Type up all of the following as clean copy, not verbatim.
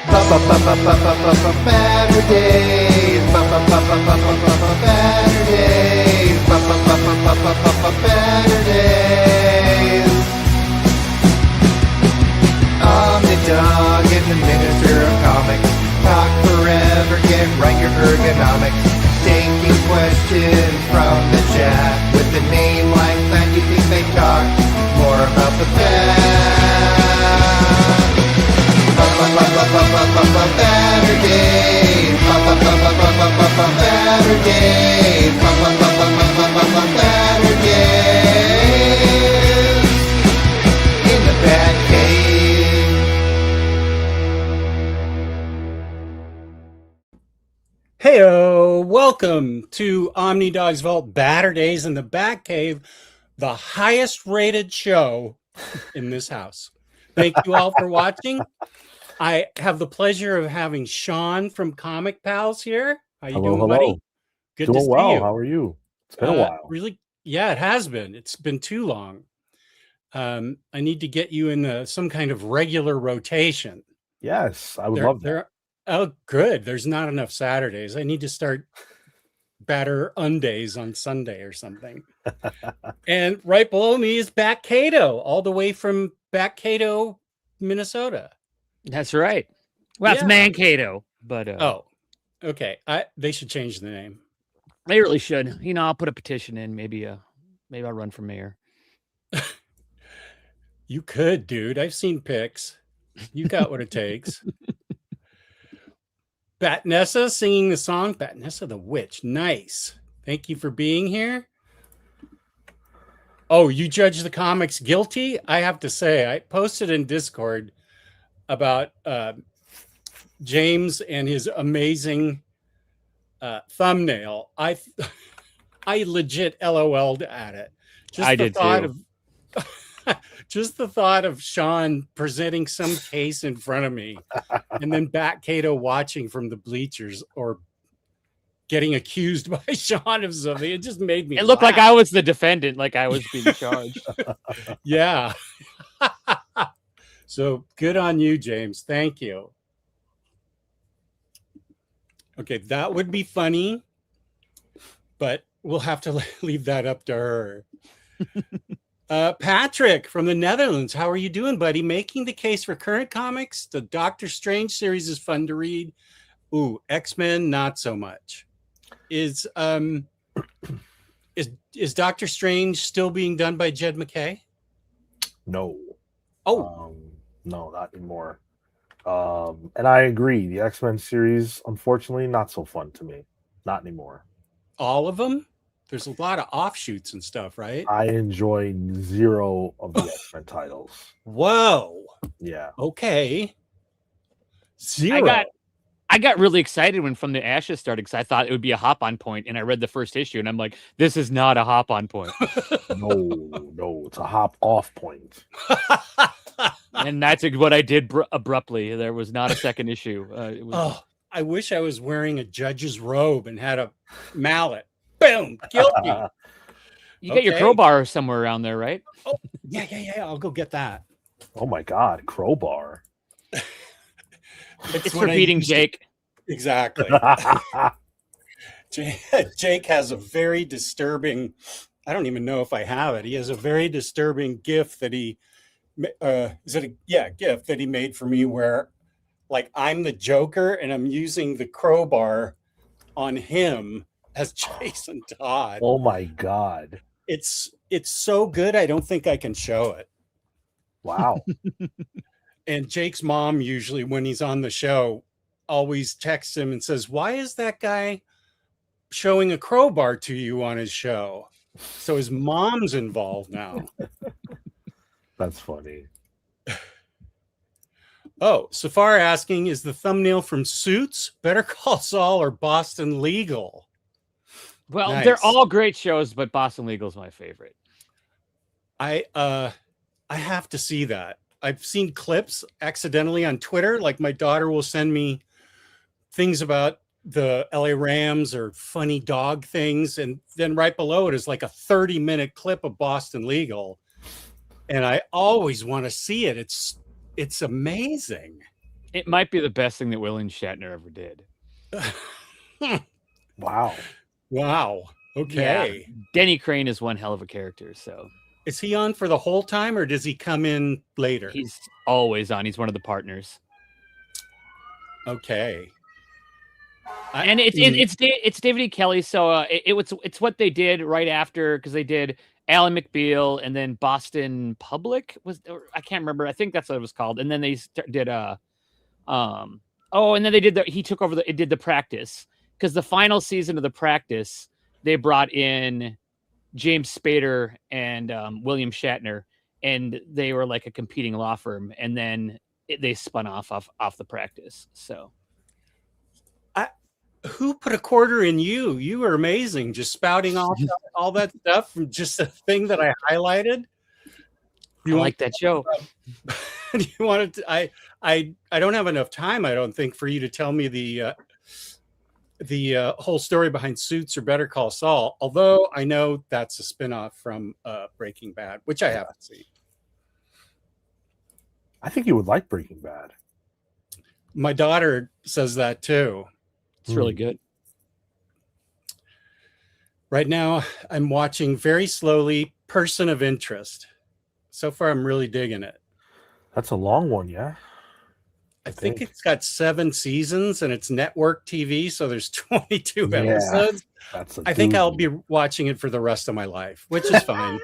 Baturdays. Baturdays. Omnidog is the minister of comics. Talk forever, get right your ergonomics. Taking questions from the chat. With a name like that, you think they talk more about the past. Baturdays. Baturdays. Baturdays. In the BatCave. Heyo, welcome to Omnidog's Vault Baturdays in the BatCave, the highest rated show in this house. Thank you all for watching. I have the pleasure of having Sean from ComicPals here. How you doing, buddy? Good doing to see well. you. How are you? It's been a while. Really, yeah, it has been. It's been too long. I need to get you in some kind of regular rotation. Yes, I would love that. Oh, good. There's not enough Saturdays. I need to start Baturdays on Sunday or something. And right below me is BatKato, all the way from BatKato, Minnesota. That's right. Well, that's Mankato, but oh, okay. They should change the name. They really should. You know, I'll put a petition in. Maybe I'll run for mayor. You could, dude. I've seen pics. You got what it takes. Batnessa singing the song. Batnessa the Witch. Nice. Thank you for being here. Oh, you judge the comics guilty? I have to say, I posted in Discord about James and his amazing thumbnail. I legit LOL'd at it. I did too. Just the thought of Sean presenting some case in front of me and then BatKato watching from the bleachers or getting accused by Sean of something. It just made me It looked laugh. like I was the defendant, like I was being charged. Yeah. So good on you, James. Thank you. Okay, that would be funny, but we'll have to leave that up to her. Patrick from the Netherlands, how are you doing, buddy? Making the case for current comics. The Doctor Strange series is fun to read. Ooh, X-Men, not so much. Is Doctor Strange still being done by Jed McKay? No. Oh, no, not anymore. And I agree. The X-Men series, unfortunately, not so fun to me. Not anymore. all of them? There's a lot of offshoots and stuff, right? I enjoy zero of the X-Men titles. Whoa. Yeah. Okay. Zero. I got really excited when From the Ashes started because I thought it would be a hop-on point, and I read the first issue, and I'm like, this is not a hop-on point. No, it's a hop-off point. And that's what I did abruptly. There was not a second issue. It was... Oh, I wish I was wearing a judge's robe and had a mallet. Boom, guilty. You got your crowbar somewhere around there, right? Oh, yeah. I'll go get that. Oh my God, crowbar. It's for beating Jake. Exactly. Jake has a very disturbing, I don't even know if I have it. He has a very disturbing GIF that he, GIF that he made for me where like I'm the Joker and I'm using the crowbar on him as Jason Todd. Oh my God. It's so good. I don't think I can show it. Wow. And Jake's mom usually, when he's on the show, always texts him and says, why is that guy showing a crowbar to you on his show? So his mom's involved now. That's funny. Oh, Safar asking, is the thumbnail from Suits, Better Call Saul, or Boston Legal? Well, Nice. They're all great shows, but Boston Legal is my favorite. I have to see that. I've seen clips accidentally on Twitter. Like my daughter will send me things about the LA Rams or funny dog things. And then right below it is like a 30-minute clip of Boston Legal. And I always want to see it. It's amazing. It might be the best thing that William Shatner ever did. Wow. Wow. Okay. Yeah. Denny Crane is one hell of a character. So Is he on for the whole time, or does he come in later? he's always on. He's one of the partners. Okay. And it's David E. Kelly. So it's what they did right after, because they did Alan McBeal and then Boston Public I can't remember. I think that's what it was called. And then they did and then they did he took over the Practice, because the final season of The Practice they brought in James Spader and William Shatner, and they were like a competing law firm, and then they spun off The Practice. So who put a quarter in you? You were amazing, just spouting off all that stuff from just a thing that I highlighted. You like that show? Do you want to? I don't have enough time, I don't think, for you to tell me the whole story behind Suits or Better Call Saul. Although I know that's a spinoff from Breaking Bad, which I haven't seen. I think you would like Breaking Bad. My daughter says that too. It's really good. Right now, I'm watching very slowly Person of Interest. So far, I'm really digging it. That's a long one, yeah. I think it's got 7 seasons and it's network TV, so there's 22 episodes. I think I'll be watching it for the rest of my life, which is fine.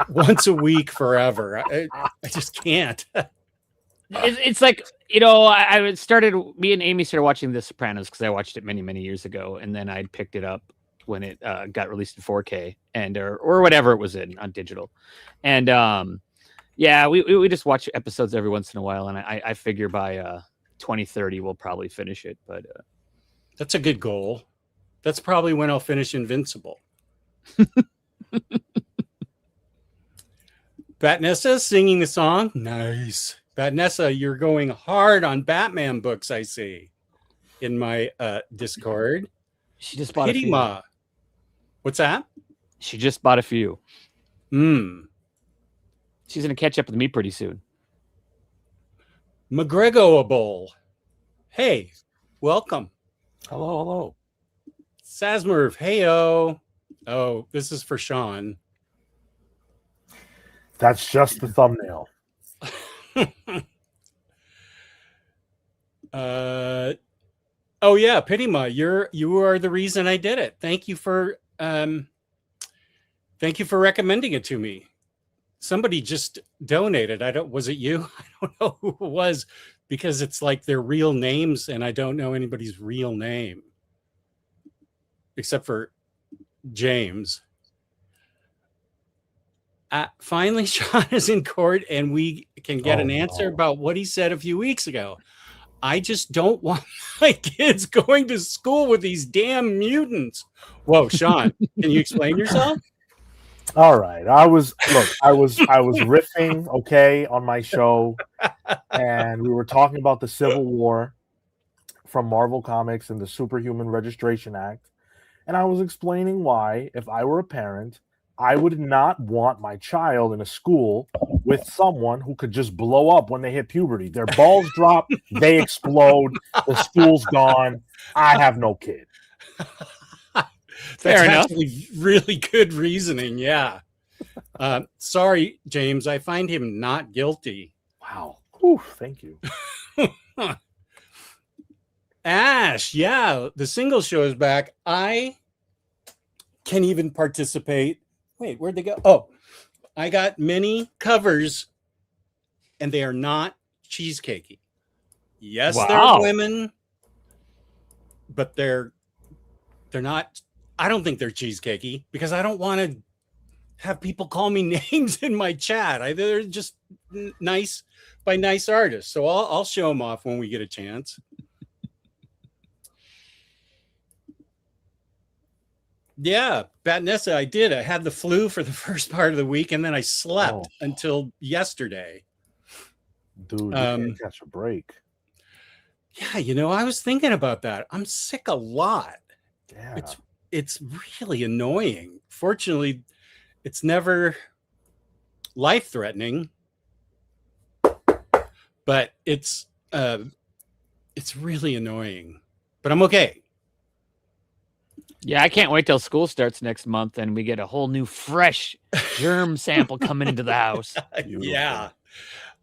Once a week forever. I just can't. It's like, me and Amy started watching The Sopranos because I watched it many, many years ago, and then I picked it up when it got released in 4K or whatever it was on digital. And we just watch episodes every once in a while, and I figure by 2030 we'll probably finish it. But that's a good goal. That's probably when I'll finish Invincible. Batnessa singing the song. Nice. Batnessa, you're going hard on Batman books, I see, in my Discord. She just bought a few. What's that? She just bought a few. She's going to catch up with me pretty soon. McGregorable. Hey, welcome. Hello. Sasmerv, heyo. Oh, this is for Sean. That's just the thumbnail. Oh yeah, Pitima, you are the reason I did it. Thank you for recommending it to me. Somebody just donated. Was it you? I don't know who it was, because it's like their real names and I don't know anybody's real name except for James. Finally, Sean is in court and we can get an answer about what he said a few weeks ago. I just don't want my kids going to school with these damn mutants. Whoa, Sean, can you explain yourself? All right. I was riffing, okay, on my show, and we were talking about the Civil War from Marvel Comics and the Superhuman Registration Act. And I was explaining why, if I were a parent, I would not want my child in a school with someone who could just blow up when they hit puberty. Their balls drop, they explode, the school's gone. I have no kid. That's actually really good reasoning. Yeah. Sorry, James. I find him not guilty. Wow. Ooh, thank you. Ash, yeah, the single show is back. I can even participate. Wait, where'd they go? Oh, I got many covers, and they are not cheesecakey. Yes, they're women, but they're not. I don't think they're cheesecakey because I don't want to have people call me names in my chat. They're just nice by nice artists. So I'll show them off when we get a chance. Yeah, Batnessa, I did. I had the flu for the first part of the week, and then I slept until yesterday. Dude, you can't catch a break. Yeah, I was thinking about that. I'm sick a lot. Yeah. It's really annoying. Fortunately, it's never life-threatening, but it's It's really annoying, but I'm okay. Yeah, I can't wait till school starts next month and we get a whole new fresh germ sample coming into the house. Yeah.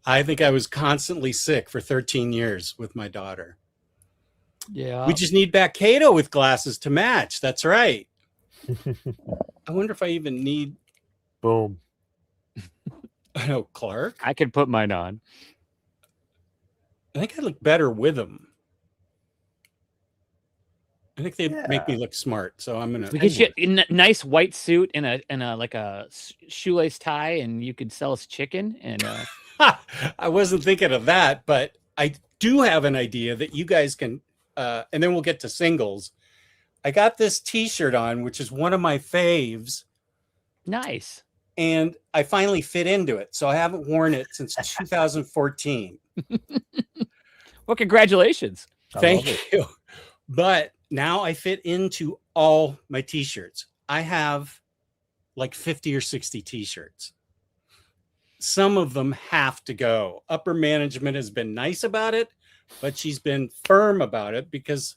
I think I was constantly sick for 13 years with my daughter. Yeah. We just need BatKato with glasses to match. That's right. I wonder if I even need. Boom. I know, Clark. I could put mine on. I think I look better with them. I think they make me look smart, so I'm gonna. We get you a nice white suit and a like a shoelace tie, and you could sell us chicken. And I wasn't thinking of that, but I do have an idea that you guys can. And then we'll get to singles. I got this T-shirt on, which is one of my faves. Nice. And I finally fit into it, so I haven't worn it since 2014. Well, congratulations. Thank you. But now I fit into all my T-shirts. I have like 50 or 60 T-shirts. Some of them have to go. Upper management has been nice about it, but she's been firm about it because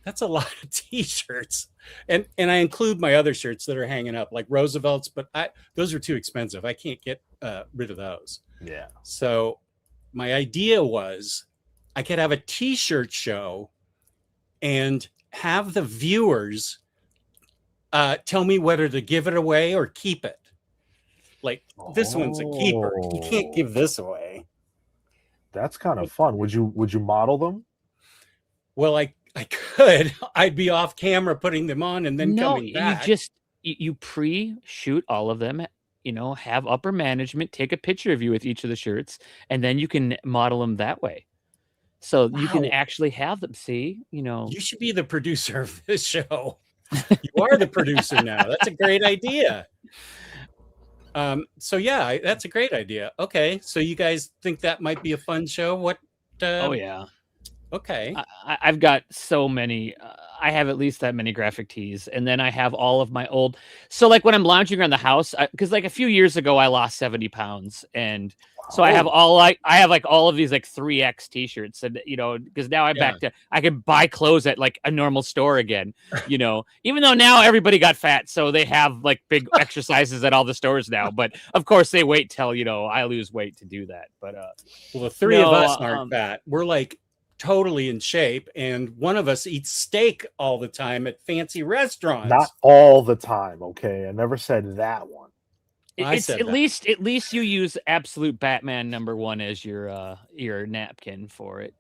that's a lot of T-shirts. And I include my other shirts that are hanging up, like Roosevelt's, but those are too expensive. I can't get rid of those. Yeah. So my idea was I could have a T-shirt show and have the viewers tell me whether to give it away or keep it. Like, this one's a keeper. You can't give this away. That's kind of fun. Would you model them? Well, I could. I'd be off camera putting them on and then coming back. You pre-shoot all of them, have upper management take a picture of you with each of the shirts, and then you can model them that way. So you can actually have them see, You should be the producer of this show. You are the producer now. That's a great idea. So yeah, that's a great idea. Okay. So you guys think that might be a fun show? What? Oh yeah. Okay. I've got so many. I have at least that many graphic tees, and then I have all of my old. So like when I'm lounging around the house, because like a few years ago I lost 70 pounds, and so I have all of these like 3X T-shirts, and because now I'm back to I can buy clothes at like a normal store again. Even though now everybody got fat, so they have like big exercises at all the stores now. But of course they wait till I lose weight to do that. But well, the three of us aren't fat. We're like totally in shape, and one of us eats steak all the time at fancy restaurants. Not all the time, okay? I never said that one. It's at least you use Absolute Batman #1 as your napkin for it.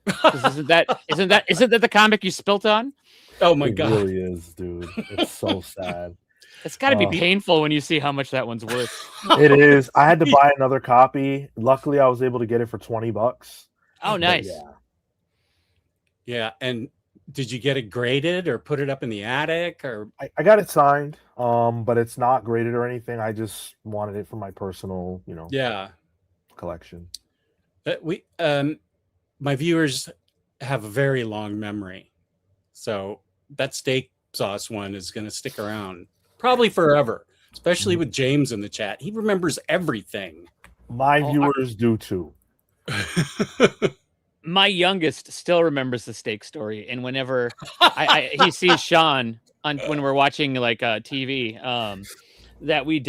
Isn't that the comic you spilt on? Oh my god, it really is, dude. It's so sad. It's got to be painful when you see how much that one's worth. It is. I had to buy another copy. Luckily, I was able to get it for $20. Oh, nice. Yeah, and did you get it graded or put it up in the attic? Or I got it signed, but it's not graded or anything. I just wanted it for my personal, collection. My viewers have a very long memory, so that steak sauce one is going to stick around probably forever. Especially with James in the chat, he remembers everything. My viewers do too. My youngest still remembers the steak story, and whenever he sees Sean when we're watching like TV, that he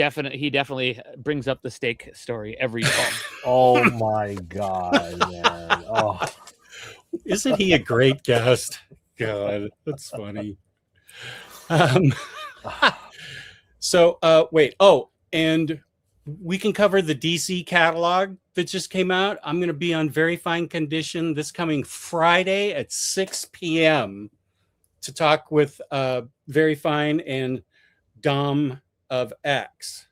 definitely brings up the steak story every time. Oh my god, man! Oh, isn't he a great guest? God, that's funny. So wait. Oh, and we can cover the DC catalog that just came out. I'm going to be on Very Fine Condition this coming Friday at 6 p.m. to talk with Very Fine and Dom of X.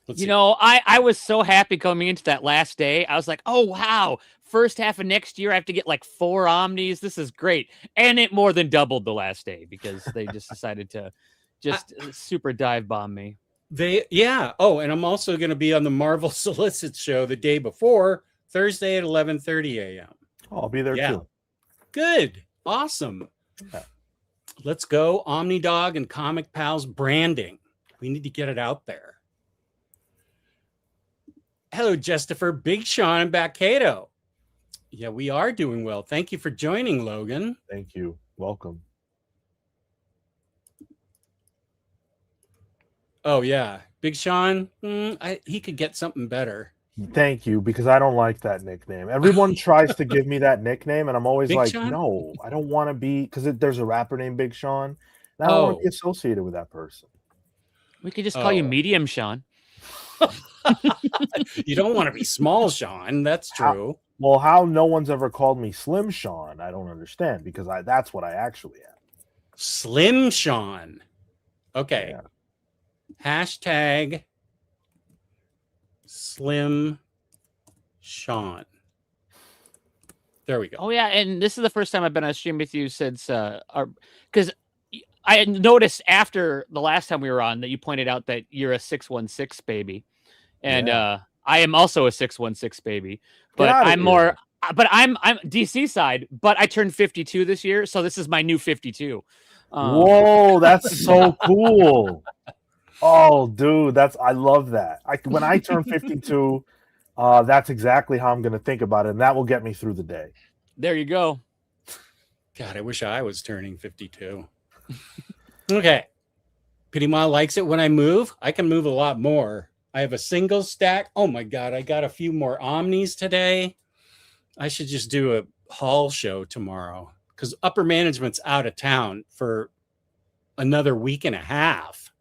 I was so happy coming into that last day. I was like, oh, wow. First half of next year, I have to get like 4 Omnis. This is great. And it more than doubled the last day because they just decided to super dive bomb me. Oh, and I'm also going to be on the Marvel Solicit show the day before, Thursday at 11:30 a.m. Oh, I'll be there too. Good. Awesome. Yeah. Let's go. Omnidog and ComicPals branding. We need to get it out there. Hello, Justifer, Big Sean, and BatKato. Yeah, we are doing well. Thank you for joining, Logan. Thank you. Welcome. Oh yeah, Big Sean. He could get something better. Thank you, because I don't like that nickname. Everyone tries to give me that nickname, and I'm always Big like, Sean? no, I don't want to be, because there's a rapper named Big Sean, and I don't want to be associated with that person. We could just call you Medium Sean. You don't want to be Small Sean. That's true. How no one's ever called me Slim Sean, I don't understand, because that's what I actually am. Slim Sean. Okay. Yeah. Hashtag Slim Sean. There we go. Oh yeah, and this is the first time I've been on a stream with you since because I had noticed after the last time we were on that you pointed out that you're a 616 baby, and I am also a 616 baby, but I'm more. But I'm DC side, but I turned 52 this year, so this is my new 52. Whoa, that's so cool! Oh, dude, I love that. When I turn 52, that's exactly how I'm going to think about it, and that will get me through the day. There you go. God, I wish I was turning 52. Okay. Pity Ma likes it when I move. I can move a lot more. I have a single stack. Oh my God, I got a few more Omnis today. I should just do a haul show tomorrow because upper management's out of town for another week and a half.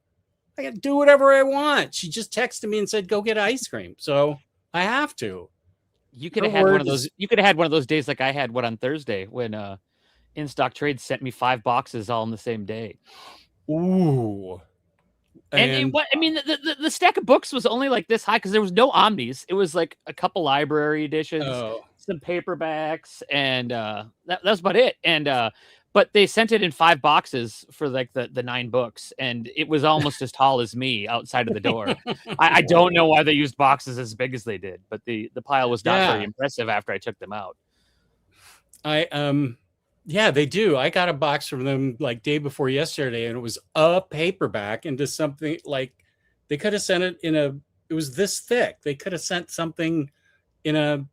I got to do whatever I want. She just texted me and said, go get ice cream. So I have to. You could have had one of those. You could have had one of those days like I had one on Thursday when In Stock Trade sent me 5 boxes all in the same day. Ooh. And the stack of books was only like this high because there was no Omnis. It was like a couple library editions, some paperbacks, and that was about it. And but they sent it in 5 boxes for like the 9 books, and it was almost as tall as me outside of the door. I don't know why they used boxes as big as they did, but the pile was not very impressive after I took them out. Yeah, they do. I got a box from them like day before yesterday, and it was a paperback into something like they could have sent it it was this thick. They could have sent something in a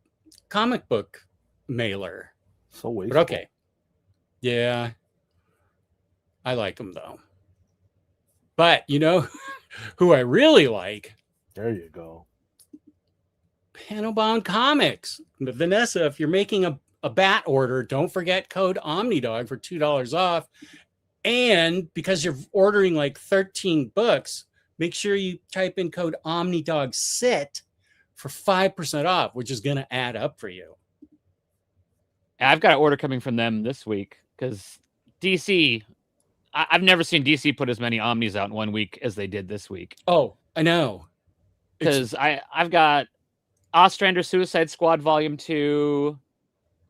comic book mailer. So wasteful. But okay. Yeah. I like them though. But you know who I really like? There you go. Panelbound Comics. Vanessa, if you're making a Bat order, don't forget code Omnidog for $2 off. And because you're ordering like 13 books, make sure you type in code Omnidog sit for 5% off, which is going to add up for you. I've got an order coming from them this week because DC, I've never seen DC put as many Omnis out in 1 week as they did this week. Oh, I know. Because I've got Ostrander Suicide Squad Volume 2,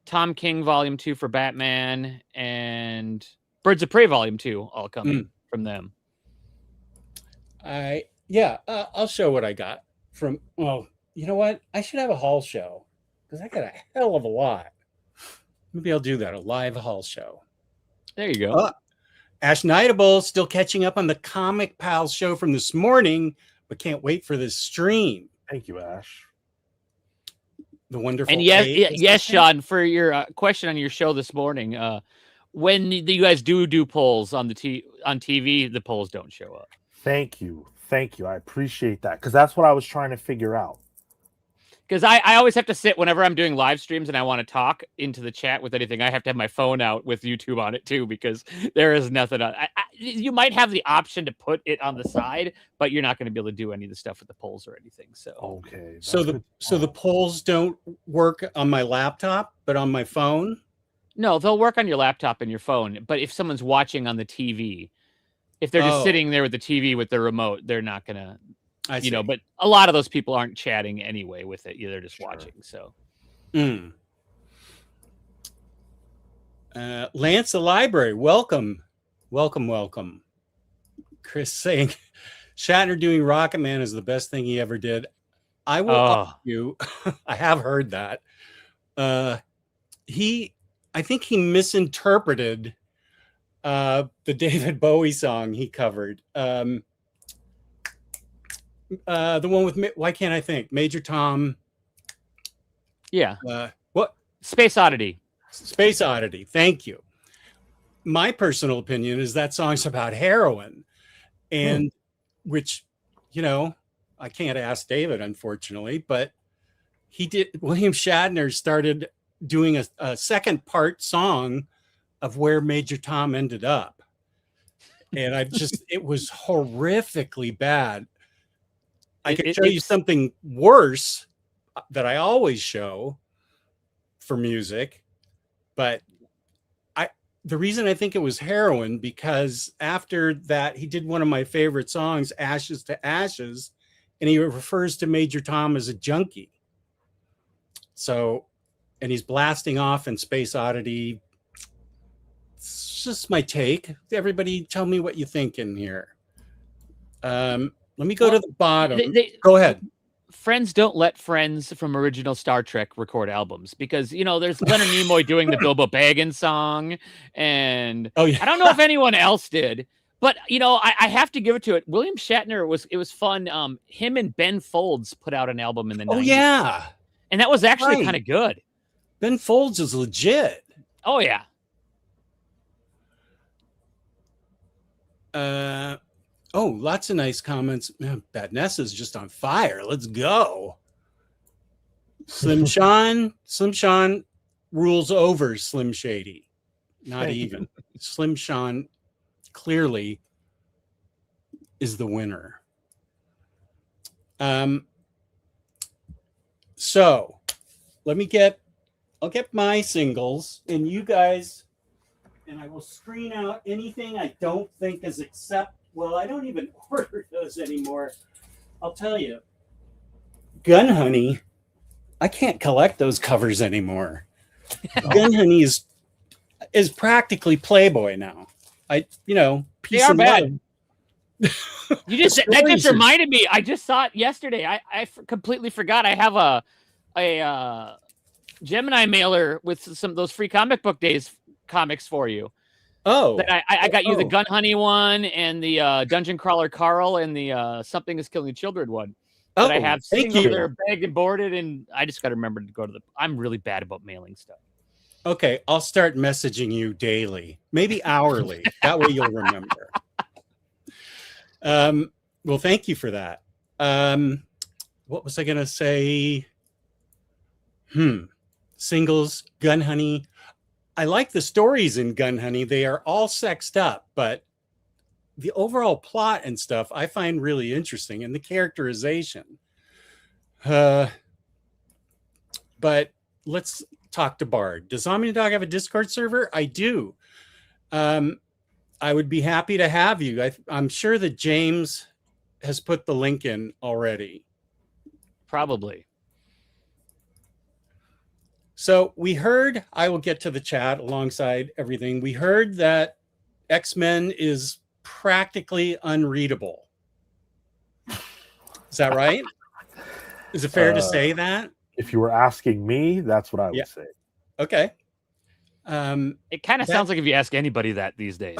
Tom King Volume 2 for Batman, and Birds of Prey Volume 2 all coming from them. I'll show what I got from. Well, you know what? I should have a haul show because I got a hell of a lot. Maybe I'll do that, a live haul show. There you go. Ash Nightable still catching up on the ComicPals show from this morning, but can't wait for this stream. Thank you, Ash. The wonderful. And yes, Sean, for your question on your show this morning, when you guys do polls on TV, the polls don't show up. Thank you. I appreciate that because that's what I was trying to figure out. Because I always have to sit whenever I'm doing live streams and I want to talk into the chat with anything. I have to have my phone out with YouTube on it too because there is nothing on. You might have the option to put it on the side, but you're not going to be able to do any of the stuff with the polls or anything. So okay. So the polls don't work on my laptop, but on my phone. No, they'll work on your laptop and your phone. But if someone's watching on the TV, if they're just sitting there with the TV with their remote, they're not going to. But a lot of those people aren't chatting anyway with it. They're just watching. So, Lance, the library, welcome. Chris saying Shatner doing Rocket Man is the best thing he ever did. I will argue. I have heard that. I think he misinterpreted the David Bowie song he covered. The one with, why can't I think? Major Tom. Yeah. What? Space Oddity. Space Oddity. Thank you. My personal opinion is that song's about heroin, and which, you know, I can't ask David, unfortunately, but he did. William Shatner started doing a second part song of where Major Tom ended up. And it was horrifically bad. I could show you something worse that I always show for music, but the reason I think it was heroin, because after that, he did one of my favorite songs, Ashes to Ashes, and he refers to Major Tom as a junkie. So, and he's blasting off in Space Oddity. It's just my take. Everybody tell me what you think in here. Let me go to the bottom. Go ahead. Friends don't let friends from original Star Trek record albums because, you know, there's Leonard Nimoy doing the Bilbo Baggins song. And I don't know if anyone else did, but, you know, I have to give it to it. William Shatner it was fun. Him and Ben Folds put out an album in the 90s. Oh, yeah. And that was actually kind of good. Ben Folds is legit. Oh, yeah. Oh, lots of nice comments. Man, Bad Nessa's just on fire. Let's go. Slim Sean rules over Slim Shady. Not even. Slim Sean clearly is the winner. So I'll get my singles, and you guys, and I will screen out anything I don't think is well, I don't even order those anymore. I'll tell you. Gun Honey, I can't collect those covers anymore. Gun Honey is practically Playboy now. They are bad. That just reminded me. I just saw it yesterday. I completely forgot. I have a Gemini mailer with some of those free comic book days comics for you. Oh, that I got you the Gun Honey one and the Dungeon Crawler Carl and the Something is Killing Children one. That I have sitting over there bagged and boarded, and I just got to remember to go to I'm really bad about mailing stuff. Okay, I'll start messaging you daily, maybe hourly. That way you'll remember. Well, thank you for that. What was I going to say? Singles, Gun Honey. I like the stories in Gun Honey. They are all sexed up, but the overall plot and stuff I find really interesting, and the characterization. But let's talk to Bard. Does Omnidog have a Discord server? I do. I would be happy to have you. I'm sure that James has put the link in already. Probably. So we heard, I will get to the chat alongside everything. We heard that X-Men is practically unreadable. Is that right? Is it fair to say that? If you were asking me, that's what I would say. Okay. It kind of sounds like if you ask anybody that these days.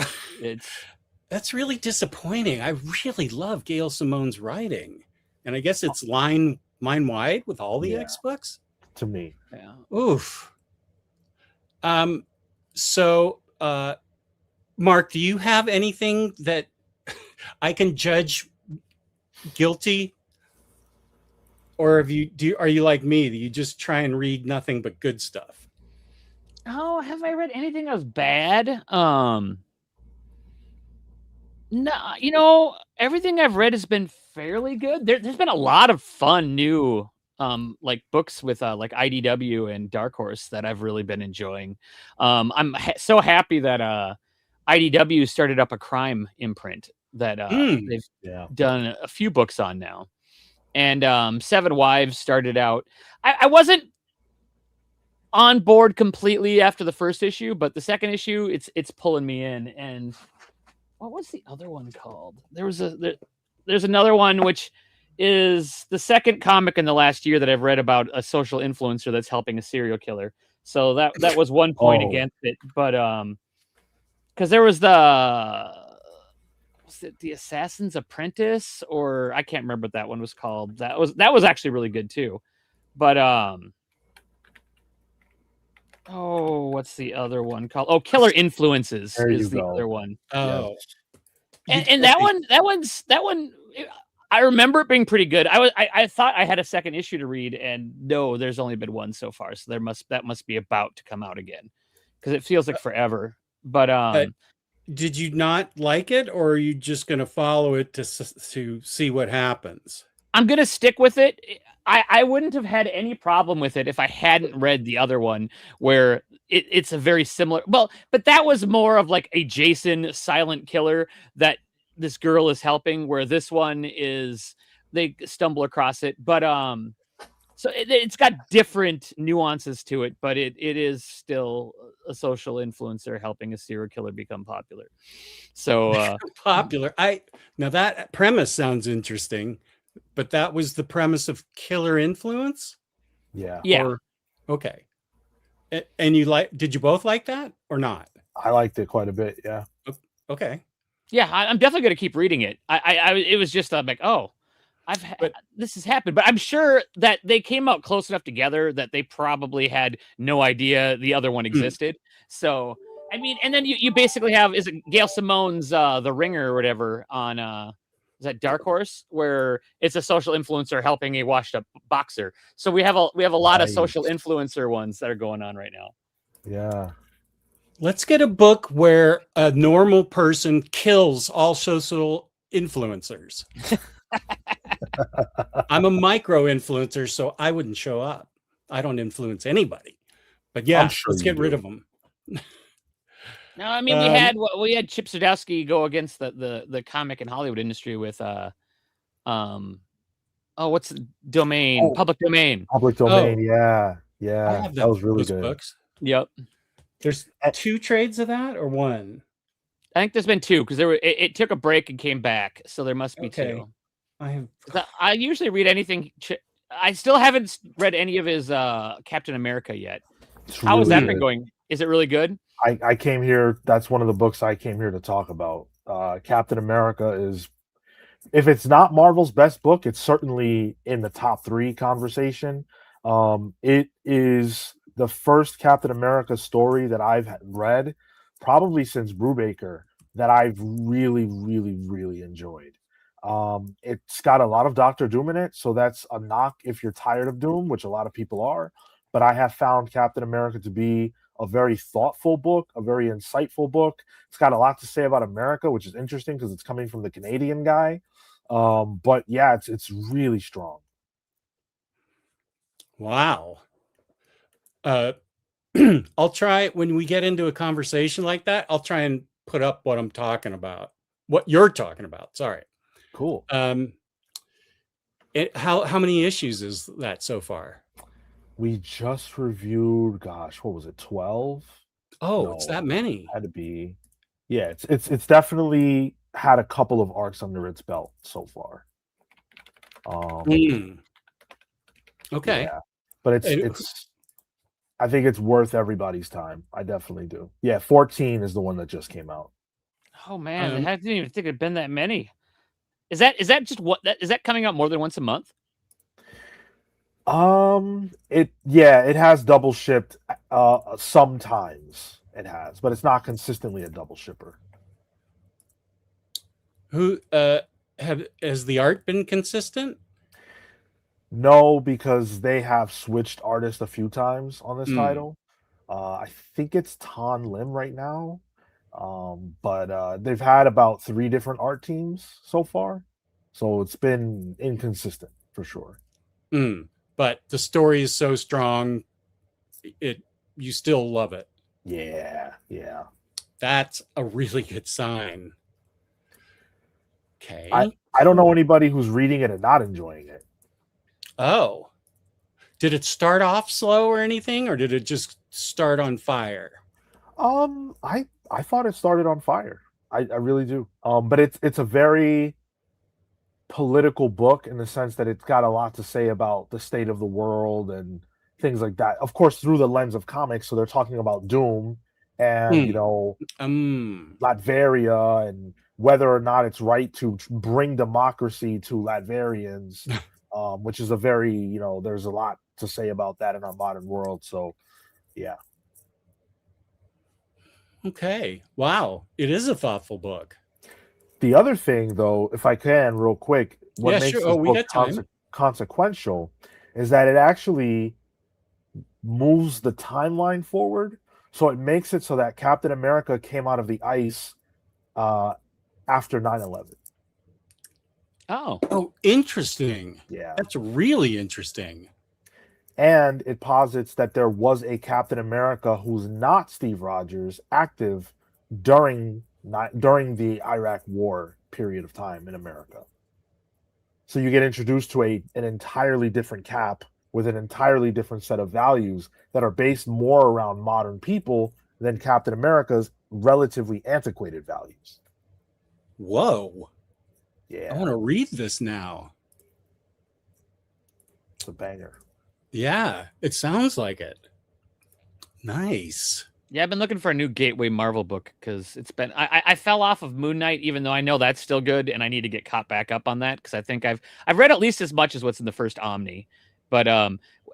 That's really disappointing. I really love Gail Simone's writing. And I guess it's line wide with all the X books. To me. Yeah. Oof. So Mark, do you have anything that I can judge guilty? Or are you like me? Do you just try and read nothing but good stuff? Oh, have I read anything that was bad? No, everything I've read has been fairly good. There's been a lot of fun new like books with like IDW and Dark Horse that I've really been enjoying. I'm so happy that IDW started up a crime imprint that they've done a few books on now. And Seven Wives started out. I wasn't on board completely after the first issue, but the second issue, it's pulling me in. And what was the other one called? There's another one which is the second comic in the last year that I've read about a social influencer that's helping a serial killer. So that was one point against it, but because there was the Assassin's Apprentice, or I can't remember what that one was called. That was actually really good too, but what's the other one called? Oh, Killer Influences There is you the go. other one. Oh, And that one. I remember it being pretty good. I thought I had a second issue to read, and no, there's only been one so far. So that must be about to come out again, because it feels like forever. But did you not like it, or are you just going to follow it to see what happens? I'm gonna stick with it. I wouldn't have had any problem with it if I hadn't read the other one, where it's a very similar. Well, but that was more of like a Jason silent killer that this girl is helping, where this one is they stumble across it. But so it's got different nuances to it, but it is still a social influencer helping a serial killer become popular. So Popular. Now that premise sounds interesting, but that was the premise of Killer Influence? Yeah. yeah. Or, okay. And did you both like that or not? I liked it quite a bit. Yeah. Okay. Yeah, I'm definitely going to keep reading it. It was just I'm like, oh, this has happened, but I'm sure that they came out close enough together that they probably had no idea the other one existed. So, I mean, and then you basically have, is it Gail Simone's The Ringer or whatever on is that Dark Horse, where it's a social influencer helping a washed up boxer. So we have a lot of social influencer ones that are going on right now. Yeah. Let's get a book where a normal person kills all social influencers. I'm a micro influencer, so I wouldn't show up. I don't influence anybody. But yeah, sure let's get rid of them. No, I mean we had Chip Zdarsky go against the comic and Hollywood industry with what's the domain? Public Domain. Public Domain. Oh. Yeah. I Yeah. have That was really those good. books. Yep. There's 2 trades of that or 1? I think there's been 2 because it took a break and came back, so there must be 2. I usually read anything. I still haven't read any of his Captain America yet. How has that been going? Is it really good? I came here. That's one of the books I came here to talk about. Captain America is, if it's not Marvel's best book, it's certainly in the top 3 conversation. It is the first Captain America story that I've read probably since Brubaker that I've really, really, really enjoyed. It's got a lot of Doctor Doom in it, so that's a knock if you're tired of Doom, which a lot of people are. But I have found Captain America to be a very thoughtful book, a very insightful book. It's got a lot to say about America, which is interesting because it's coming from the Canadian guy. But yeah, it's really strong. Wow. I'll try, when we get into a conversation like that, I'll try and put up what I'm talking about, what you're talking about. Sorry. Cool. How many issues is that so far? We just reviewed, gosh, what was it, 12? Oh, No, it's that many. Had to be. Yeah, it's definitely had a couple of arcs under its belt so far. Okay. Yeah. But it's I think it's worth everybody's time. I definitely do. Yeah, 14 is the one that just came out. Oh man, I didn't even think it'd been that many. Is that just is that coming out more than once a month? It has double shipped sometimes it has, but it's not consistently a double shipper. Has the art been consistent? No, because they have switched artists a few times on this title. I think it's Tan Lim right now. But they've had about 3 different art teams so far. So it's been inconsistent for sure. But the story is so strong, you still love it. Yeah. That's a really good sign. Okay. I don't know anybody who's reading it and not enjoying it. Oh. Did it start off slow or anything, or did it just start on fire? I thought it started on fire. I really do. But it's a very political book in the sense that it's got a lot to say about the state of the world and things like that. Of course, through the lens of comics. So they're talking about Doom and Latveria and whether or not it's right to bring democracy to Latverians, which is a very, there's a lot to say about that in our modern world. So, yeah. Okay. Wow. It is a thoughtful book. The other thing, though, if I can, real quick, what Yeah, makes sure. this Oh, we book got time. consequential is that it actually moves the timeline forward. So it makes it so that Captain America came out of the ice after 9/11. Oh, Oh, interesting. Yeah. That's really interesting. And it posits that there was a Captain America who's not Steve Rogers active during the Iraq War period of time in America. So you get introduced to an entirely different Cap with an entirely different set of values that are based more around modern people than Captain America's relatively antiquated values. Whoa. I Yeah, want to read this now. it's a banger. Yeah, it sounds like it. Nice. yeah. I've been looking for a new Gateway Marvel book because it's been. I fell off of Moon Knight, even though I know that's still good, and I need to get caught back up on that because I think I've read at least as much as what's in the first Omni, but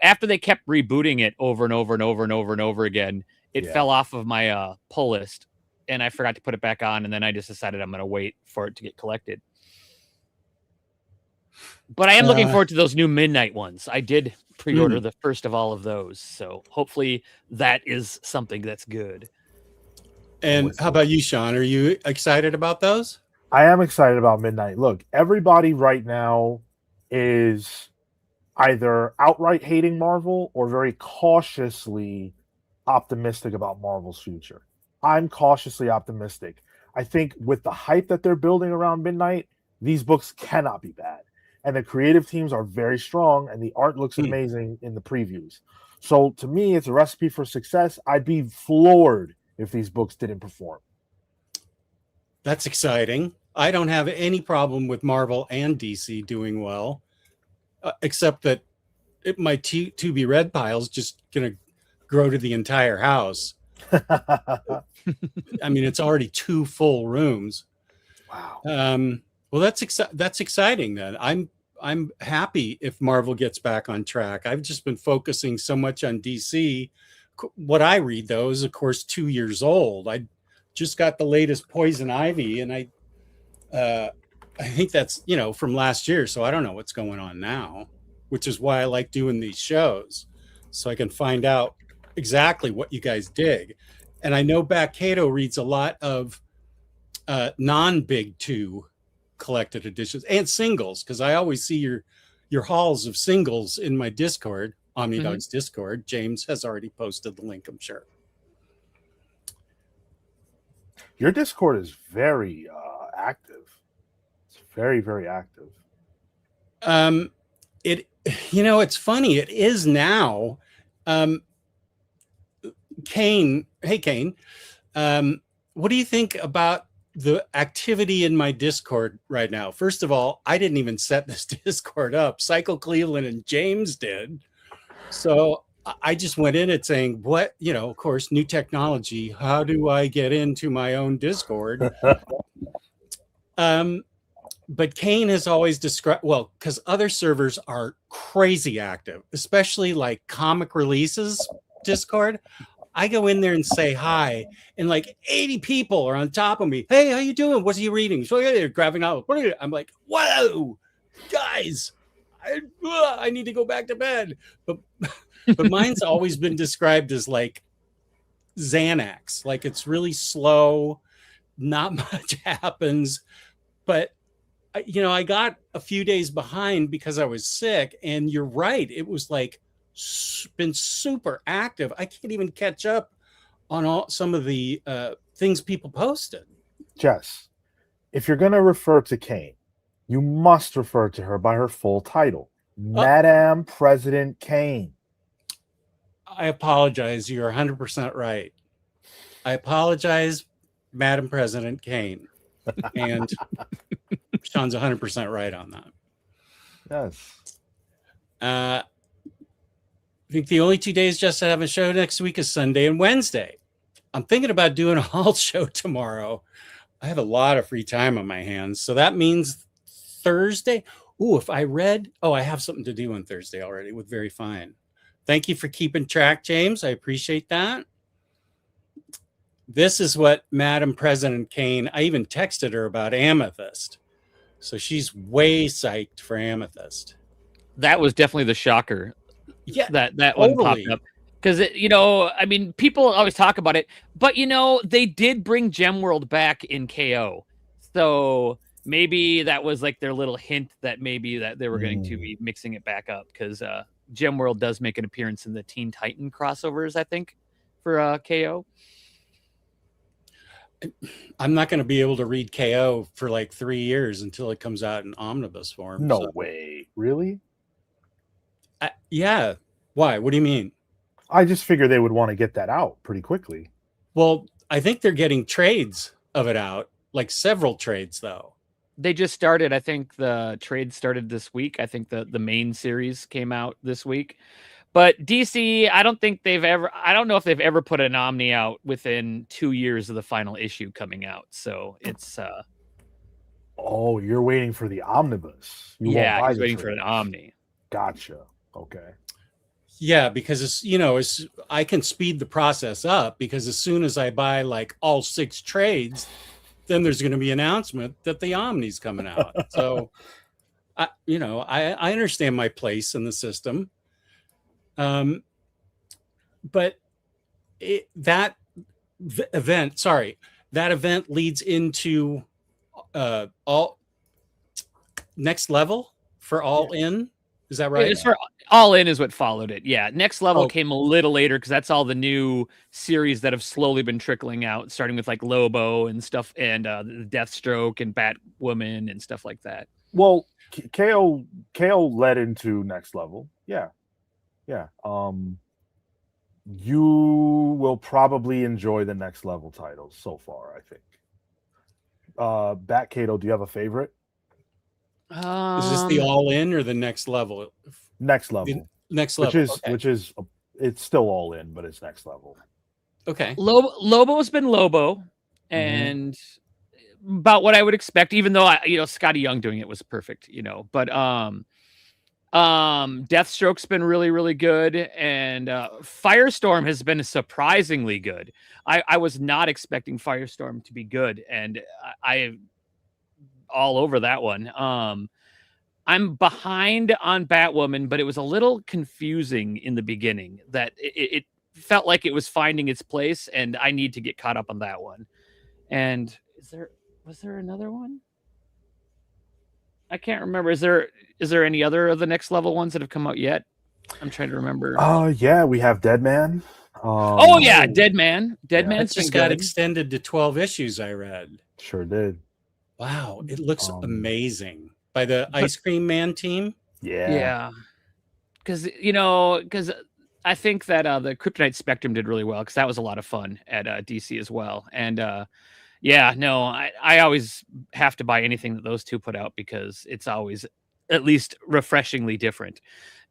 after they kept rebooting it over and over and over and over and over again, it Yeah. fell off of my pull list, and I forgot to put it back on, and then I just decided I'm going to wait for it to get collected. But I am looking forward to those new Midnight ones. I did pre-order the first of all of those, so hopefully that is something that's good. And how about you, Sean? Are you excited about those? I am excited about Midnight. Look, everybody right now is either outright hating Marvel or very cautiously optimistic about Marvel's future. I'm cautiously optimistic. I think with the hype that they're building around Midnight, these books cannot be bad. And the creative teams are very strong, and the art looks amazing in the previews. So to me, it's a recipe for success. I'd be floored if these books didn't perform. That's exciting. I don't have any problem with Marvel and DC doing well, except that my to be read pile is just going to grow to the entire house. I mean, it's already 2 full rooms. Wow. Well, that's exciting then. I'm happy if Marvel gets back on track. I've just been focusing so much on DC. What I read, though, is, of course, 2 years old. I just got the latest Poison Ivy, and I think that's, from last year. So I don't know what's going on now, which is why I like doing these shows, so I can find out exactly what you guys dig. And I know BatKato reads a lot of non-Big 2 collected editions and singles, because I always see your hauls of singles in my Discord, Omnidog's Discord. James has already posted the link, I'm sure. Your Discord is very active. It's very, very active. It's funny. It is now. Kane, hey Kane, what do you think about the activity in my Discord right now? First of all, I didn't even set this Discord up. Cycle Cleveland and James did. So I just went in it saying, what, of course, new technology. How do I get into my own Discord? But Kane has always described, well, because other servers are crazy active, especially like comic releases Discord. I go in there and say hi, and like 80 people are on top of me. Hey, how you doing? What are you reading? So they're grabbing out. I'm like, whoa, guys, I need to go back to bed. But mine's always been described as like Xanax. Like, it's really slow, not much happens. But I got a few days behind because I was sick, and you're right. It was like been super active. I can't even catch up on some of the things people posted. Jess, if you're going to refer to Kane, you must refer to her by her full title, Madame President Kane. I apologize. You're 100% right. I apologize, Madam President Kane. And Sean's 100% right on that. Yes. I think the only 2 days just to have a show next week is Sunday and Wednesday. I'm thinking about doing a haul show tomorrow. I have a lot of free time on my hands. So that means Thursday. Ooh, if I read, I have something to do on Thursday already with Very Fine. Thank you for keeping track, James. I appreciate that. this is what Madam President Kane, I even texted her about Amethyst. So she's way psyched for Amethyst. That was definitely the shocker. Yeah, that one popped up. Because, I mean, people always talk about it, but, they did bring Gemworld back in KO. So maybe that was like their little hint that maybe that they were going to be mixing it back up, because Gemworld does make an appearance in the Teen Titan crossovers, I think, for KO. I'm not going to be able to read KO for like 3 years until it comes out in omnibus form. No way. Really? Yeah. Why? What do you mean? I just figured they would want to get that out pretty quickly. Well, I think they're getting trades of it out, like several trades, though. They just started. I think the trade started this week. I think the main series came out this week. But DC, I don't know if they've ever put an Omni out within 2 years of the final issue coming out. So it's Oh, you're waiting for the omnibus. I was waiting for an Omni. Gotcha. Okay. Yeah, because I can speed the process up, because as soon as I buy like all 6 trades, then there's going to be an announcement that the Omni's coming out. So I understand my place in the system. But that event leads into all next level for All In. Is that right? It's for All In is what followed it. Yeah. Next Level came a little later, because that's all the new series that have slowly been trickling out, starting with like Lobo and stuff, and Deathstroke and Batwoman and stuff like that. Well, KO led into Next Level. Yeah. You will probably enjoy the Next Level titles so far, I think. BatKato, do you have a favorite? Is this the All In or the Next Level? Next Level. Next Level. Which is it's still All In, but it's Next Level. Okay. Lobo's been Lobo, and about what I would expect, even though Scotty Young doing it was perfect, but Deathstroke's been really, really good, and Firestorm has been surprisingly good. I was not expecting Firestorm to be good, and I all over that one. I'm behind on Batwoman, but it was a little confusing in the beginning. That it felt like it was finding its place, and I need to get caught up on that one. And was there another one? I can't remember. Is there any other of the Next Level ones that have come out yet? I'm trying to remember. Yeah, we have Deadman. Deadman. Deadman's just got extended to 12 issues, I read. Sure did. Wow, it looks amazing. By the Ice Cream Man team? Yeah. Because I think that the Kryptonite Spectrum did really well, because that was a lot of fun at DC as well. And I always have to buy anything that those two put out, because it's always at least refreshingly different.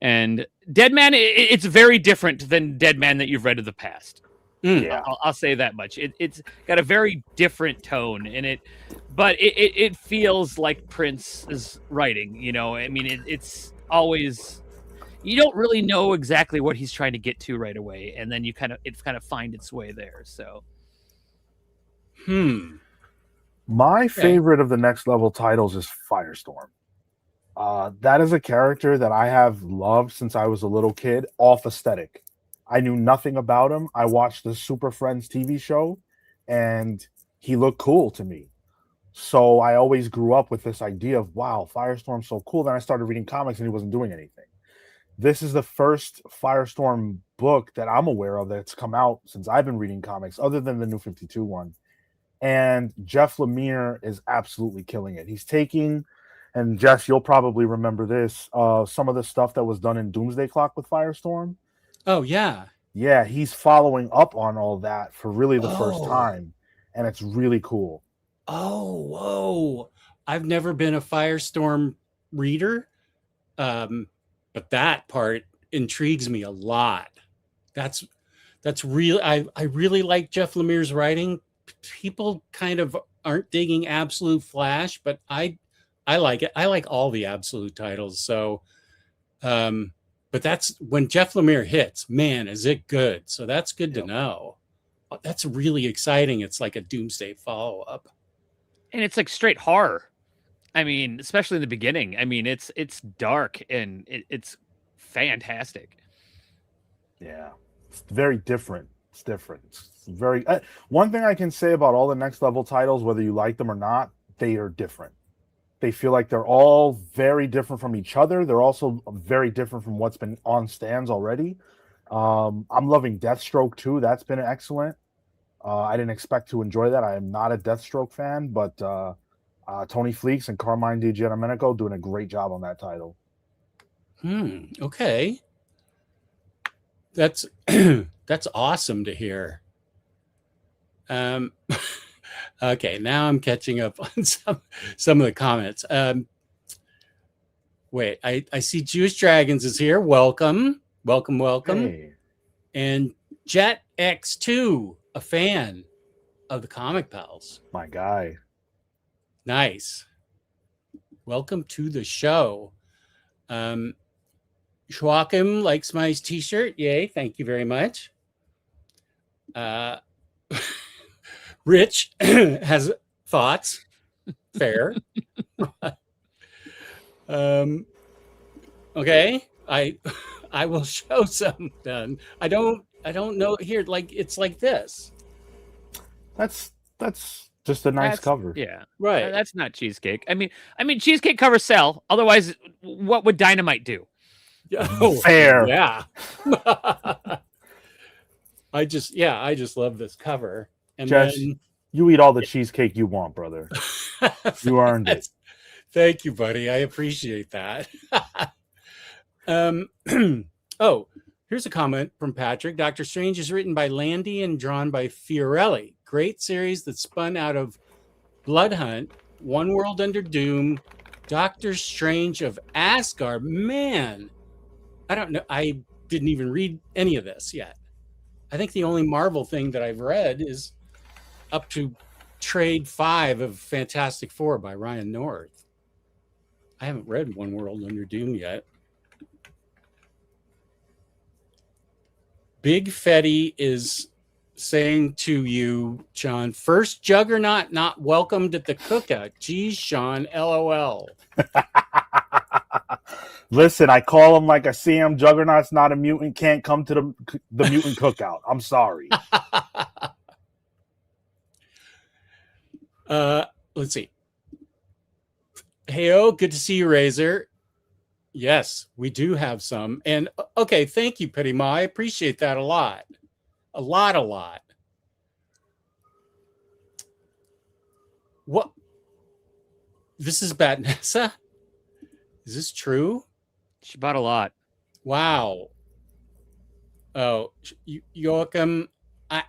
And Deadman, it's very different than Deadman that you've read in the past. Yeah, I'll say that much. It's got a very different tone in it, but it feels like Prince's writing. I mean, it's always, you don't really know exactly what he's trying to get to right away, and then it kind of find its way there. So, my favorite of the Next Level titles is Firestorm. That is a character that I have loved since I was a little kid, off aesthetic. I knew nothing about him. I watched the Super Friends TV show, and he looked cool to me. So I always grew up with this idea of, wow, Firestorm's so cool. Then I started reading comics, and he wasn't doing anything. This is the first Firestorm book that I'm aware of that's come out since I've been reading comics, other than the New 52 one. And Jeff Lemire is absolutely killing it. He's taking, and Jeff, you'll probably remember this, some of the stuff that was done in Doomsday Clock with Firestorm. Oh, yeah. Yeah, he's following up on all that for really the first time, and it's really cool. Oh, whoa. I've never been a Firestorm reader, but that part intrigues me a lot. That's real. I really like Jeff Lemire's writing. People kind of aren't digging Absolute Flash, but I like it. I like all the Absolute titles. So, but that's when Jeff Lemire hits, man, is it good. So that's good to know. That's really exciting. It's like a Doomsday follow-up. And it's like straight horror. I mean, especially in the beginning. I mean, it's dark and it's fantastic. Yeah, it's very different. It's different. It's very one thing I can say about all the next level titles, whether you like them or not, they are different. They feel like they're all very different from each other. They're also very different from what's been on stands already. I'm loving Deathstroke too. That's been excellent. I didn't expect to enjoy that. I am not a Deathstroke fan, but Tony Fleeks and Carmine Di Giandomenico doing a great job on that title. Okay. That's that's awesome to hear. Okay, now I'm catching up on some of the comments. Wait, I see Jewish Dragons is here. Welcome. Hey. And Jet X2, a fan of the ComicPals. My guy. Nice. Welcome to the show. Joachim likes my t-shirt. Yay, thank you very much. Rich has thoughts. Fair. Okay. I will show some then. I don't know here. Like it's like this. That's just a nice cover. Yeah. Right. That's not cheesecake. I mean cheesecake covers sell. Otherwise, what would Dynamite do? Oh, fair. Yeah. I just love this cover. And Jess, then you eat all the cheesecake you want, brother. You earned it. Thank you, buddy. I appreciate that. Oh, here's a comment from Patrick. Doctor Strange is written by Landy and drawn by Fiorelli. Great series that spun out of Blood Hunt, One World Under Doom, Doctor Strange of Asgard. Man, I don't know. I didn't even read any of this yet. I think the only Marvel thing that I've read is up to trade 5 of Fantastic Four by Ryan North. I haven't read One World Under Doom yet. Big Fetty is saying to you, John, first Juggernaut not welcomed at the cookout. Geez, Sean, LOL. Listen, I call him like I see him. Juggernaut's not a mutant, can't come to the mutant cookout. I'm sorry. Let's see. Heyo, good to see you, Razor. Yes, we do have some. And okay, thank you, Petty Ma. I appreciate that a lot. A lot. What? This is Batnessa? Is this true? She bought a lot. Wow. Oh, Joachim, I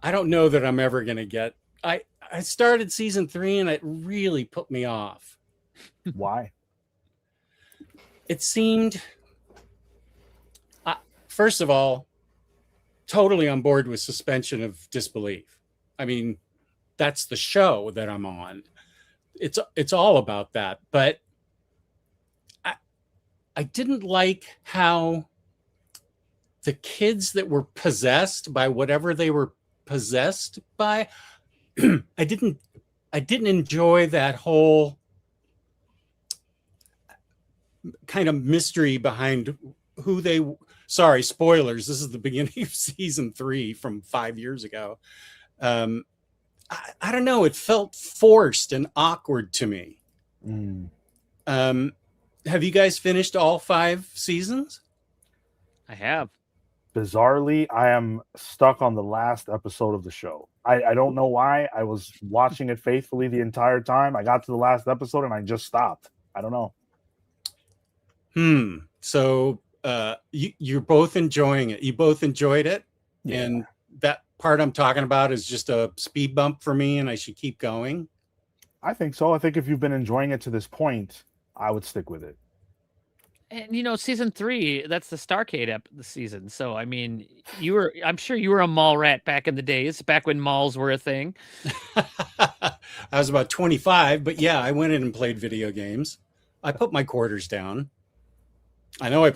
don't know that I'm ever going to get... I started season 3 and it really put me off. Why? It seemed, first of all, totally on board with suspension of disbelief. I mean, that's the show that I'm on. It's all about that. But I didn't like how the kids that were possessed by whatever they were possessed by, I didn't enjoy that whole kind of mystery behind who they... Sorry, spoilers. This is the beginning of season 3 from 5 years ago. I don't know. It felt forced and awkward to me. Have you guys finished all 5 seasons? I have. Bizarrely, I am stuck on the last episode of the show. I don't know why. I was watching it faithfully the entire time. I got to the last episode and I just stopped. I don't know. So you're both enjoying it. You both enjoyed it? Yeah. And that part I'm talking about is just a speed bump for me and I should keep going? I think so. I think if you've been enjoying it to this point, I would stick with it. And season 3, that's the Starcade the season. So I mean, I'm sure you were a mall rat back in the days, back when malls were a thing. I was about 25, but yeah, I went in and played video games. I put my quarters down. I know I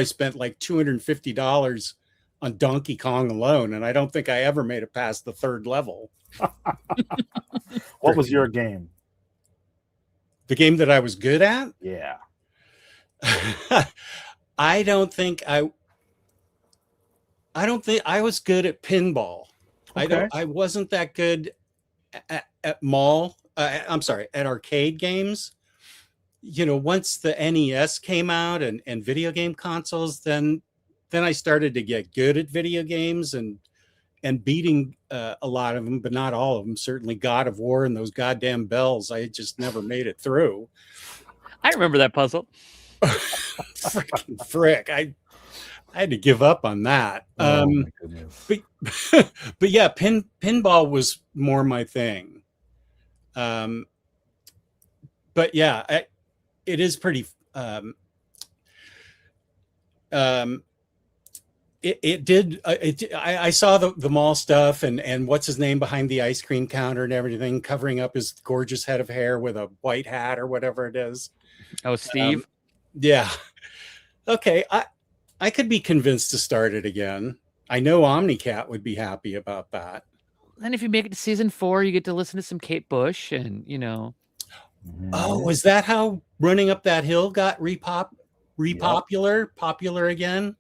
spent like $250 on Donkey Kong alone, and I don't think I ever made it past the 3rd level. What was your game? The game that I was good at? Yeah. I don't think I was good at pinball. Okay. I wasn't that good at mall. I'm sorry, at arcade games. You know, once the NES came out and video game consoles, then I started to get good at video games and beating a lot of them, but not all of them. Certainly God of War and those goddamn bells. I just never made it through. I remember that puzzle. Freaking frick. I had to give up on that. Oh my goodness. But yeah, pinball was more my thing. But yeah, it is pretty. It did. I saw the mall stuff and what's his name behind the ice cream counter and everything, covering up his gorgeous head of hair with a white hat or whatever it is. Oh, Steve. Yeah. Okay. I could be convinced to start it again. I know Omnicat would be happy about that. And if you make it to season 4, you get to listen to some Kate Bush and, you know. Oh, is that how Running Up That Hill got popular again?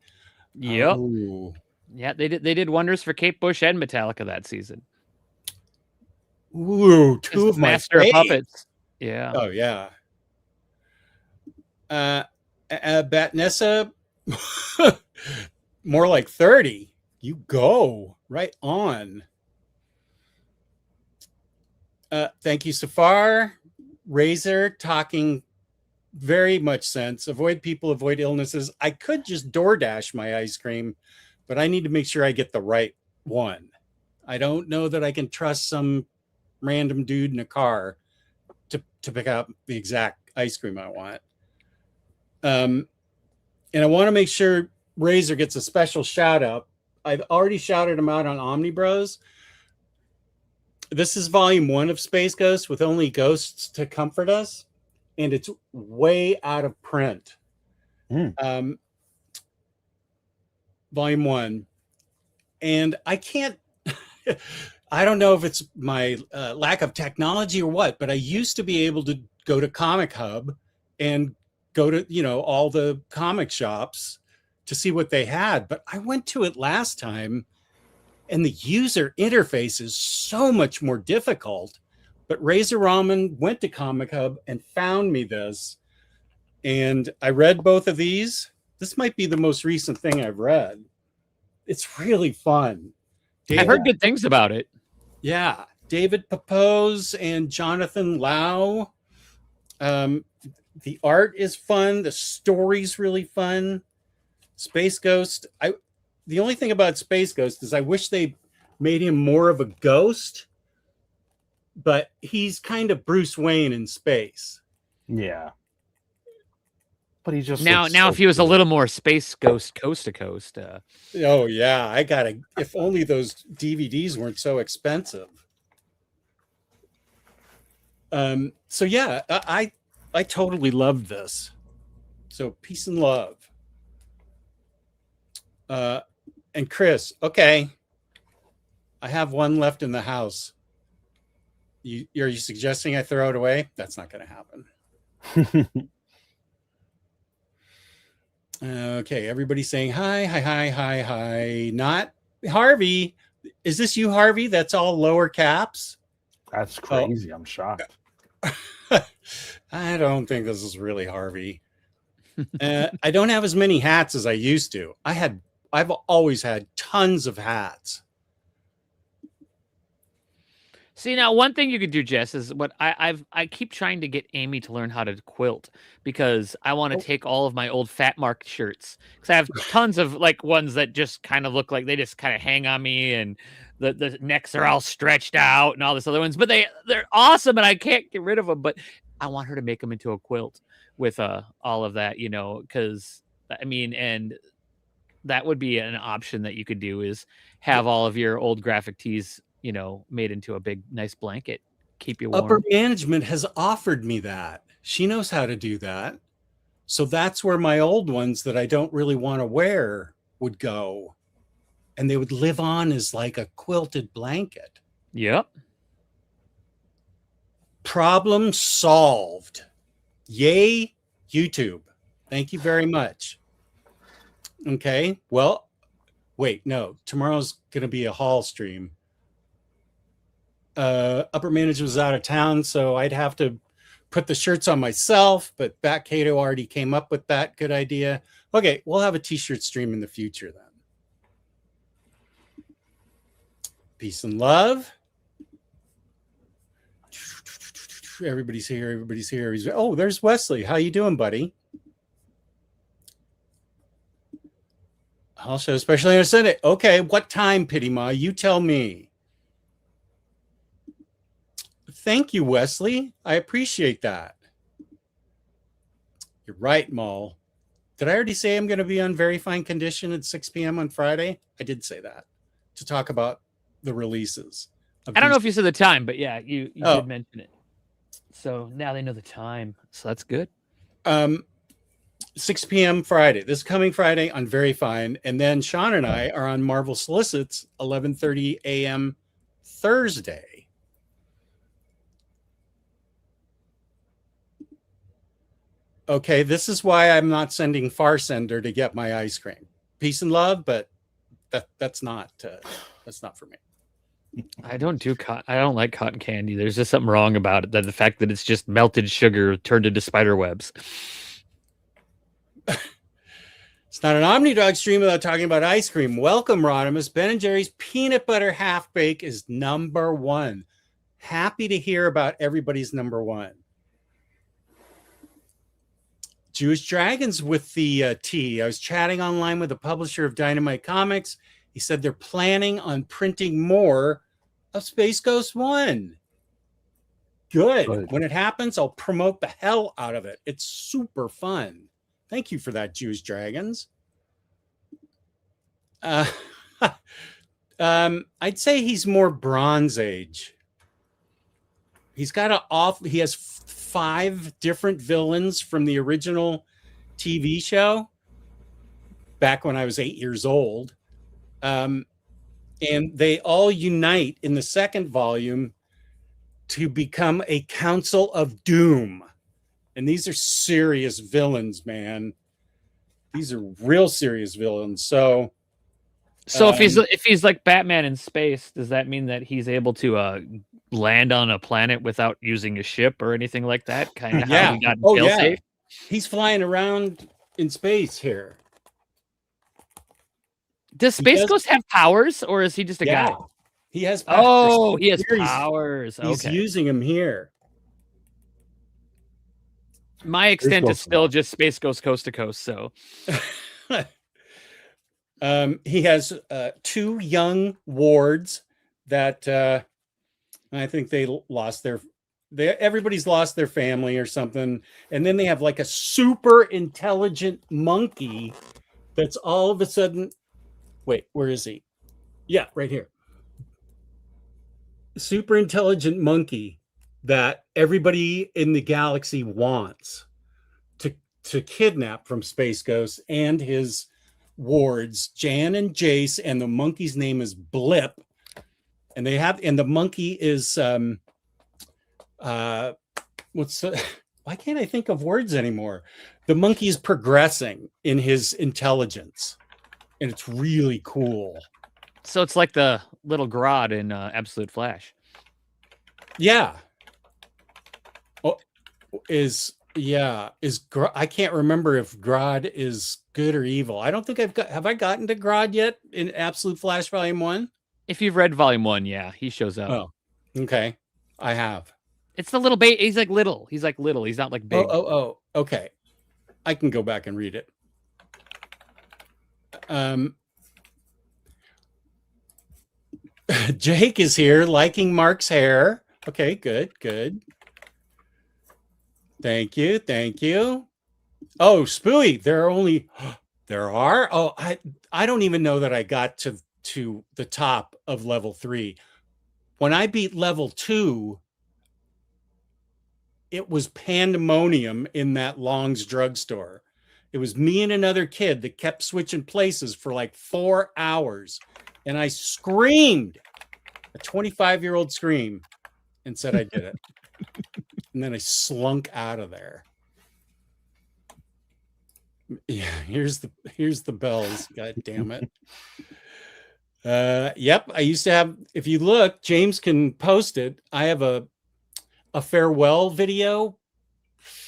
Yep. Oh. Yeah, they did wonders for Kate Bush and Metallica that season. Ooh, two of my Master of faves. Puppets. Yeah. Oh yeah. Batnessa, more like 30. You go right on. Thank you, Safar. Razor talking very much sense. Avoid people, avoid illnesses. I could just DoorDash my ice cream, but I need to make sure I get the right one. I don't know that I can trust some random dude in a car to pick up the exact ice cream I want. And I want to make sure Razor gets a special shout out. I've already shouted him out on Omnibros. This is volume 1 of Space Ghost with only ghosts to comfort us. And it's way out of print. Volume 1. And I can't, I don't know if it's my lack of technology or what, but I used to be able to go to Comic Hub and go to, you know, all the comic shops to see what they had. But I went to it last time and the user interface is so much more difficult. But Razor Ramen went to Comic Hub and found me this. And I read both of these. This might be the most recent thing I've read. It's really fun. I've heard good things about it. Yeah. David Papose and Jonathan Lau. The art is fun. The story's really fun. Space Ghost. The only thing about Space Ghost is I wish they made him more of a ghost, but he's kind of Bruce Wayne in space. Yeah. But he just now if he was a little more Space Ghost coast to coast. Oh yeah, I gotta. If only those DVDs weren't so expensive. So yeah, I totally loved this. So peace and love. And Chris, okay, I have one left in the house. Are you suggesting I throw it away? That's not going to happen. Okay, everybody's saying hi. Not Harvey. Is this you, Harvey? That's all lower caps. That's crazy. I'm shocked. I don't think this is really Harvey. I don't have as many hats as I used to. I've always had tons of hats. See, now one thing you could do, Jess, is what I keep trying to get Amy to learn how to quilt because I want to take all of my old Fat Mark shirts because I have tons of like ones that just kind of look like they just kind of hang on me and the necks are all stretched out and all this other ones, but they're awesome and I can't get rid of them. But I want her to make them into a quilt with all of that, you know, because I mean, and that would be an option that you could do is have all of your old graphic tees, you know, made into a big, nice blanket. Keep you warm. Upper management has offered me that. She knows how to do that. So that's where my old ones that I don't really want to wear would go. and they would live on as like a quilted blanket. Yep. Problem solved. Yay, YouTube. Thank you very much. Okay. Well, wait, no. Tomorrow's going to be a haul stream. Upper management was out of town, so I'd have to put the shirts on myself, but BatKato already came up with that good idea. Okay, we'll have a t-shirt stream in the future then. Peace and love. Everybody's here. Everybody's here. Oh, there's Wesley. How you doing, buddy? I'll show, especially on Sunday. Okay, what time, Pity Ma? You tell me. Thank you, Wesley. I appreciate that. You're right, Maul. Did I already say I'm going to be on very fine condition at 6 p.m. on Friday? I did say that to talk about the releases. I don't know if you said the time, but yeah, you did mention it. So now they know the time. So that's good. 6 p.m. Friday. This coming Friday on Very Fine. And then Sean and I are on Marvel Solicits 11:30 a.m. Thursday. Okay, this is why I'm not sending Farsender to get my ice cream. Peace and love, but that's not for me. I don't like cotton candy. There's just something wrong about it. That the fact that it's just melted sugar turned into spider webs. It's not an Omnidog stream without talking about ice cream. Welcome, Rodimus. Ben & Jerry's peanut butter half bake is #1. Happy to hear about everybody's #1. Jewish Dragons with the tea. I was chatting online with the publisher of Dynamite Comics. He said they're planning on printing more of Space Ghost 1. Good. When it happens, I'll promote the hell out of it. It's super fun. Thank you for that, Jewish Dragons. I'd say he's more Bronze Age. He has 5 different villains from the original TV show back when I was 8 years old. And they all unite in the second volume to become a Council of Doom. And these are serious villains, man. These are real serious villains. So if he's like Batman in space, does that mean that he's able to land on a planet without using a ship or anything like that? Kind of how he got safe? He's flying around in space here. Does Space Ghost have powers, or is he just a guy? He has powers. Oh, he has powers. He's using them here. My extent is still just Space Ghost coast to coast. So he has 2 young wards that I think they lost everybody's lost their family or something. And then they have like a super intelligent monkey that's all of a sudden, wait, where is he? Yeah, right here. Super intelligent monkey that everybody in the galaxy wants to kidnap from Space Ghost and his wards, Jan and Jace, and the monkey's name is Blip. And the monkey is why can't I think of words anymore? The monkey is progressing in his intelligence, and it's really cool. So it's like the little Grodd in Absolute Flash. Yeah. I can't remember if Grodd is good or evil. I don't think have I gotten to Grodd yet in Absolute Flash Volume 1? If you've read Volume 1, yeah, he shows up. Oh, okay. I have. It's the little baby. He's like little. He's not like big. Oh, okay. I can go back and read it. Jake is here liking Mark's hair. Okay, good. Thank you. Oh, Spooey, there are. Oh, I don't even know that I got to the top of level 3. When I beat level 2, it was pandemonium in that Long's drugstore. It was me and another kid that kept switching places for like 4 hours. And I screamed, a 25-year-old scream, and said I did it. And then I slunk out of there. Yeah, here's the bells. God damn it. Yep, I used to have, if you look, James can post it. I have a farewell video,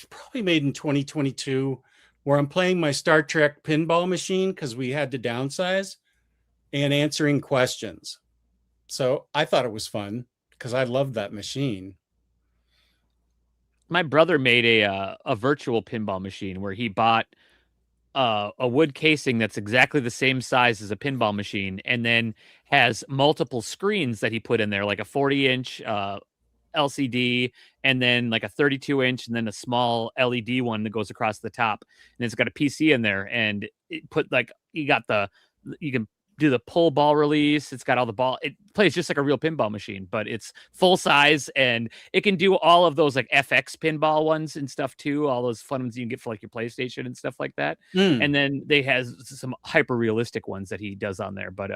probably made in 2022, where I'm playing my Star Trek pinball machine because we had to downsize and answering questions. So I thought it was fun because I loved that machine. My brother made a virtual pinball machine where he bought a wood casing that's exactly the same size as a pinball machine, and then has multiple screens that he put in there, like a 40-inch LCD, and then like a 32-inch, and then a small LED one that goes across the top, and it's got a PC in there, and it put like you can do the pull ball release. It's got all the ball. It plays just like a real pinball machine, but it's full size, and it can do all of those like FX pinball ones and stuff too. All those fun ones you can get for like your PlayStation and stuff like that. And then they has some hyper realistic ones that he does on there. But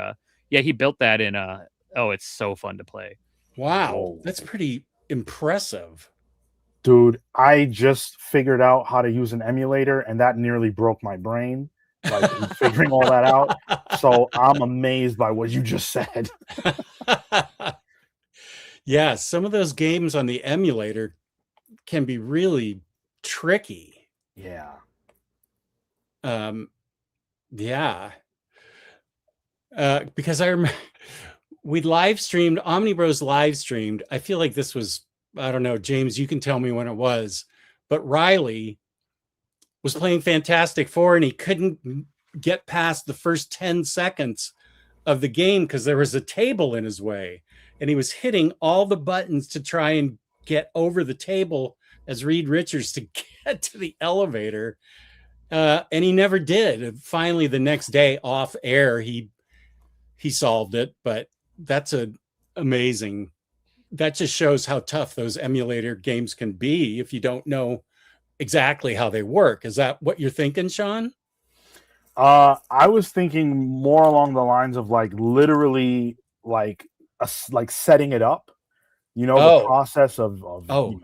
yeah, he built that in oh, it's so fun to play. Wow, Whoa. that's pretty impressive. Dude, I just figured out how to use an emulator, and that nearly broke my brain, like figuring all that out. So I'm amazed by what you just said. Yeah, some of those games on the emulator can be really tricky. Yeah. Yeah. Because I remember we live streamed, Omnibros live streamed. I feel like this was, I don't know, James, you can tell me when it was, but Riley was playing Fantastic Four and he couldn't get past the first 10 seconds of the game because there was a table in his way, and he was hitting all the buttons to try and get over the table as Reed Richards to get to the elevator. And he never did. Finally, the next day off air, he solved it, but that's amazing. That just shows how tough those emulator games can be if you don't know exactly how they work. Is that what you're thinking, Sean? I was thinking more along the lines of like literally like setting it up. You know, the process of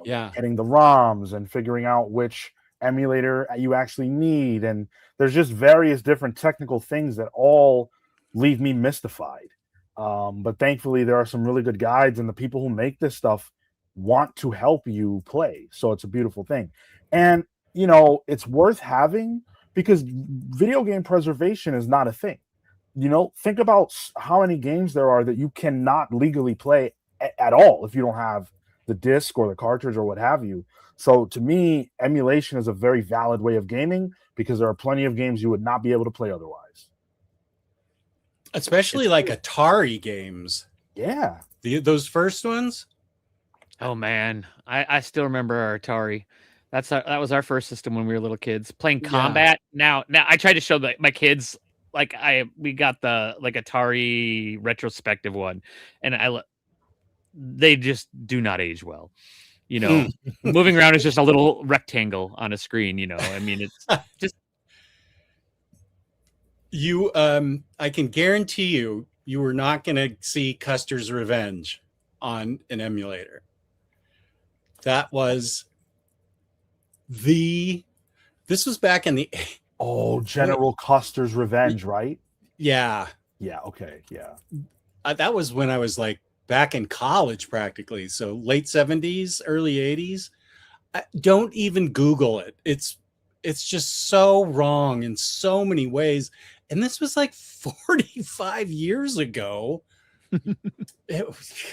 getting the ROMs and figuring out which emulator you actually need, and there's just various different technical things that all leave me mystified. But thankfully, there are some really good guides, and the people who make this stuff want to help you play. So it's a beautiful thing. And, you know, it's worth having because video game preservation is not a thing. You know, think about how many games there are that you cannot legally play at all if you don't have the disc or the cartridge or what have you. So to me, emulation is a very valid way of gaming because there are plenty of games you would not be able to play otherwise. Especially like Atari games. Yeah. Those first ones. Oh man, I still remember our Atari. That was our first system when we were little kids playing Combat. Now I tried to show my kids like we got the like Atari retrospective one, and they just do not age well. You know, moving around is just a little rectangle on a screen. You know, I mean, it's just you. I can guarantee you were not going to see Custer's Revenge on an emulator. That was this was back in the General Custer's Revenge, right? Yeah. Okay. Yeah. That was when I was like back in college practically. So late 70s, early 80s. Don't even Google it. It's just so wrong in so many ways. And this was like 45 years ago.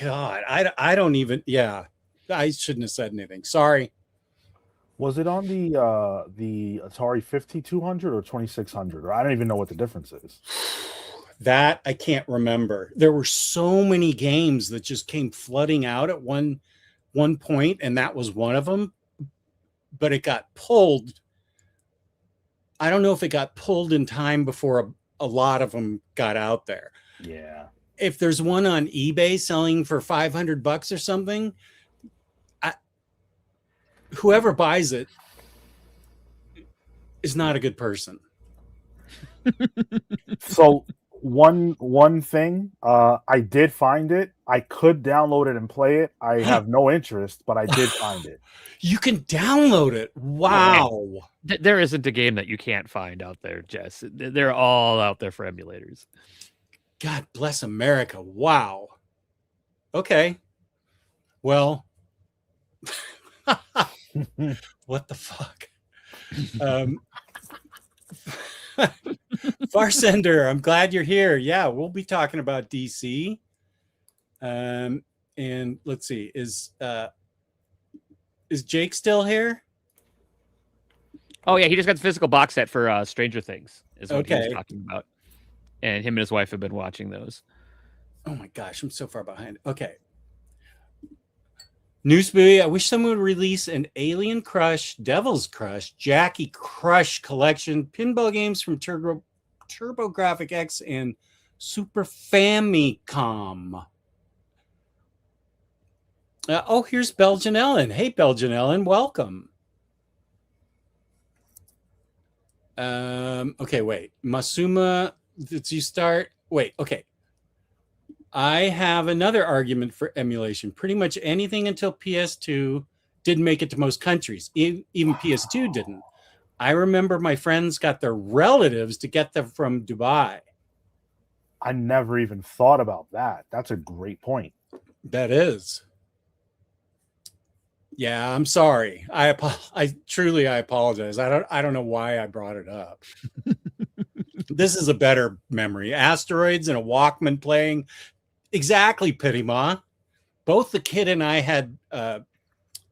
God, I don't even, I shouldn't have said anything. Sorry. Was it on the Atari 5200 or 2600? Or I don't even know what the difference is. That I can't remember. There were so many games that just came flooding out at one point, and that was one of them. But it got pulled. I don't know if it got pulled in time before a lot of them got out there. Yeah. If there's one on eBay selling for $500 or something, whoever buys it is not a good person. So one thing. I did find it. I could download it and play it. I have no interest, but I did find it. You can download it. Wow. There isn't a game that you can't find out there, Jess. They're all out there for emulators. God bless America. Wow. Okay. Well, what the fuck? Farsender, I'm glad you're here. Yeah, we'll be talking about DC. And let's see, is Jake still here? Oh yeah, he just got the physical box set for Stranger Things, is what he was Okay. talking about. And him and his wife have been watching those. Oh my gosh, I'm so far behind. Okay. Newsbury, I wish someone would release an Alien Crush, Devil's Crush, Jackie Crush collection, pinball games from TurboGrafx X and Super Famicom. Oh, here's Belgian Ellen. Hey, Belgian Ellen, welcome. Okay, wait. Masuma, did you start? Wait, okay. I have another argument for emulation. Pretty much anything until PS2 didn't make it to most countries. Even PS2 didn't. I remember my friends got their relatives to get them from Dubai. I never even thought about that. That's a great point. That is. Yeah, I'm sorry. I truly apologize. I don't know why I brought it up. This is a better memory. Asteroids and a Walkman playing. Exactly, Pity Ma. Both the kid and I had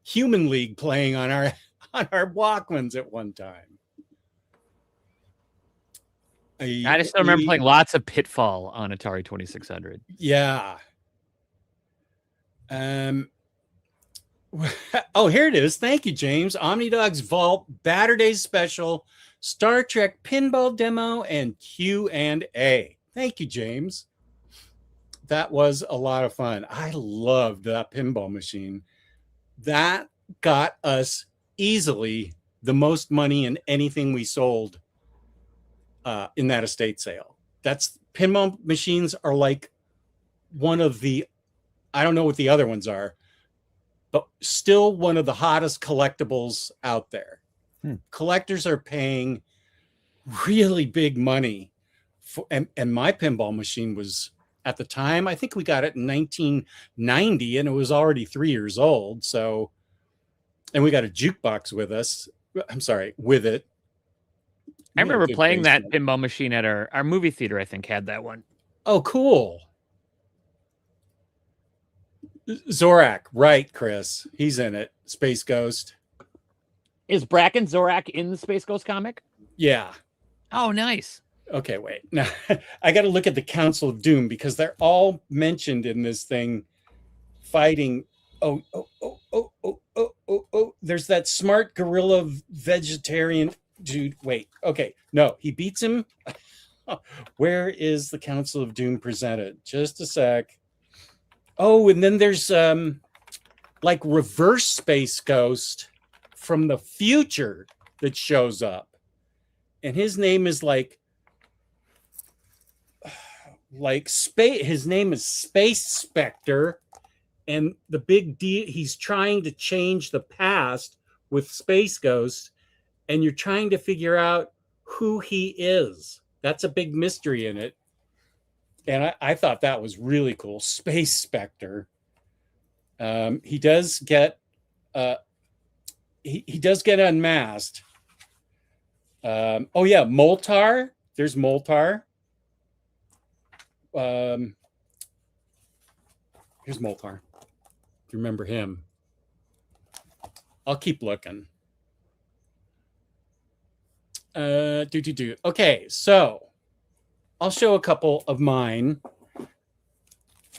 Human League playing on our Walkmans at one time. I just remember playing lots of Pitfall on Atari 2600. Yeah. Oh, here it is. Thank you, James. Omnidog's Vault, Baturdays special, Star Trek pinball demo, and Q&A. Thank you, James. That was a lot of fun. I loved that pinball machine. That got us easily the most money in anything we sold in that estate sale. Pinball machines are like one of the, I don't know what the other ones are, but still one of the hottest collectibles out there. Collectors are paying really big money for, and my pinball machine was, at the time, I think we got it in 1990 and it was already 3 years old. So, and we got a jukebox with us. I'm sorry, with it. I remember playing that pinball machine at our movie theater, I think, had that one. Oh, cool. Zorak, right, Chris. He's in it. Space Ghost. Is Bracken Zorak in the Space Ghost comic? Yeah. Oh, nice. Okay, wait. Now, I got to look at the Council of Doom because they're all mentioned in this thing fighting. Oh. There's that smart gorilla vegetarian dude. Wait. Okay. No, he beats him. Where is the Council of Doom presented? Just a sec. Oh, and then there's like reverse Space Ghost from the future that shows up. And his name is like space. His name is Space Spectre. And the big deal, he's trying to change the past with Space Ghost. And you're trying to figure out who he is. That's a big mystery in it. And I thought that was really cool. Space Spectre. He does get he does get unmasked. Oh yeah, Moltar. There's Moltar. Here's Moltar. If you remember him. I'll keep looking. Okay, so I'll show a couple of mine.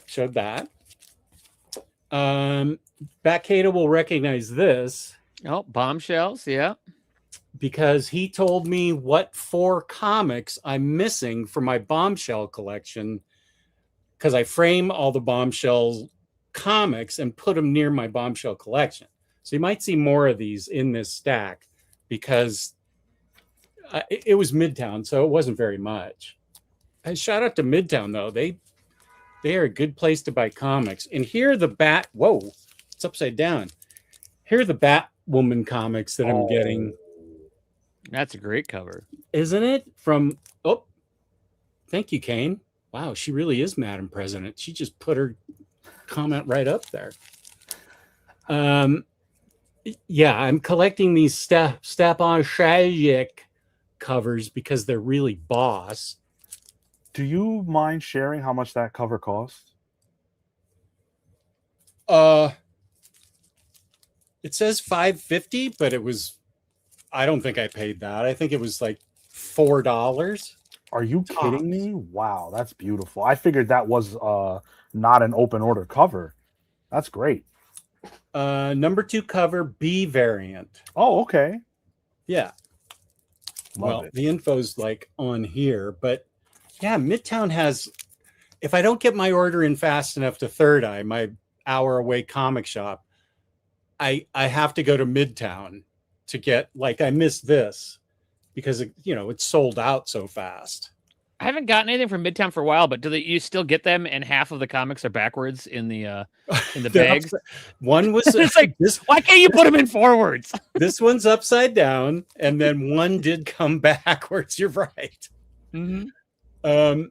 Showed that. BatKato will recognize this. Oh, Bombshells, yeah. Because he told me what 4 comics I'm missing for my Bombshell collection. Because I frame all the Bombshell comics and put them near my Bombshell collection. So you might see more of these in this stack because it was Midtown, so it wasn't very much. Shout out to Midtown though. They are a good place to buy comics. And here are the Whoa, it's upside down. Here are the Batwoman comics that I'm getting. That's a great cover, isn't it? Thank you, Kane. Wow, she really is Madam President. She just put her comment right up there. Yeah, I'm collecting these Stepan Shajic covers because they're really boss. Do you mind sharing how much that cover cost? It says $5.50, but it was, I don't think I paid that. I think it was like $4. Are you kidding me? Wow, that's beautiful. I figured that was not an open order cover. That's great. Number 2 cover, B variant. Oh, okay. Yeah. Love it. The info's like on here, but yeah, Midtown has, if I don't get my order in fast enough to Third Eye, my hour away comic shop, I have to go to Midtown to get, like, I missed this because it's sold out so fast. I haven't gotten anything from Midtown for a while, but you still get them and half of the comics are backwards in the bags? One was it's like this. Why can't you put them in forwards? This one's upside down, and then one did come backwards. You're right. Mm-hmm.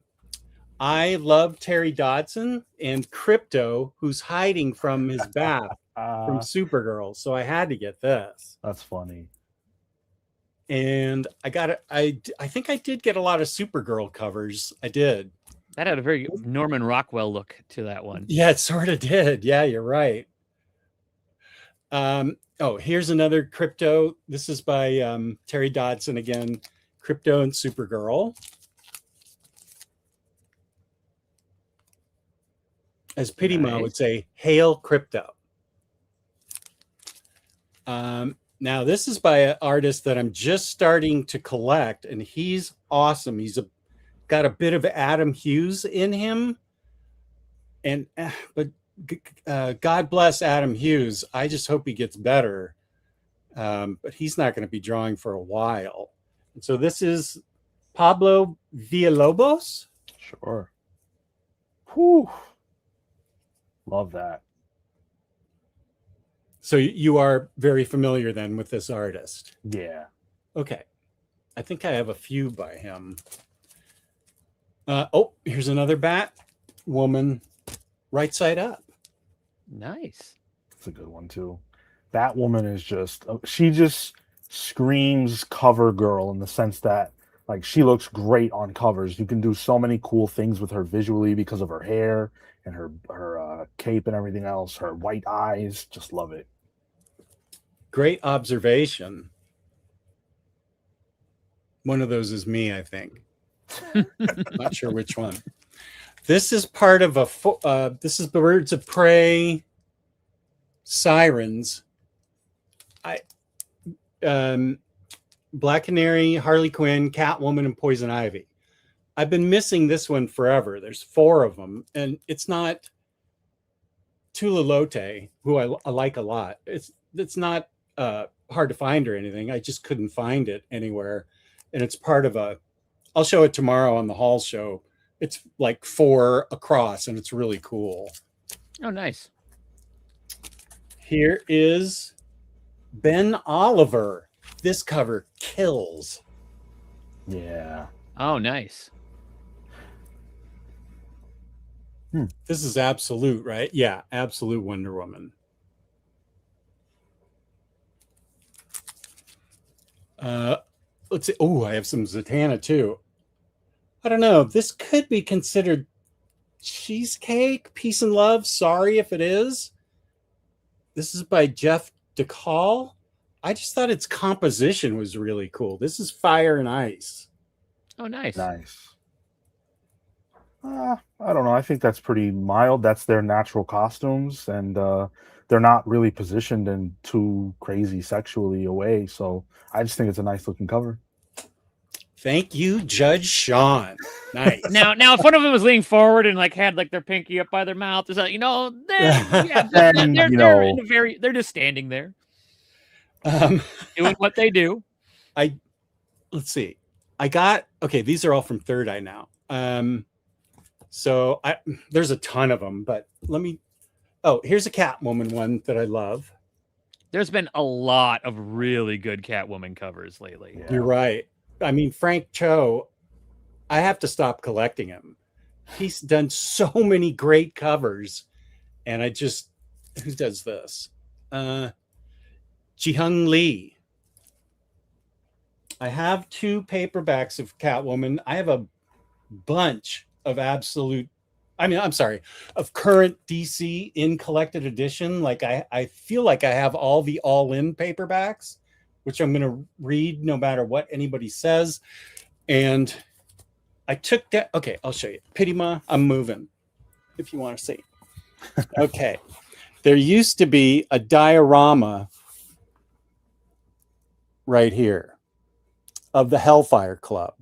I love Terry Dodson and Crypto, who's hiding from his bath from Supergirl. So I had to get this. That's funny. And I got it. I think I did get a lot of Supergirl covers. I did. That had a very Norman Rockwell look to that one. Yeah, it sort of did. Yeah, you're right. Here's another Crypto. This is by Terry Dodson again. Crypto and Supergirl. As Pityma would say, hail Crypto. Now, this is by an artist that I'm just starting to collect, and he's awesome. He's got a bit of Adam Hughes in him, but God bless Adam Hughes. I just hope he gets better, but he's not going to be drawing for a while. And so this is Pablo Villalobos. Sure. Whew. Love that. So you are very familiar then with this artist? Yeah. Okay. I think I have a few by him. Here's another Batwoman, right side up. Nice. That's a good one too. Batwoman is she just screams cover girl in the sense that, like, she looks great on covers. You can do so many cool things with her visually because of her hair and her cape and everything else. Her white eyes, just love it. Great observation. One of those is me, I think. Not sure which one. This is part of this is Birds of Prey Sirens. Black Canary, Harley Quinn, Catwoman, and Poison Ivy. I've been missing this one forever. There's 4 of them, and it's not Tula Lote, who I like a lot. It's not hard to find or anything. I just couldn't find it anywhere, and it's part of I'll show it tomorrow on the Hall show. It's like 4 across, and it's really cool. Oh, nice. Here is Ben Oliver. This cover kills. Yeah. Oh, nice. This is absolute, right? Yeah, absolute Wonder Woman. Let's see. Oh, I have some Zatanna too. I don't know. This could be considered cheesecake, peace and love. Sorry if it is. This is by Jeff DeCall. I just thought its composition was really cool. This is Fire and Ice. Oh, nice. Nice. I don't know. I think that's pretty mild. That's their natural costumes, and they're not really positioned in too crazy sexually a way. So I just think it's a nice looking cover. Thank you, Judge Sean. Nice. Now, if one of them was leaning forward and like had like their pinky up by their mouth, is that they're just standing there, doing what they do. Let's see. These are all from Third Eye now. So there's a ton of them, but let me. Oh, here's a Catwoman one that I love. There's been a lot of really good Catwoman covers lately. Yeah. You're right. I mean, Frank Cho, I have to stop collecting him. He's done so many great covers, and I just who does this? Ji-Hung Lee. I have 2 paperbacks of Catwoman. I have a bunch of of current DC in collected edition. Like I feel like I have all the all-in paperbacks, which I'm going to read no matter what anybody says. And I took that. Okay, I'll show you. Pittima, I'm moving, if you want to see. Okay. There used to be a diorama right here of the Hellfire Club,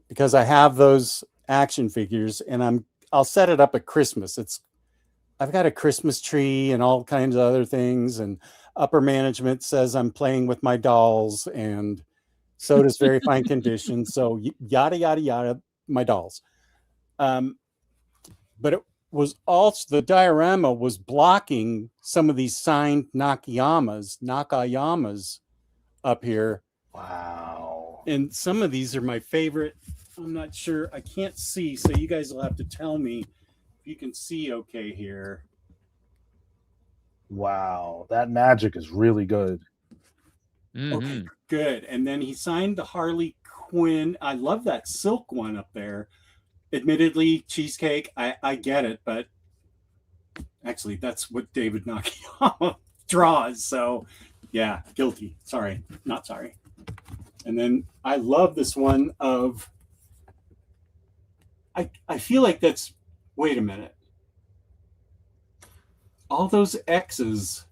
because I have those action figures, and I'll set it up at Christmas. I've got a Christmas tree and all kinds of other things, and upper management says I'm playing with my dolls, and so does Very Fine Condition. So yada yada yada, my dolls. But it was also, the diorama was blocking some of these signed Nakayamas up here. Wow. And some of these are my favorite. I'm not sure. I can't see, so you guys will have to tell me if you can see okay here. Wow. That magic is really good. Okay, good. And then he signed the Harley Quinn. I love that silk one up there. Admittedly, cheesecake, I get it, but actually that's what David Nakayama draws. So yeah, guilty. Sorry, not sorry. And then I love this one of, I feel like that's, wait a minute. All those X's.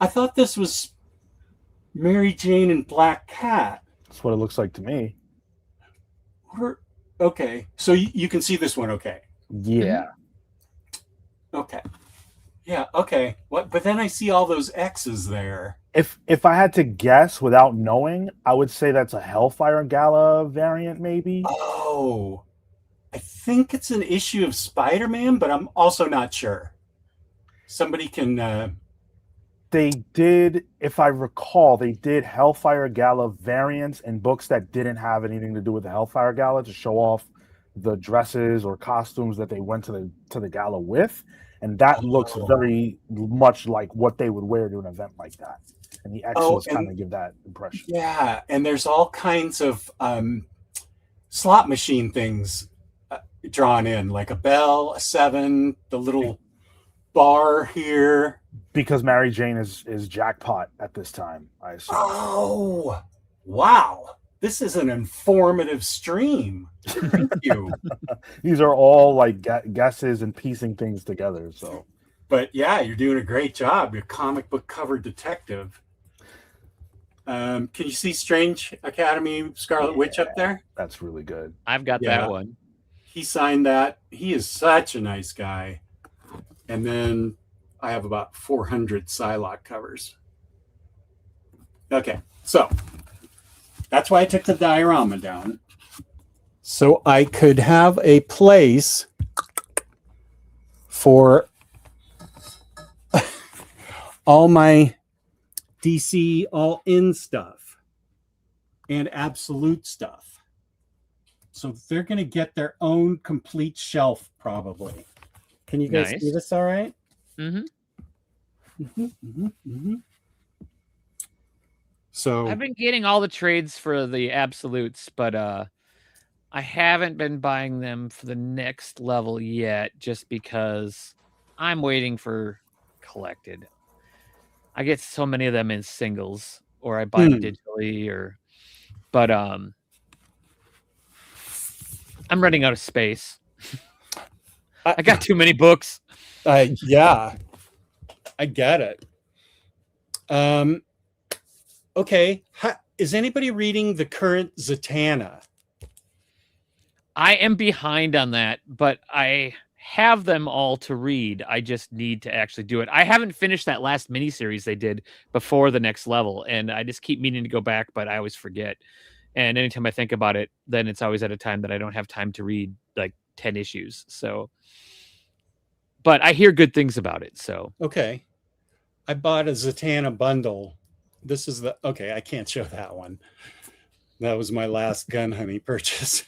I thought this was Mary Jane and Black Cat. That's what it looks like to me. Okay, so you can see this one, okay? Yeah. Okay. Yeah, okay. What? But then I see all those X's there. If I had to guess without knowing, I would say that's a Hellfire Gala variant, maybe. Oh, I think it's an issue of Spider-Man, but I'm also not sure. Somebody can... They did, if I recall, they did Hellfire Gala variants in books that didn't have anything to do with the Hellfire Gala to show off the dresses or costumes that they went to the gala with, and that looks very much like what they would wear to an event like that. And the X's kind of give that impression. Yeah, and there's all kinds of slot machine things drawn in, like a bell, a 7, the little bar here. Because Mary Jane is jackpot at this time, I assume. Oh, wow. This is an informative stream. Thank you. These are all like guesses and piecing things together. So, but yeah, you're doing a great job. You're a comic book cover detective. Can you see Strange Academy Scarlet Witch up there? That's really good. I've got that one. He signed that. He is such a nice guy. And then I have about 400 Psylocke covers. Okay, so that's why I took the diorama down. So I could have a place for all my DC all-in stuff and absolute stuff. So they're going to get their own complete shelf probably. Can you guys see this all right? So I've been getting all the trades for the absolutes, but I haven't been buying them for the next level yet, just because I'm waiting for collected. I get so many of them in singles, or I buy them digitally, but I'm running out of space. I got too many books. Yeah, I get it. Okay, is anybody reading the current Zatanna? I am behind on that, but I have them all to read. I just need to actually do it. I haven't finished that last miniseries they did before the next level, and I just keep meaning to go back, but I always forget. And anytime I think about it, then it's always at a time that I don't have time to read like 10 issues. So, but I hear good things about it. So, Okay. I bought a Zatanna bundle. This is okay, I can't show that one. That was my last Gun Honey purchase.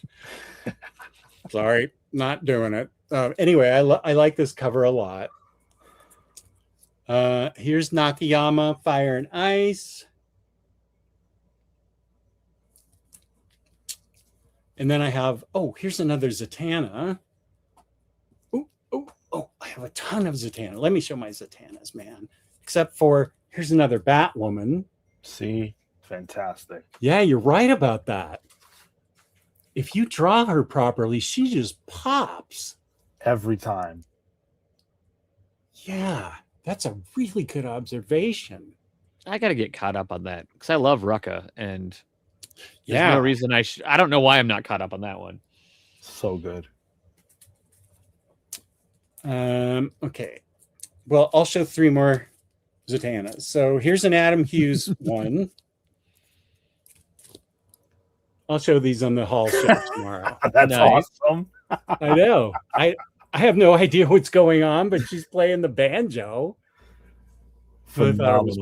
Sorry, not doing it. Anyway, I like this cover a lot. Here's Nakayama, Fire and Ice. And then I have, here's another Zatanna. I have a ton of Zatanna. Let me show my Zatannas, man. Except for, here's another Batwoman. See? Fantastic. Yeah, you're right about that. If you draw her properly, she just pops. Every time. Yeah, that's a really good observation. I got to get caught up on that because I love Rucka, and there's Yeah. no reason I don't know why I'm not caught up on that one. So good. Okay. Well, I'll show 3 more Zatannas. So here's an Adam Hughes one. I'll show these on the hall show tomorrow. That's Nice. awesome. I know. I have no idea what's going on, but she's playing the banjo. So I thought it was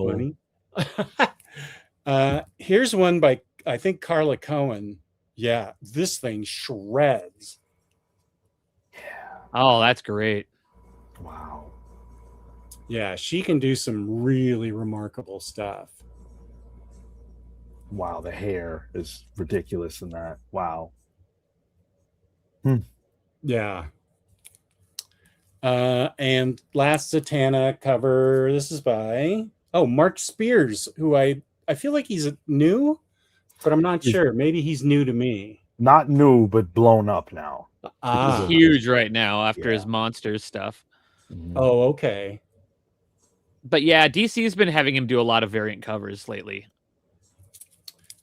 funny. Here's one by, I think, Carla Cohen. Yeah, this thing shreds. Oh, that's great. Wow. Yeah, she can do some really remarkable stuff. Wow, the hair is ridiculous in that. Wow. Yeah. And last Zatanna cover, this is by Mark Spears, who I feel like he's new, but I'm not sure. Maybe he's new to me. Not new, but blown up now. He's huge right now after his monsters stuff. Oh, okay. But yeah, DC's been having him do a lot of variant covers lately.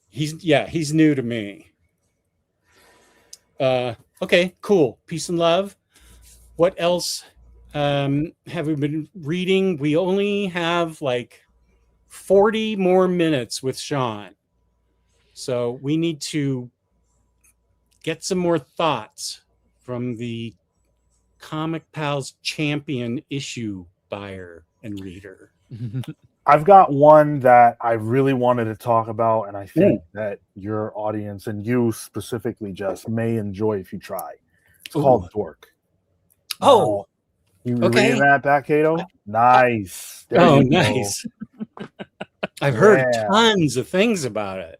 He's new to me. Okay, cool. Peace and love. What else have we been reading? We only have like 40 more minutes with Sean. So we need to get some more thoughts from the ComicPals champion issue buyer and reader. I've got one that I really wanted to talk about, and I think that your audience and you specifically, Jess, may enjoy if you try. It's called Dork. Oh, you reading that, BatKato? Nice. There you nice. I've heard tons of things about it.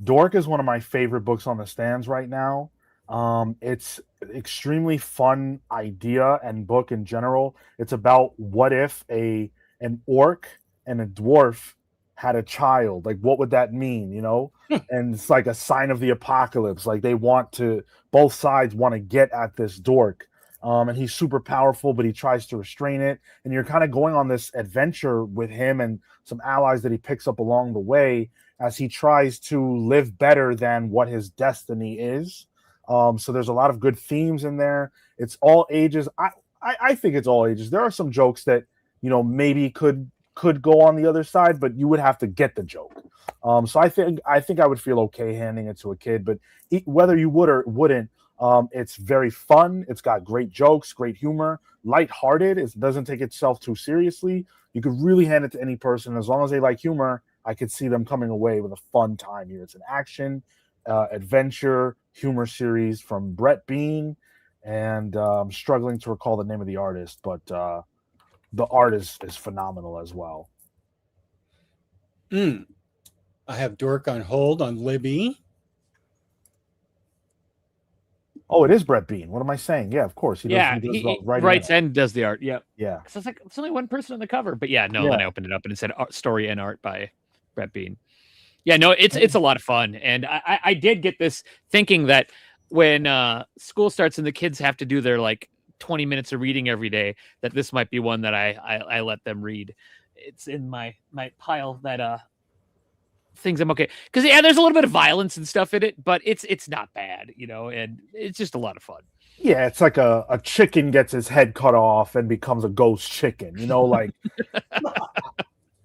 Dork is one of my favorite books on the stands right now. It's an extremely fun idea and book in general. It's about what if an orc and a dwarf had a child. Like, what would that mean, you know? And it's like a sign of the apocalypse. Like, both sides want to get at this dork. And he's super powerful, but he tries to restrain it. And you're kind of going on this adventure with him and some allies that he picks up along the way as he tries to live better than what his destiny is. So there's a lot of good themes in there. It's all ages. I think it's all ages. There are some jokes that, maybe could go on the other side, but you would have to get the joke. So I think I would feel okay handing it to a kid, but whether you would or wouldn't, it's very fun. It's got great jokes, great humor, lighthearted. It doesn't take itself too seriously. You could really hand it to any person. As long as they like humor, I could see them coming away with a fun time here. It's an action, adventure, humor series from Brett Bean, and I'm struggling to recall the name of the artist, but the art is phenomenal as well. I have Dork on hold on Libby. Oh, it is Brett Bean. What am I saying? Yeah, of course. He writes and does the art. Yep. Yeah. So it's only one person on the cover, but then I opened it up and it said story and art by Brett Bean. Yeah, no, it's a lot of fun. And I did get this thinking that when school starts and the kids have to do their 20 minutes of reading every day, that this might be one that I let them read. It's in my pile that things I'm okay. Because there's a little bit of violence and stuff in it, but it's not bad, and it's just a lot of fun. Yeah, it's like a chicken gets his head cut off and becomes a ghost chicken,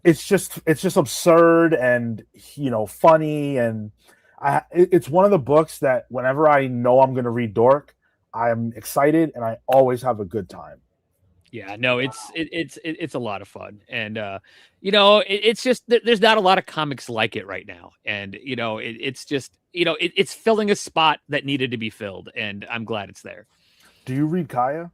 it's just absurd and funny, and It's one of the books that whenever I know I'm going to read Dork, I'm excited and I always have a good time. Yeah, no, it's a lot of fun, and it's just there's not a lot of comics like it right now, and it's just it's filling a spot that needed to be filled, and I'm glad it's there. Do you read Kaya?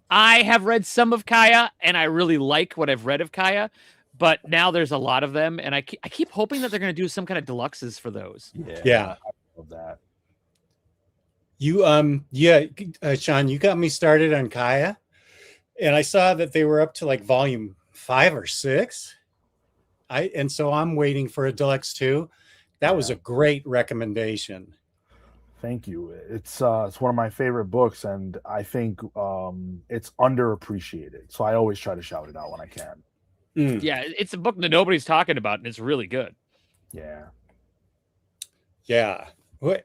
I have read some of Kaya, and I really like what I've read of Kaya, but now there's a lot of them, and I keep hoping that they're going to do some kind of deluxes for those. Yeah. I love that. You Sean, you got me started on Kaya, and I saw that they were up to like volume 5 or 6. And so I'm waiting for a deluxe too. That was a great recommendation. Thank you. It's one of my favorite books, and I think it's underappreciated. So I always try to shout it out when I can. Yeah, it's a book that nobody's talking about, and it's really good. Yeah. Yeah.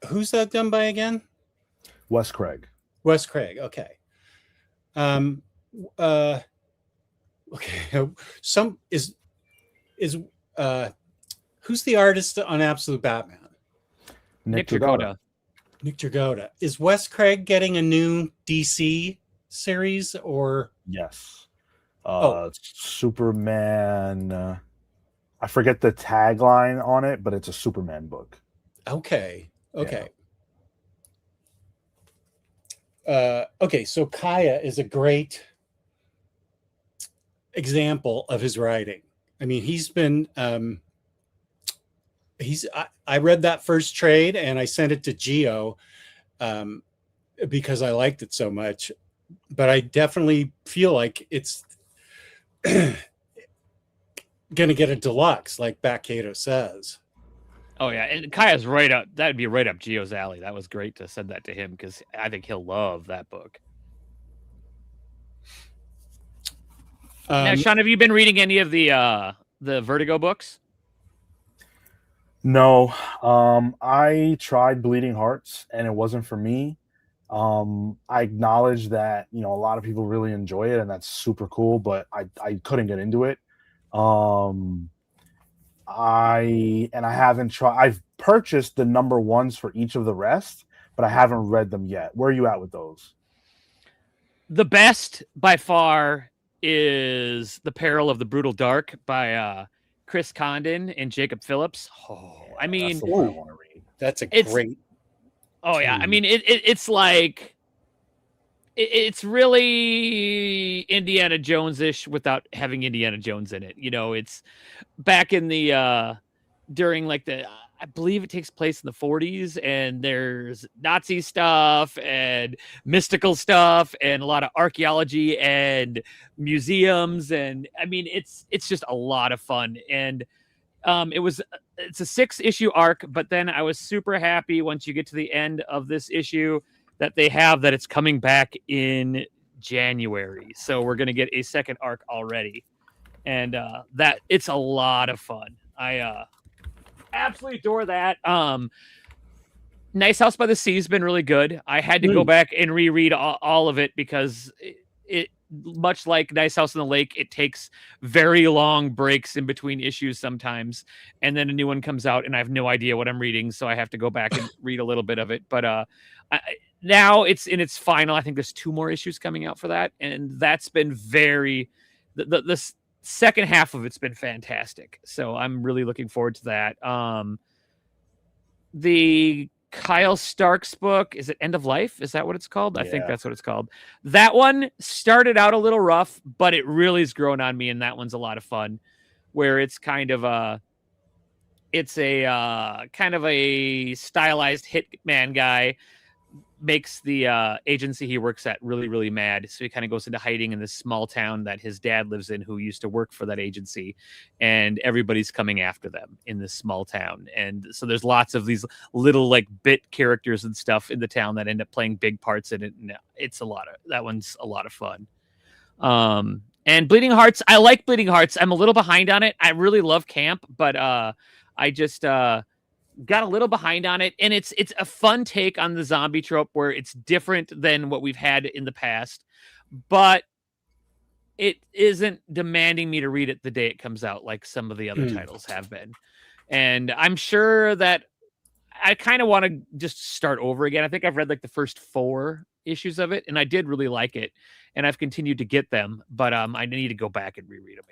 Who's that done by again? Wes Craig. Wes Craig. Okay. Okay. Who's the artist on Absolute Batman? Nick Dragotta. Nick Dragotta. Is Wes Craig getting a new DC series or? Yes. Superman. I forget the tagline on it, but it's a Superman book. Okay. Okay, so Kaya is a great example of his writing. I mean, he's been I read that first trade and I sent it to Geo because I liked it so much. But I definitely feel like it's gonna get a deluxe, like BatKato says. Oh yeah, and Kaya's right up. That'd be right up Geo's alley. That was great to send that to him because I think he'll love that book. Now, Sean, have you been reading any of the Vertigo books? No, I tried Bleeding Hearts and it wasn't for me. I acknowledge that a lot of people really enjoy it and that's super cool, but I couldn't get into it. I haven't tried. I've purchased the number ones for each of the rest, but I haven't read them yet. Where are you at with those? The best by far is The Peril of the Brutal Dark by Chris Condon and Jacob Phillips. Oh, I mean, that's the one I want to read. That's a great. Oh yeah, I mean it's like it's really Indiana Jones-ish without having Indiana Jones in it. It's back in the during like I believe it takes place in the 40s, and there's Nazi stuff and mystical stuff and a lot of archaeology and museums, and I mean it's just a lot of fun. And it's a 6-issue arc, but then I was super happy once you get to the end of this issue that it's coming back in January. So we're going to get a second arc already. And that it's a lot of fun. I absolutely adore that. Nice House by the Sea has been really good. I had to go back and reread all of it because it much like Nice House on the Lake, it takes very long breaks in between issues sometimes, and then a new one comes out and I have no idea what I'm reading, so I have to go back and read a little bit of it. But now it's in its final. I think there's 2 more issues coming out for that, and that's been the second half of it's been fantastic. So I'm really looking forward to that. The Kyle Stark's book, is it End of Life? Is that what it's called? Yeah. I think that's what it's called. That one started out a little rough, but it really has grown on me, and that one's a lot of fun, where it's kind of a stylized hitman guy makes the agency he works at really, really mad. So he kind of goes into hiding in this small town that his dad lives in, who used to work for that agency, and everybody's coming after them in this small town. And so there's lots of these little like bit characters and stuff in the town that end up playing big parts in it. And that one's a lot of fun. And Bleeding Hearts, I like Bleeding Hearts. I'm a little behind on it. I really love Camp, but I just got a little behind on it, and it's a fun take on the zombie trope where it's different than what we've had in the past, but it isn't demanding me to read it the day it comes out like some of the other titles have been. And I'm sure that I kind of want to just start over again. I think I've read like the first 4 issues of it, and I did really like it, and I've continued to get them, but I need to go back and reread them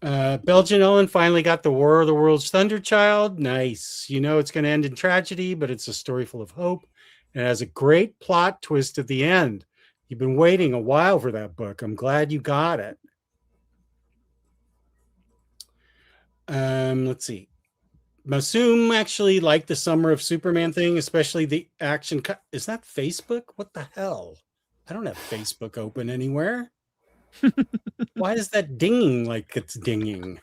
again. Belgian Ellen finally got the War of the Worlds Thunderchild. Nice. You know it's going to end in tragedy, but it's a story full of hope. And it has a great plot twist at the end. You've been waiting a while for that book. I'm glad you got it. Let's see. Masoom actually liked the Summer of Superman thing, especially the action cut. Is that Facebook? What the hell? I don't have Facebook open anywhere. Why is that dinging like it's dinging?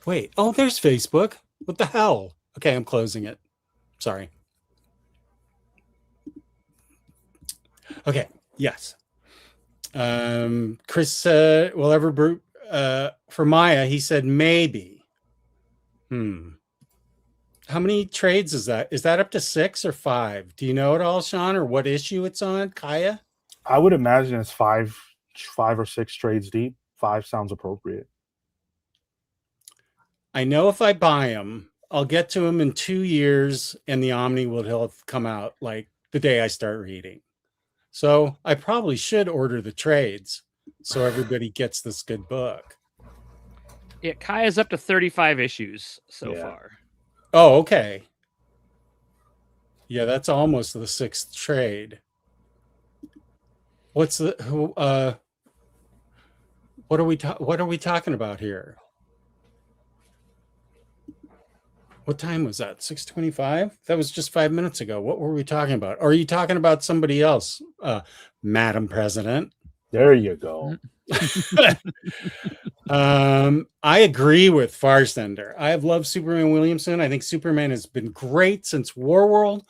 Wait. Oh, there's Facebook. What the hell? Okay, I'm closing it. Sorry. Okay. Yes. Chris, for Maya, he said maybe. How many trades is that? Is that up to 6 or 5? Do you know it all, Sean, or what issue it's on, Kaya? I would imagine it's 5 or 6 trades deep. 5 sounds appropriate. I know if I buy them, I'll get to them in 2 years, and the Omni will have come out like the day I start reading. So I probably should order the trades so everybody gets this good book. Yeah, Kaya's up to 35 issues so far. Oh, okay. Yeah, that's almost the 6th trade. What's the what are we talking about here? What time was that? 6:25? That was just 5 minutes ago. What were we talking about? Or are you talking about somebody else, Madam President? There you go. I agree with Farsender. I have loved Superman Williamson. I think Superman has been great since Warworld.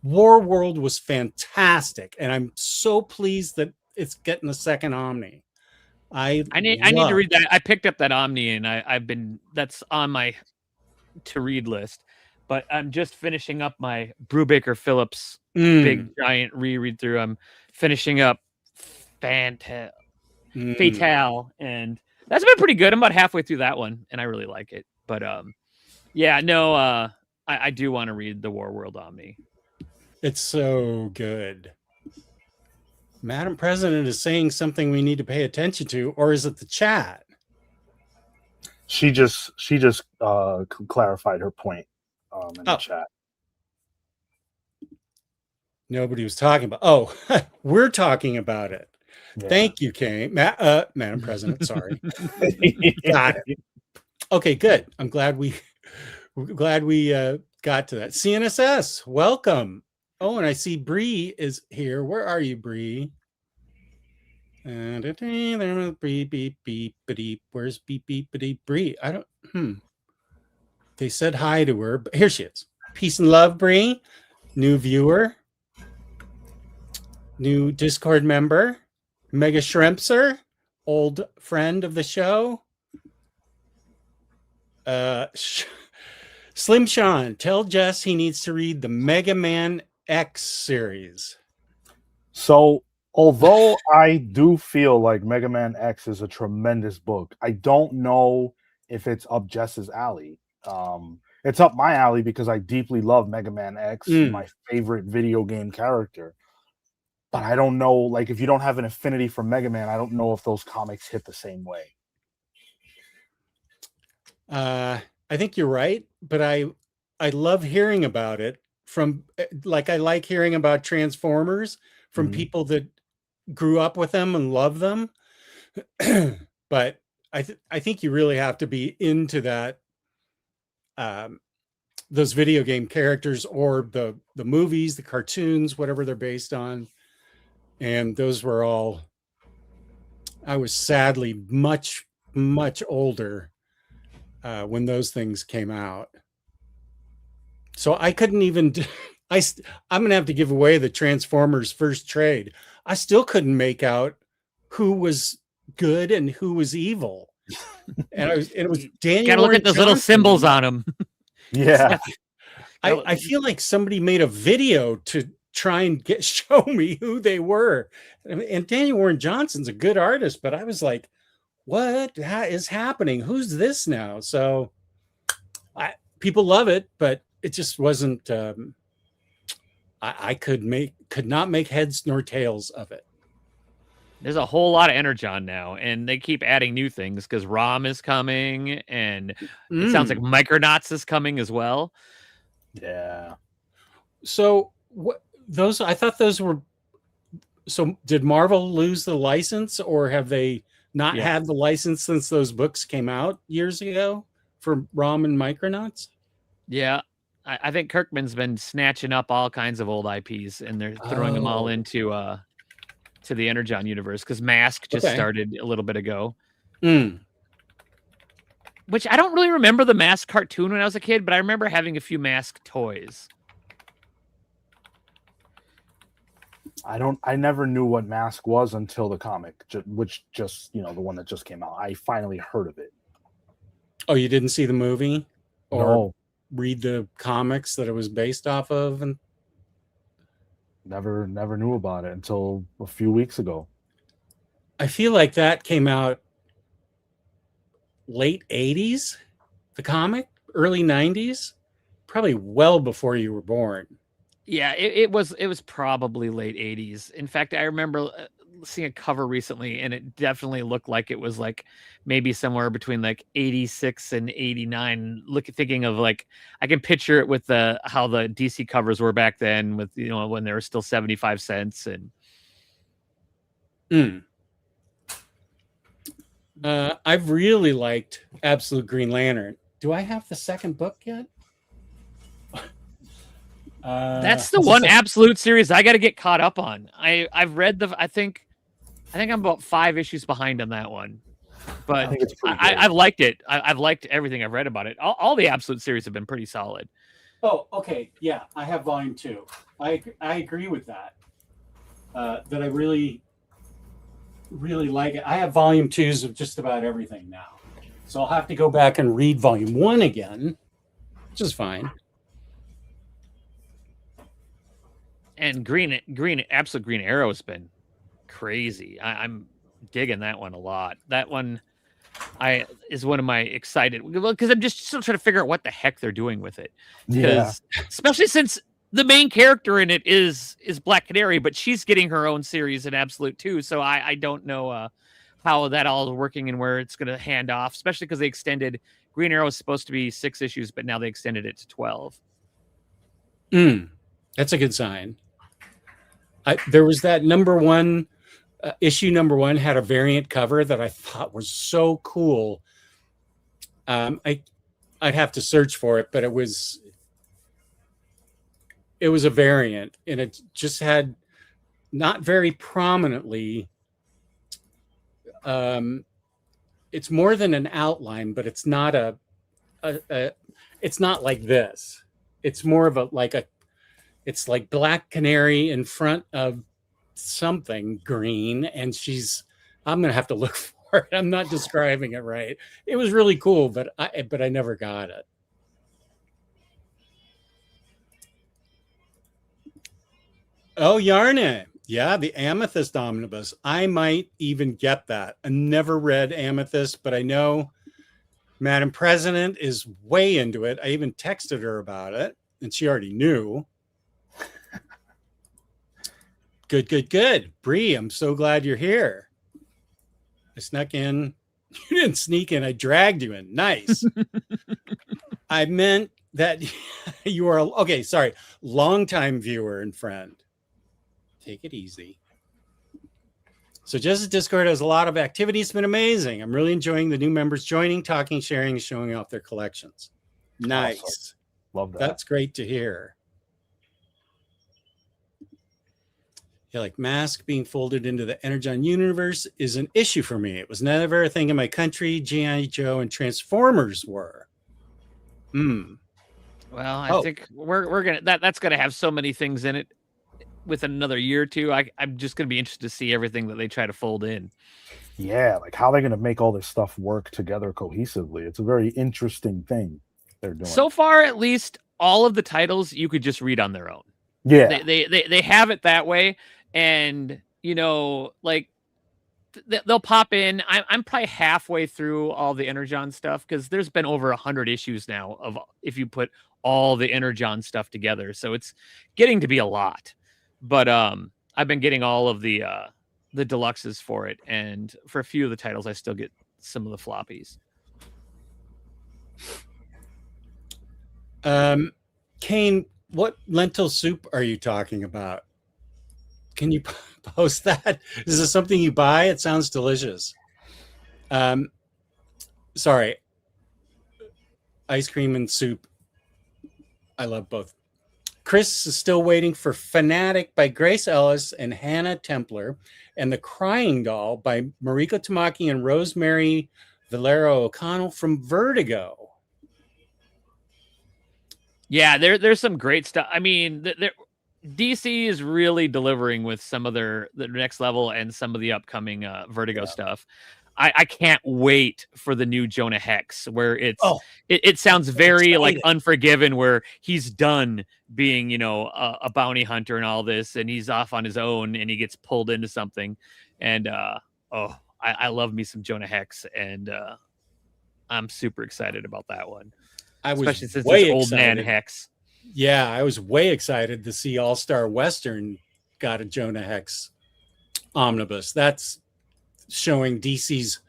Warworld was fantastic, and I'm so pleased that it's getting a second Omni. I need to read that. I picked up that Omni, and that's on my to read list. But I'm just finishing up my Brubaker Phillips big giant reread through. I'm finishing up Fatale, and that's been pretty good. I'm about halfway through that one, and I really like it. But I do want to read the Warworld Omni. It's so good. Madam President is saying something we need to pay attention to, or is it the chat? She just clarified her point in the chat. Nobody was talking about. Oh, we're talking about it. Yeah. Thank you, Kane. Madam President. Sorry. Got it. Okay, good. I'm glad we got to that. CNSS, welcome. Oh, and I see Bree is here. Where are you, Bree? And beep beep beep beep. Where's beep beep beep Bree? I don't. They said hi to her, but here she is. Peace and love, Bree. New viewer. New Discord member. Mega Shrimpser, old friend of the show. Slim Sean, tell Jess he needs to read the Mega Man X series. So, although I do feel like Mega Man X is a tremendous book, I don't know if it's up Jess's alley. It's up my alley because I deeply love Mega Man X, my favorite video game character. But I don't know, like, if you don't have an affinity for Mega Man, I don't know if those comics hit the same way. I think you're right, but I love hearing about it from, like, I like hearing about Transformers from people that grew up with them and love them. But I think you really have to be into that, those video game characters or the movies, the cartoons, whatever they're based on. And those were all, I was sadly much, much older when those things came out. So I couldn't even, I'm going to have to give away the Transformers first trade. I still couldn't make out who was good and who was evil. And it was Daniel. Got to look at those little symbols on them. Yeah. I feel like somebody made a video to try and show me who they were. And Daniel Warren Johnson's a good artist, but I was like, what is happening? Who's this now? So People love it, but it just wasn't. I could not make heads nor tails of it. There's a whole lot of Energon now, and they keep adding new things because ROM is coming, and it sounds like Micronauts is coming as well. Yeah. So those I thought those were. So did Marvel lose the license, or have they not had the license since those books came out years ago for ROM and Micronauts? Yeah, I think Kirkman's been snatching up all kinds of old IPs, and they're throwing them all into to the Energon universe because Mask just started a little bit ago. Which I don't really remember the Mask cartoon when I was a kid, but I remember having a few Mask toys. I never knew what Mask was until the comic, which just, the one that just came out. I finally heard of it. Oh, you didn't see the movie? Or No. Read the comics that it was based off of? And never knew about it until a few weeks ago. I feel like that came out late 80s, the comic, early 90s, probably well before you were born. Yeah, it was probably late 80s. In fact, I remember seeing a cover recently, and it definitely looked like it was like maybe somewhere between like 86 and 89. Thinking of like, I can picture it with how the DC covers were back then, with when they were still 75 cents. And I've really liked Absolute Green Lantern. Do I have the second book yet? That's the one Absolute series I got to get caught up on. I've read I think I'm about 5 issues behind on that one, but I've liked it. I've liked everything I've read about it. All the Absolute series have been pretty solid. Oh, okay. Yeah, I have volume 2. I agree with that. That I really, really like it. I have volume 2s of just about everything now. So I'll have to go back and read volume 1 again, which is fine. And Absolute Green Arrow has been crazy. I'm digging that one a lot. That one is one of my excited, because I'm just still trying to figure out what the heck they're doing with it. Yeah. Especially since the main character in it is Black Canary, but she's getting her own series in Absolute too. So I don't know how that all is working and where it's going to hand off, especially because they extended Green Arrow was supposed to be 6 issues, but now they extended it to 12. That's a good sign. There was that issue number 1 had a variant cover that I thought was so cool. I'd have to search for it, but it was a variant, and it just had not very prominently. It's more than an outline, but it's not it's not like this. It's more of it's like Black Canary in front of something green, and I'm going to have to look for it. I'm not describing it right. It was really cool, but I never got it. Oh, Yarna. Yeah, the Amethyst Omnibus. I might even get that. I never read Amethyst, but I know Madam President is way into it. I even texted her about it, and she already knew. Good. Bree, I'm so glad you're here. I snuck in. You didn't sneak in. I dragged you in. Nice. I meant that you are, okay, sorry, longtime viewer and friend. Take it easy. So Justice Discord has a lot of activity. It's been amazing. I'm really enjoying the new members joining, talking, sharing, and showing off their collections. Nice. Awesome. Love that. That's great to hear. Yeah, like Mask being folded into the Energon universe is an issue for me. It was never a thing in my country. G.I. Joe and Transformers were. Well, I think we're gonna that's gonna have so many things in it. With another year or two, I'm just gonna be interested to see everything that they try to fold in. Yeah, like how they're gonna make all this stuff work together cohesively. It's a very interesting thing they're doing. So far, at least, all of the titles you could just read on their own. Yeah, they have it that way. And, like, they'll pop in. I'm probably halfway through all the Energon stuff because there's been over 100 issues now of if you put all the Energon stuff together, so it's getting to be a lot. But I've been getting all of the deluxes for it, and for a few of the titles, I still get some of the floppies. Kane, what lentil soup are you talking about? Can you post that? Is this something you buy? It sounds delicious. Sorry. Ice cream and soup. I love both. Chris is still waiting for Fanatic by Grace Ellis and Hannah Templer, and The Crying Doll by Mariko Tamaki and Rosemary Valero O'Connell from Vertigo. Yeah, there's some great stuff. I mean, DC is really delivering with some of the next level and some of the upcoming Vertigo stuff. I can't wait for the new Jonah Hex, where it sounds very like Unforgiven, where he's done being, a bounty hunter and all this, and he's off on his own and he gets pulled into something. And I love me some Jonah Hex, and I'm super excited about that one. Especially since it's old man Hex. Yeah, I was way excited to see All-Star Western got a Jonah Hex omnibus. That's showing DC's,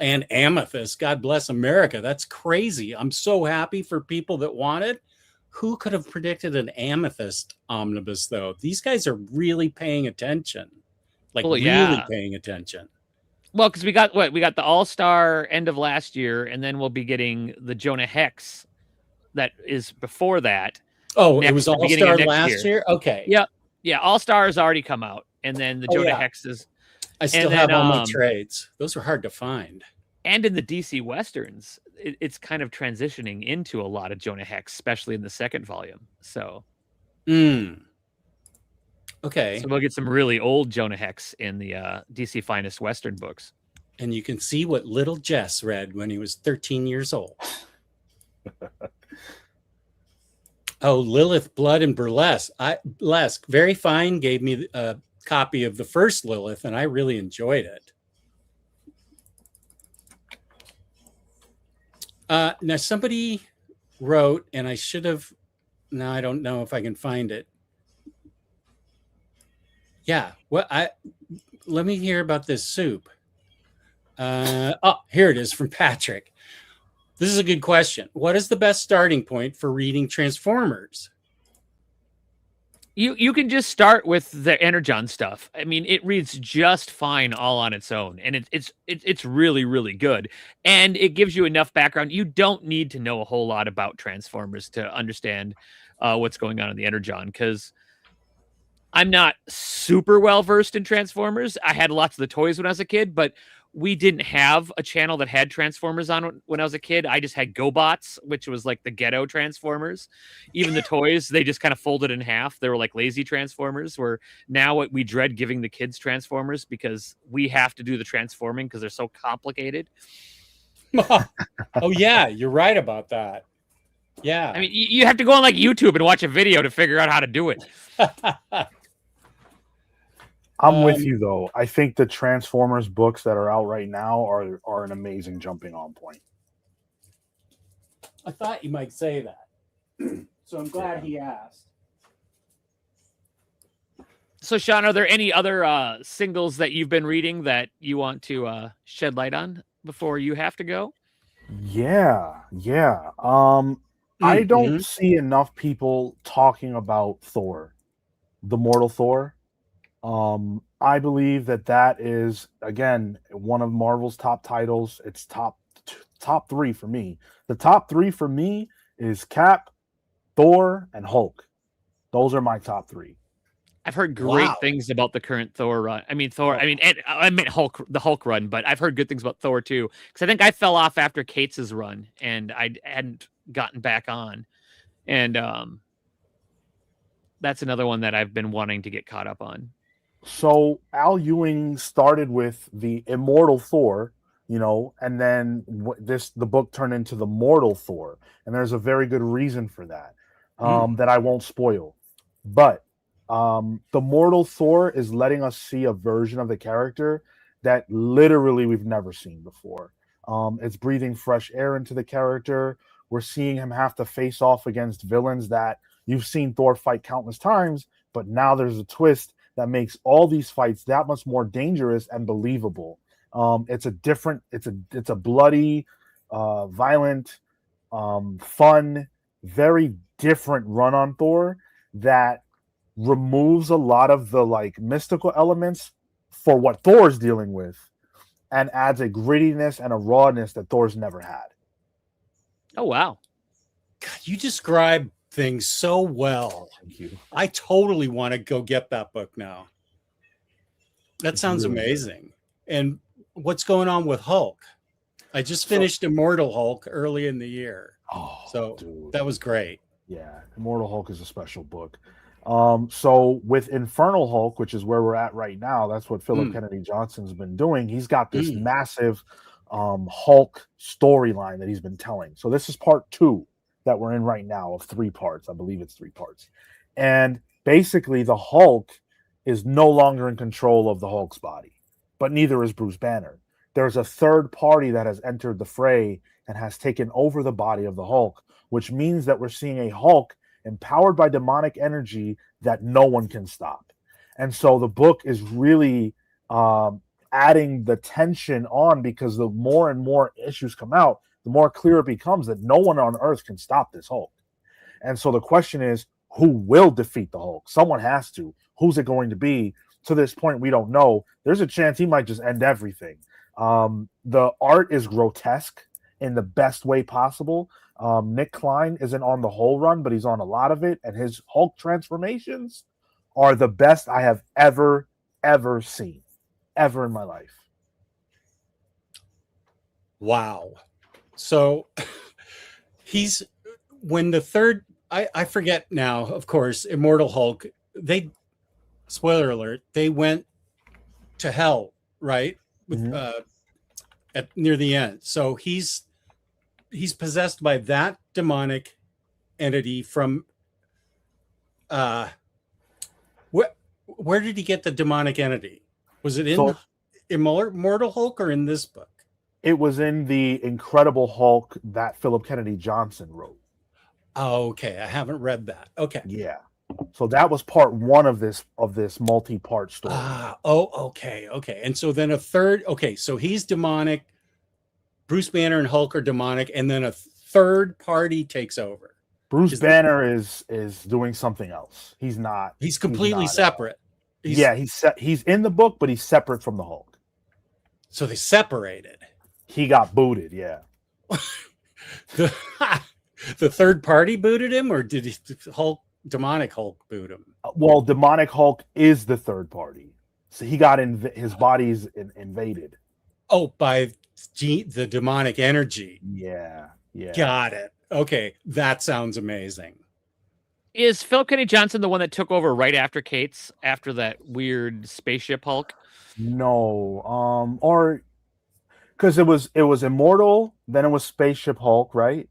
and Amethyst. God bless America. That's crazy. I'm so happy for people that want it. Who could have predicted an Amethyst omnibus, though? These guys are really paying attention. Really paying attention. Well, because we got the All-Star end of last year, and then we'll be getting the Jonah Hex that is before that. Oh, it was All-Star last year? Okay. Yeah, All-Star has already come out, and then the Jonah Hex is... I still have all my trades. Those are hard to find. And in the DC Westerns, it's kind of transitioning into a lot of Jonah Hex, especially in the second volume. So... Okay. So we'll get some really old Jonah Hex in the DC Finest Western books. And you can see what little Jess read when he was 13 years old. Oh, Lilith, Blood, and Burlesque. Very fine, gave me a copy of the first Lilith, and I really enjoyed it. Now, somebody wrote, and I should have... Now, I don't know if I can find it. Yeah, let me hear about this soup. Here it is from Patrick. This is a good question. What is the best starting point for reading Transformers? You can just start with the Energon stuff. I mean, it reads just fine all on its own, and it's really, really good. And it gives you enough background. You don't need to know a whole lot about Transformers to understand what's going on in the Energon, because I'm not super well versed in Transformers. I had lots of the toys when I was a kid, but we didn't have a channel that had Transformers on when I was a kid. I just had GoBots, which was like the ghetto Transformers. Even the toys, they just kind of folded in half. They were like lazy Transformers, where now we dread giving the kids Transformers because we have to do the transforming because they're so complicated. Oh, yeah, you're right about that. Yeah. I mean, you have to go on like YouTube and watch a video to figure out how to do it. I'm with you, though. I think the Transformers books that are out right now are an amazing jumping on point. I thought you might say that. So I'm glad he asked. So, Sean, are there any other singles that you've been reading that you want to shed light on before you have to go? Yeah. I don't see enough people talking about Thor, the Mortal Thor. I believe that is, again, one of Marvel's top titles. It's top three for me. The top three for me is Cap, Thor, and Hulk. Those are my top three. I've heard great things about the current Thor run. I mean, I meant Hulk, the Hulk run, but I've heard good things about Thor too. Because I think I fell off after Cates' run, and I hadn't gotten back on. And that's another one that I've been wanting to get caught up on. So Al Ewing started with the Immortal Thor, and then the book turned into the Mortal Thor, and there's a very good reason for that that I won't spoil. But the Mortal Thor is letting us see a version of the character that literally we've never seen before. It's breathing fresh air into the character. We're seeing him have to face off against villains that you've seen Thor fight countless times, but now there's a twist that makes all these fights that much more dangerous and believable. It's a bloody, violent, fun, very different run on Thor that removes a lot of the like mystical elements for what Thor's dealing with and adds a grittiness and a rawness that Thor's never had. Oh wow. God, you describe things so well. Thank you. I totally want to go get that book now. That sounds really amazing. And what's going on with Hulk? I just finished Immortal Hulk early in the year. Oh, So dude. that was great. Yeah, Immortal Hulk is a special book. So with Infernal Hulk, which is where we're at right now, that's what Philip Kennedy Johnson's been doing. He's got this massive Hulk storyline that he's been telling. So this is part 2 that we're in right now of 3 parts. I believe it's 3 parts. And basically the Hulk is no longer in control of the Hulk's body, but neither is Bruce Banner. There's a third party that has entered the fray and has taken over the body of the Hulk, which means that we're seeing a Hulk empowered by demonic energy that no one can stop. And so the book is really adding the tension on, because the more and more issues come out, the more clear it becomes that no one on Earth can stop this Hulk. And so the question is, who will defeat the Hulk? Someone has to. Who's it going to be? To this point, we don't know. There's a chance he might just end everything. The art is grotesque in the best way possible. Nick Klein isn't on the whole run, but he's on a lot of it, and his Hulk transformations are the best I have ever seen, ever in my life. Wow. So he's when the third, I forget now, of course, Immortal Hulk, they, spoiler alert, they went to hell, right? With at near the end. So he's possessed by that demonic entity from where did he get the demonic entity? Was it in Immortal Hulk or in this book? It was in the Incredible Hulk that Philip Kennedy Johnson wrote. Oh, okay. I haven't read that. Okay. Yeah. So that was part 1 of this multi-part story. Okay. And so then a third, okay, so he's demonic, Bruce Banner and Hulk are demonic, and then a third party takes over. Bruce Banner is doing something else. He's not. He's completely separate. He's in the book, but he's separate from the Hulk. So they separated. He got booted, yeah. The third party booted him, or did demonic Hulk boot him? Well, demonic Hulk is the third party. So he got his body's invaded. Oh, by the demonic energy. Yeah. Got it. Okay, that sounds amazing. Is Philip Kennedy Johnson the one that took over right after Cates, after that weird spaceship Hulk? No, or because it was Immortal, then it was Spaceship Hulk, right?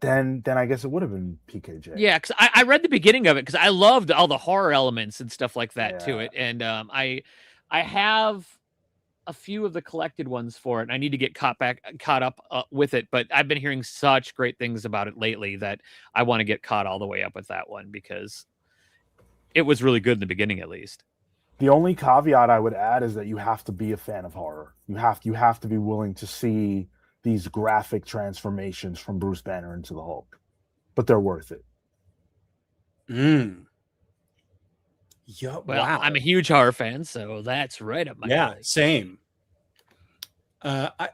Then I guess it would have been PKJ. Yeah, because I read the beginning of it because I loved all the horror elements and stuff like that to it, and I have a few of the collected ones for it, and I need to get caught up with it. But I've been hearing such great things about it lately that I want to get caught all the way up with that one because it was really good in the beginning, at least. The only caveat I would add is that you have to be a fan of horror. You have to be willing to see these graphic transformations from Bruce Banner into the Hulk, but they're worth it. Yeah, well, wow. I'm a huge horror fan, so that's right up my alley. Same. I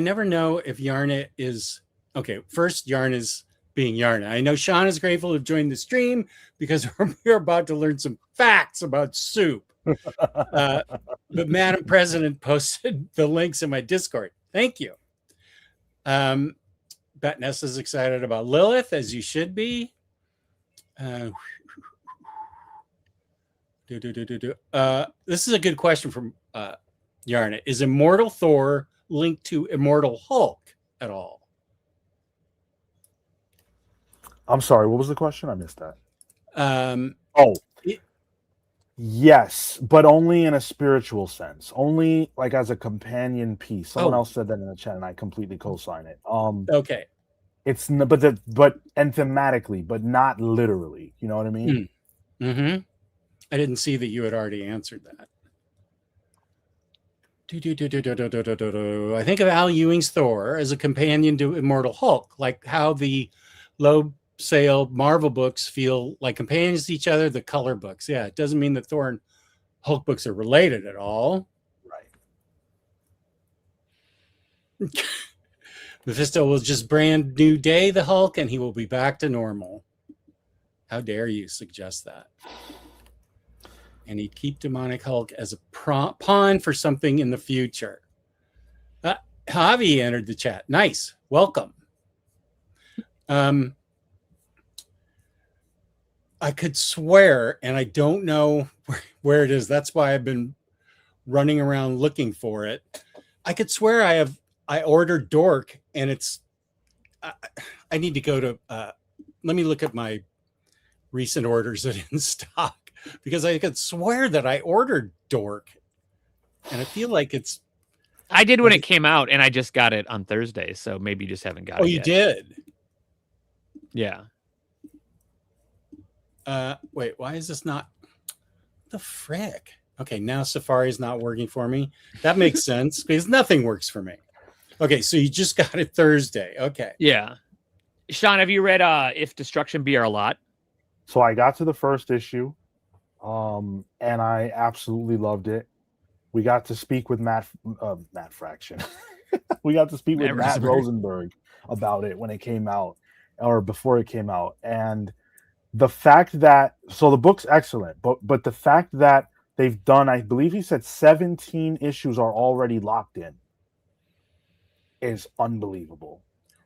never know if Yarna is okay. First, Yarna's being Yarna. I know Sean is grateful to have joined the stream because we're about to learn some facts about soup. But Madam President posted the links in my Discord. Thank you. Betness is excited about Lilith, as you should be. This is a good question from Yarna. Is Immortal Thor linked to Immortal Hulk at all? I'm sorry, what was the question? I missed that. Yes, but only in a spiritual sense. Only like as a companion piece. Someone Oh. else said that in the chat, and I completely co-sign it. Okay. It's and thematically, but not literally. You know what I mean? Mm-hmm. I didn't see that you had already answered that. I think of Al Ewing's Thor as a companion to Immortal Hulk, like how the low sale Marvel books feel like companions to each other, the color books. Yeah, it doesn't mean that Thor and Hulk books are related at all. Right. Mephisto will just brand new day the Hulk and he will be back to normal. How dare you suggest that? And he'd keep demonic Hulk as a pawn for something in the future. Javi entered the chat. Nice. Welcome. I could swear, and I don't know where it is. That's why I've been running around looking for it. I could swear I ordered Dork, and it's. I need to go to. Let me look at my recent orders that are in stock, because I could swear that I ordered Dork, and I feel like it's. I did when it came out, and I just got it on Thursday, so maybe you just haven't got it. Oh, you did? Yeah. Wait, why is this not? The frick? Okay, now Safari's not working for me. That makes sense because nothing works for me. Okay, so you just got it Thursday. Okay. Yeah. Sean, have you read If Destruction Be Our Lot? So I got to the first issue, and I absolutely loved it. We got to speak with Matt Fraction. We got to speak with Matt Rosenberg about it when it came out, or before it came out, and the fact that the book's excellent, but the fact that they've done, I believe he said 17 issues are already locked in, is unbelievable.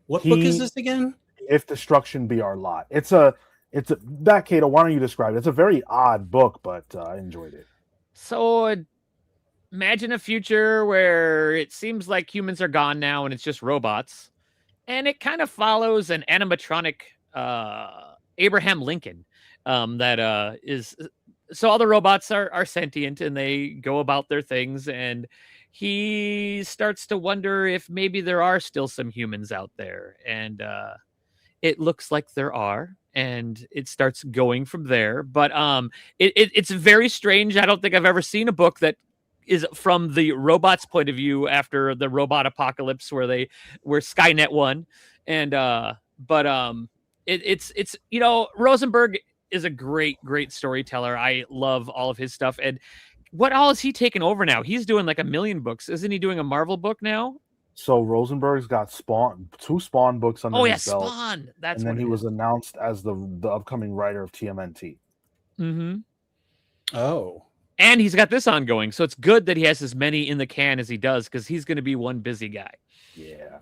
What book is this again? If Destruction Be Our Lot. It's a BatKato, why don't you describe it? It's a very odd book, but I enjoyed it. So imagine a future where it seems like humans are gone now and it's just robots. And it kind of follows an animatronic Abraham Lincoln that is. So all the robots are sentient and they go about their things. And he starts to wonder if maybe there are still some humans out there. And it looks like there are. And it starts going from there. But it's very strange. I don't think I've ever seen a book that is from the robot's point of view after the robot apocalypse where Skynet won. And it's Rosenberg is a great storyteller. I love all of his stuff. And what all is he taking over now? He's doing like 1 million books. Isn't he doing a Marvel book now? So Rosenberg's got two Spawn books under his belt. Spawn. That's and then he was announced as the upcoming writer of TMNT. Mm-hmm. Oh. And he's got this ongoing, so it's good that he has as many in the can as he does, because he's going to be one busy guy. Yeah.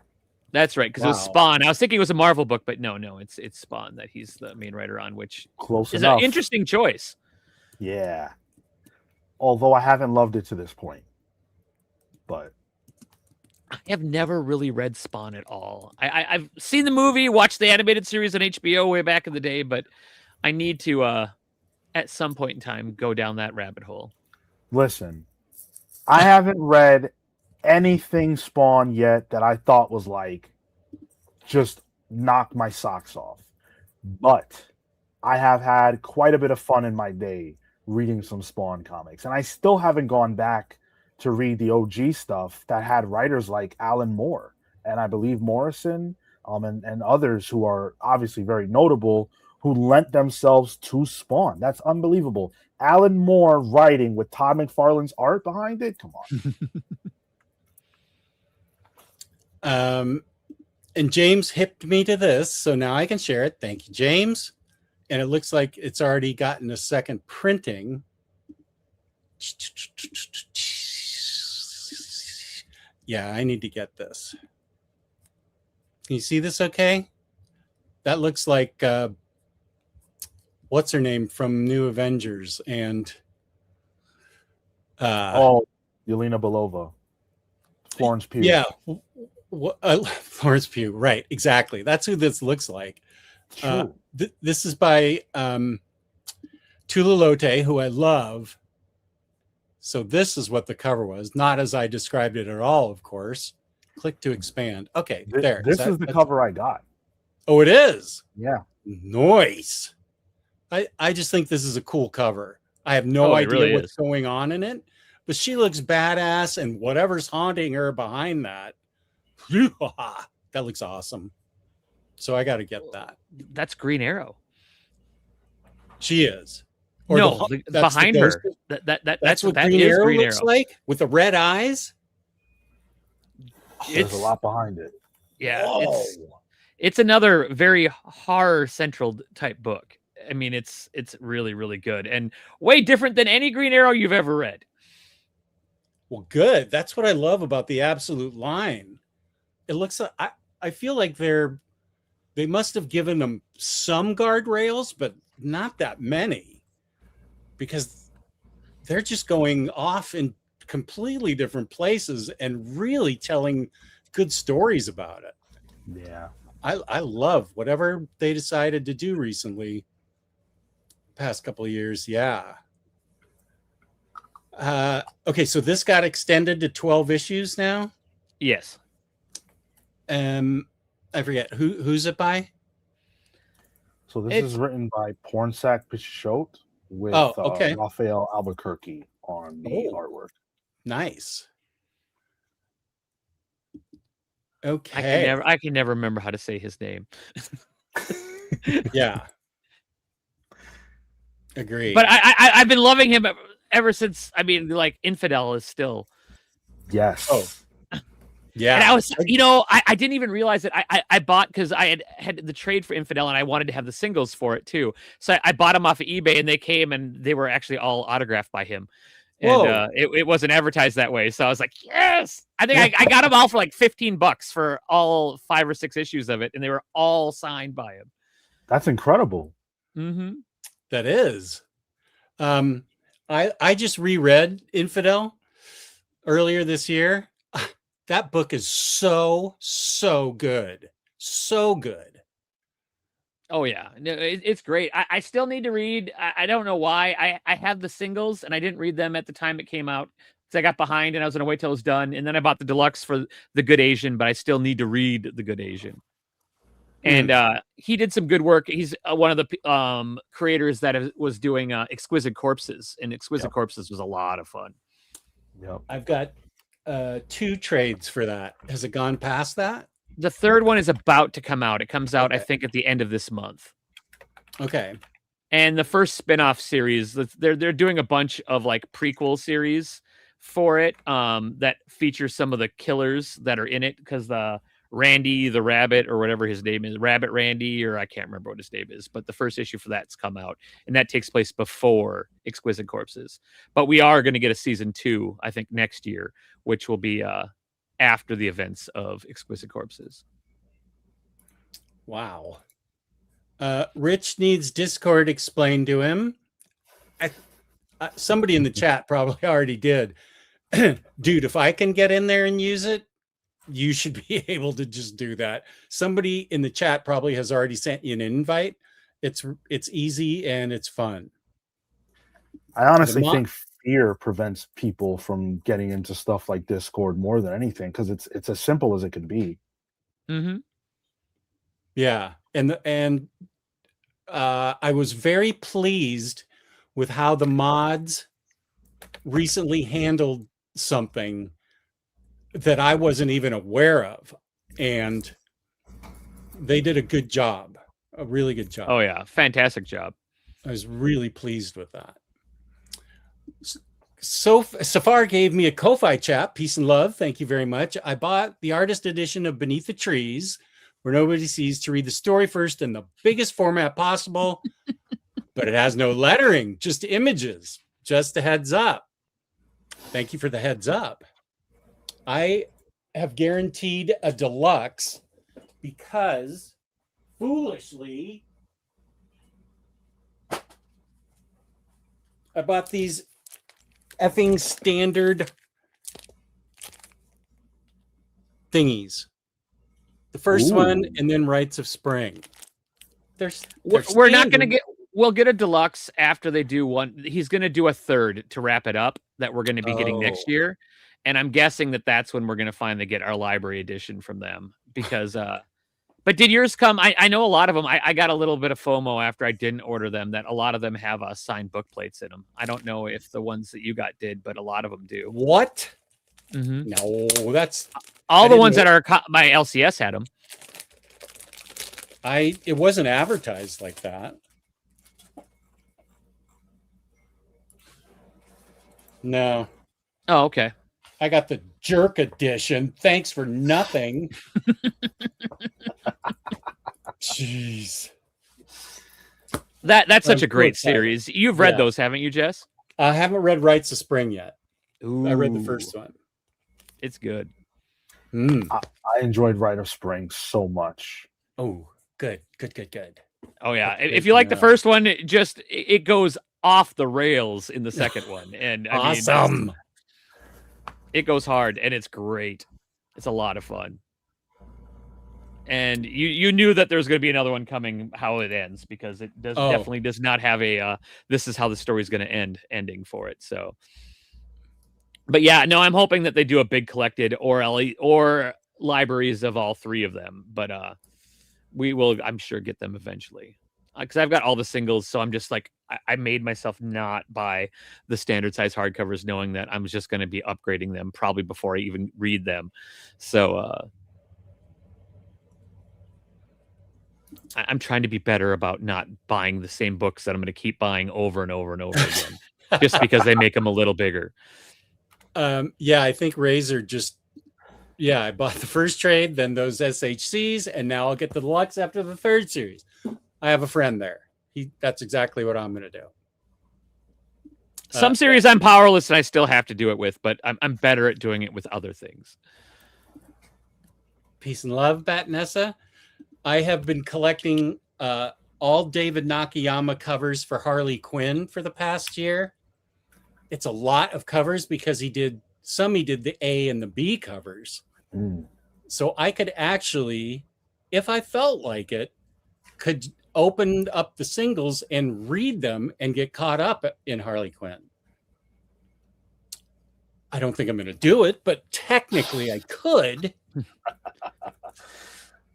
That's right, because it was Spawn. I was thinking it was a Marvel book, but no, it's Spawn that he's the main writer on, which is an interesting choice. Yeah. Although I haven't loved it to this point. But I have never really read Spawn at all. I've seen the movie, watched the animated series on HBO way back in the day, but I need to, at some point in time, go down that rabbit hole. Listen, I haven't read anything Spawn yet that I thought was like just knock my socks off. But I have had quite a bit of fun in my day reading some Spawn comics. And I still haven't gone back to read the OG stuff that had writers like Alan Moore and I believe Morrison and others who are obviously very notable who lent themselves to Spawn. That's unbelievable. Alan Moore writing with Todd McFarlane's art behind it? Come on. And James hipped me to this, so now I can share it. Thank you, James. And it looks like it's already gotten a second printing. Yeah, I need to get this. Can you see this okay? That looks like what's her name from New Avengers and Yelena Belova. Florence Pugh. Yeah. Florence Pugh, right, exactly. That's who this looks like. This is by Tulalote, who I love. So this is what the cover was, not as I described it at all, of course. Click to expand. Okay, there. This is the cover I got. Oh, it is? Yeah. Nice. I just think this is a cool cover. I have no idea really what's going on in it, but she looks badass, and whatever's haunting her behind that, that looks awesome. So I got to get that. That's Green Arrow. She is. Or No, behind her. That's what Green Arrow looks like with the red eyes. There's a lot behind it. Yeah, it's another very horror central type book. I mean, it's really, really good and way different than any Green Arrow you've ever read. Well, good. That's what I love about the Absolute line. It looks like I feel like they must have given them some guardrails, but not that many, because they're just going off in completely different places and really telling good stories about it. Yeah. I love whatever they decided to do recently, past couple of years. Yeah. Okay, so this got extended to 12 issues now. Yes. I forget who's it by. So this is written by Pornsak Pichot with Raphael Albuquerque on the artwork. Nice. Okay. I can never remember how to say his name. Yeah. Agree. But I've been loving him ever since. I mean, like, Infidel is still. Yes. Oh. Yeah. And I was, I didn't even realize it. I bought, because I had the trade for Infidel and I wanted to have the singles for it too. So I bought them off of eBay, and they came and they were actually all autographed by him. And it wasn't advertised that way. So I was like, yes. I think I got them all for like $15 for all 5 or 6 issues of it. And they were all signed by him. That's incredible. Mm-hmm. That is. I just reread Infidel earlier this year. That book is so good. So good. Oh, yeah. No, it's great. I still need to read. I don't know why. I have the singles, and I didn't read them at the time it came out. So I got behind, and I was going to wait till it was done. And then I bought the deluxe for The Good Asian, but I still need to read The Good Asian. And he did some good work. He's one of the creators that was doing Exquisite Corpses, and Exquisite Corpses was a lot of fun. Yep. I've got 2 trades for that. Has it gone past that? The third one is about to come out. It comes out, I think, at the end of this month. Okay. And the first spin-off series, they're doing a bunch of like prequel series for it that feature some of the killers that are in it, because the Randy the Rabbit, or whatever his name is, Rabbit Randy, or I can't remember what his name is, but the first issue for that's come out, and that takes place before Exquisite Corpses. But we are going to get a season 2, I think, next year, which will be after the events of Exquisite Corpses. Wow. Rich needs Discord explained to him. Somebody in the chat probably already did. Dude, if I can get in there and use it, you should be able to just do that. Somebody in the chat probably has already sent you an invite. It's easy and it's fun. I honestly think fear prevents people from getting into stuff like Discord more than anything, because it's as simple as it could be. Mm-hmm. Yeah, and I was very pleased with how the mods recently handled something that I wasn't even aware of, and they did a good job, a really good job. Oh yeah, fantastic job. I was really pleased with that. So Safar gave me a Ko-Fi chat. Peace and love. Thank you very much. I bought the artist edition of Beneath the Trees, Where Nobody Sees, to read the story first in the biggest format possible, but it has no lettering, just images. Just a heads up. Thank you for the heads up. I have guaranteed a deluxe because, foolishly, I bought these effing standard thingies. The first one, and then Rites of Spring. We're not going to get we'll get a deluxe after they do one. He's going to do a third to wrap it up that we're going to be getting next year. And I'm guessing that's when we're going to finally get our library edition from them because, but did yours come? I know a lot of them. I got a little bit of FOMO after I didn't order them that a lot of them have signed book plates in them. I don't know if the ones that you got did, but a lot of them do. What? Mm-hmm. No, that's all the ones that are my LCS had them. It wasn't advertised like that. No. Oh, okay. I got the jerk edition. Thanks for nothing. Jeez. That's such a great series. You've read those, haven't you, Jess? I haven't read Rites of Spring yet. Ooh. I read the first one. It's good. I enjoyed Rite of Spring so much. Oh, good. Oh yeah. If you like the first one, it goes off the rails in the second one. And awesome. mean, it goes hard and it's great. It's a lot of fun. And you knew that there's going to be another one coming, how it ends, because it definitely does not have a this is how the story's going to ending for it. So, but yeah, no, I'm hoping that they do a big collected or libraries of all three of them. But we will, I'm sure, get them eventually. Because I've got all the singles, so I'm just like, I made myself not buy the standard size hardcovers, knowing that I'm just going to be upgrading them probably before I even read them. So I'm trying to be better about not buying the same books that I'm going to keep buying over and over and over again, just because they make them a little bigger. Yeah, I think Razor I bought the first trade, then those SHCs, and now I'll get the deluxe after the third series. I have a friend there. That's exactly what I'm going to do. Some series I'm powerless and I still have to do it with, but I'm better at doing it with other things. Peace and love, Batnessa. I have been collecting all David Nakayama covers for Harley Quinn for the past year. It's a lot of covers because he did the A and the B covers. So I could actually, if I felt like it, could open up the singles and read them and get caught up in Harley Quinn. I don't think I'm going to do it, but technically I could.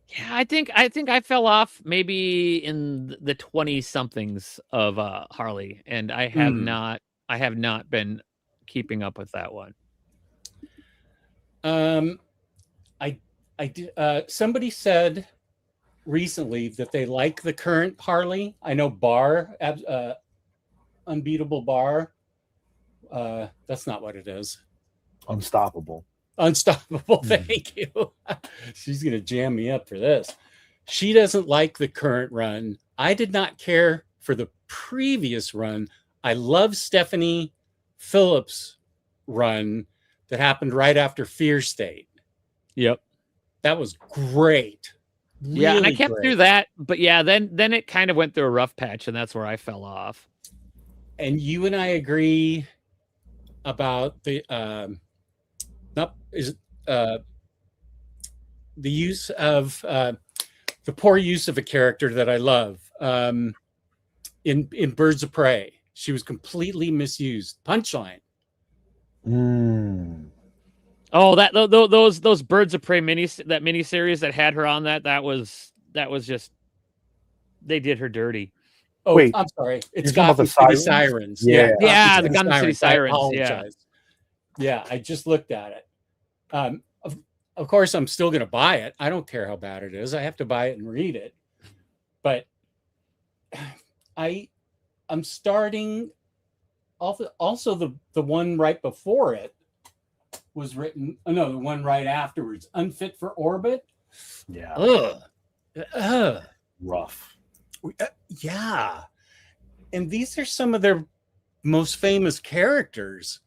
Yeah, I think I fell off maybe in the 20 somethings of Harley, and I have not been keeping up with that one. I did. Somebody said recently that they like the current Harley. I know Bar, Unbeatable Bar. That's not what it is. Unstoppable. Thank you. She's going to jam me up for this. She doesn't like the current run. I did not care for the previous run. I love Stephanie Phillips' run that happened right after Fear State. Yep. That was great. Yeah, and I kept through that, but yeah, then it kind of went through a rough patch, and that's where I fell off. And you and I agree about the use of the poor use of a character that I love in Birds of Prey. She was completely misused. Punchline. Oh, those Birds of Prey miniseries that had her on that was just, they did her dirty. Oh, wait, I'm sorry. It's Gotham City Sirens. Yeah, the Gotham City Sirens. Yeah, I just looked at it. Of course, I'm still going to buy it. I don't care how bad it is. I have to buy it and read it. But I'm starting. Also, the one right before it was written. Oh, no, the one right afterwards. Unfit for Orbit. Yeah. Rough. Yeah. And these are some of their most famous characters.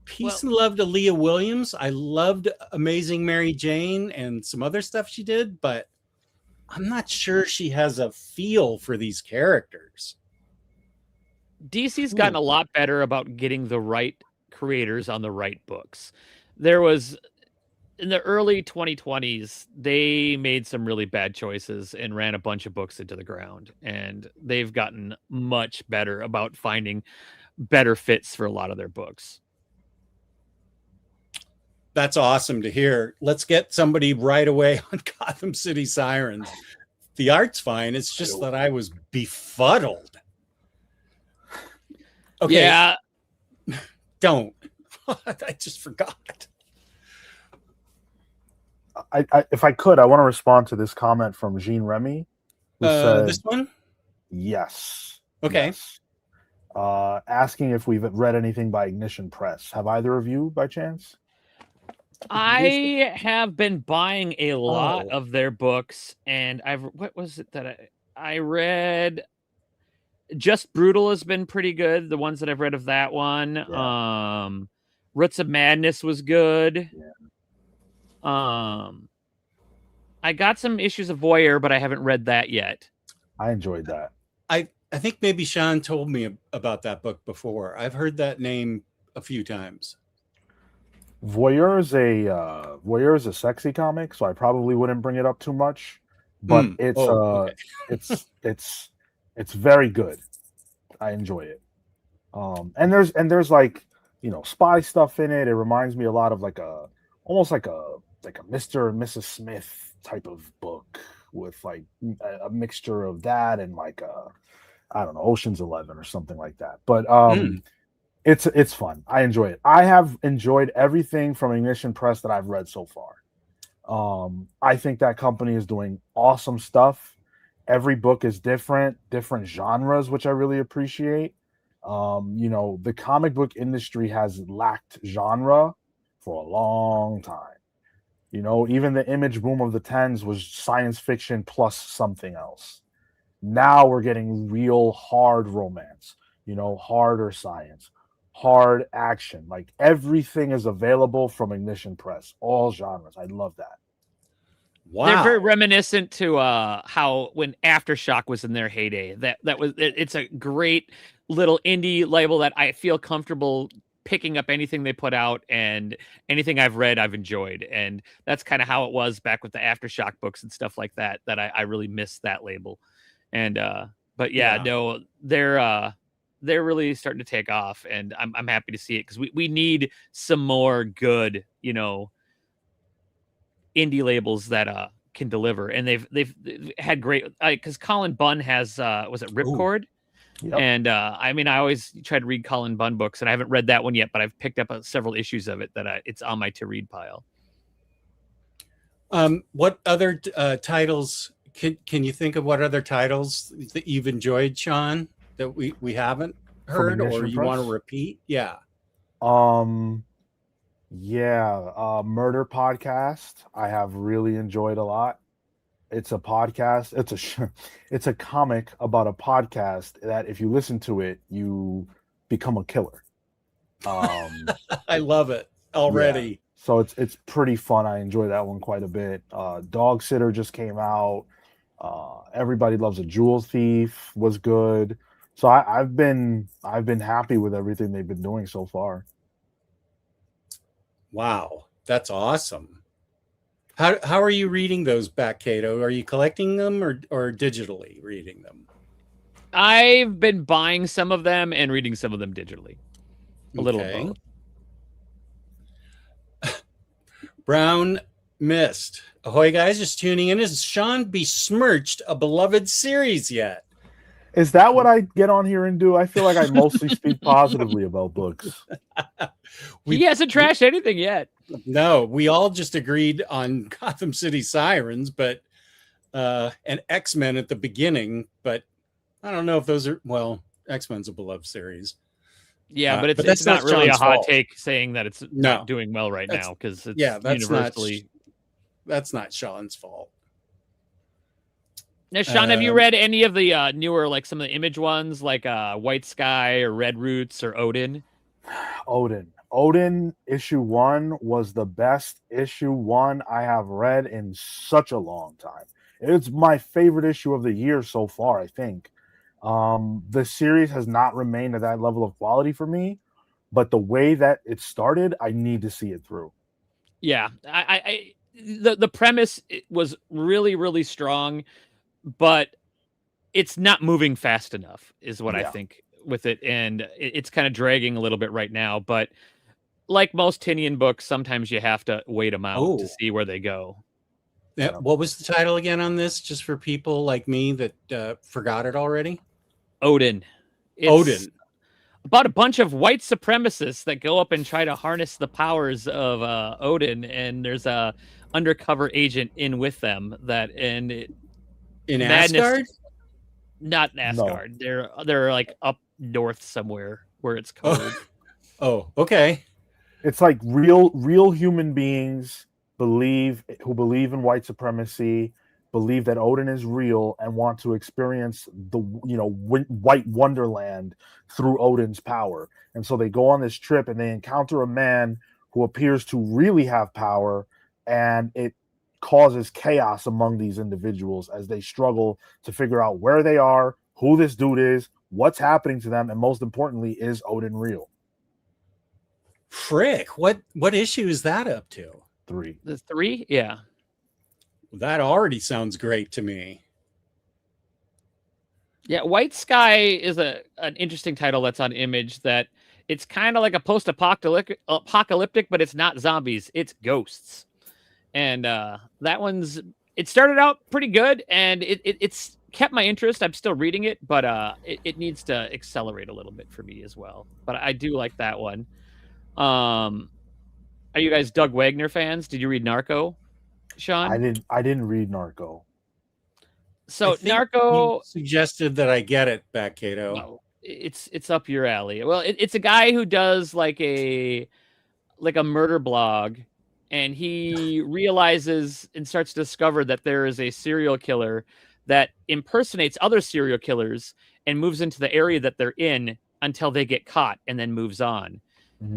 Peace and love to Leah Williams. I loved Amazing Mary Jane and some other stuff she did, but I'm not sure she has a feel for these characters. DC's gotten a lot better about getting the right creators on the right books. There was in the early 2020s, they made some really bad choices and ran a bunch of books into the ground. And they've gotten much better about finding better fits for a lot of their books. That's awesome to hear. Let's get somebody right away on Gotham City Sirens. The art's fine. It's just that I was befuddled. Okay. Yeah. Don't. I just forgot. If I could, I want to respond to this comment from Jean Remy. Who said, this one? Yes. Okay. Yes. Asking if we've read anything by Ignition Press. Have either of you, by chance? I have been buying a lot of their books, and what was it that I read? Just Brutal has been pretty good. The ones that I've read of that one. Yeah. Roots of Madness was good. Yeah. I got some issues of Voyeur, but I haven't read that yet. I enjoyed that. I think maybe Sean told me about that book before. I've heard that name a few times. Voyeur is a sexy comic, so I probably wouldn't bring it up too much. But it's very good. I enjoy it. And there's like, spy stuff in it. It reminds me a lot of almost like a Mr. and Mrs. Smith type of book with like a mixture of that and like I don't know, Ocean's 11 or something like that. But it's fun. I enjoy it. I have enjoyed everything from Ignition Press that I've read so far. I think that company is doing awesome stuff. Every book is different genres, which I really appreciate. The comic book industry has lacked genre for a long time. Even the image boom of the 10s was science fiction plus something else. Now we're getting real hard romance, harder science, hard action. Like everything is available from Ignition Press, all genres. I love that. Wow. They're very reminiscent to how when Aftershock was in their heyday. It's a great little indie label that I feel comfortable picking up anything they put out, and anything I've read I've enjoyed. And that's kind of how it was back with the Aftershock books and stuff like that I really miss that label. And but no, they're really starting to take off, and I'm happy to see it, because we need some more good indie labels that can deliver. And they've had great, because Colin Bunn has was it Ripcord? Yep. And I always try to read Colin Bunn books, and I haven't read that one yet, but I've picked up several issues of it that it's on my to read pile. What other titles can you think of? What other titles that you've enjoyed, Sean, that we haven't heard, or you want to repeat? Yeah. Murder Podcast. I have really enjoyed a lot. It's a podcast. It's a comic about a podcast that if you listen to it, you become a killer. I love it already. Yeah. So it's pretty fun. I enjoy that one quite a bit. Dog Sitter just came out. Everybody Loves a Jewel Thief was good. So I've been happy with everything they've been doing so far. Wow, that's awesome. How are you reading those, BatKato? Are you collecting them or digitally reading them? I've been buying some of them and reading some of them digitally. A little of both. Brown Mist. Ahoy, guys, just tuning in. Has Sean besmirched a beloved series yet? Is that what I get on here and do? I feel like I mostly speak positively about books. He hasn't trashed anything yet. No, we all just agreed on Gotham City Sirens, but and X-Men at the beginning, but I don't know if those are, well, X-Men's a beloved series. Yeah, but it's not really a hot take saying that it's not doing well right now, because it's universally. That's not Sean's fault. Now, Sean, have you read any of the newer, like some of the Image ones, like White Sky or Red Roots or Odin? Odin issue 1 was the best issue 1 I have read in such a long time. It's my favorite issue of the year so far, I think. The series has not remained at that level of quality for me, but the way that it started, I need to see it through. Yeah, the premise was really, really strong, but it's not moving fast enough, is what I Yeah. think with it, and it's kind of dragging a little bit right now. But like most Tinian books, sometimes you have to wait them out to Oh, see where they go. yeah. Yeah. What was the title again on this? Just for people like me that forgot it already. Odin. It's Odin. about a bunch of white supremacists that go up and try to harness the powers of Odin, and there's a undercover agent in with them In madness. Asgard? Not No. Asgard. They're like up north somewhere where it's cold. Oh, okay. It's like real human beings who believe in white supremacy, believe that Odin is real, and want to experience the white wonderland through Odin's power. And so they go on this trip and they encounter a man who appears to really have power, and it causes chaos among these individuals as they struggle to figure out where they are, who this dude is, what's happening to them, and most importantly, is Odin real? Frick. What issue is that up to? 3. The 3, yeah. That already sounds great to me. Yeah, White Sky is an interesting title that's on Image. That it's kind of like a post-apocalyptic, but it's not zombies; it's ghosts. And that one's it started out pretty good, and it's kept my interest. I'm still reading it, but it needs to accelerate a little bit for me as well. But I do like that one. Are you guys Doug Wagner fans? Did you read Narco, Sean? I didn't read Narco. So I think Narco you suggested that I get it, BatKato. No, it's up your alley. Well, it's a guy who does like a murder blog, and he realizes and starts to discover that there is a serial killer that impersonates other serial killers and moves into the area that they're in until they get caught, and then moves on.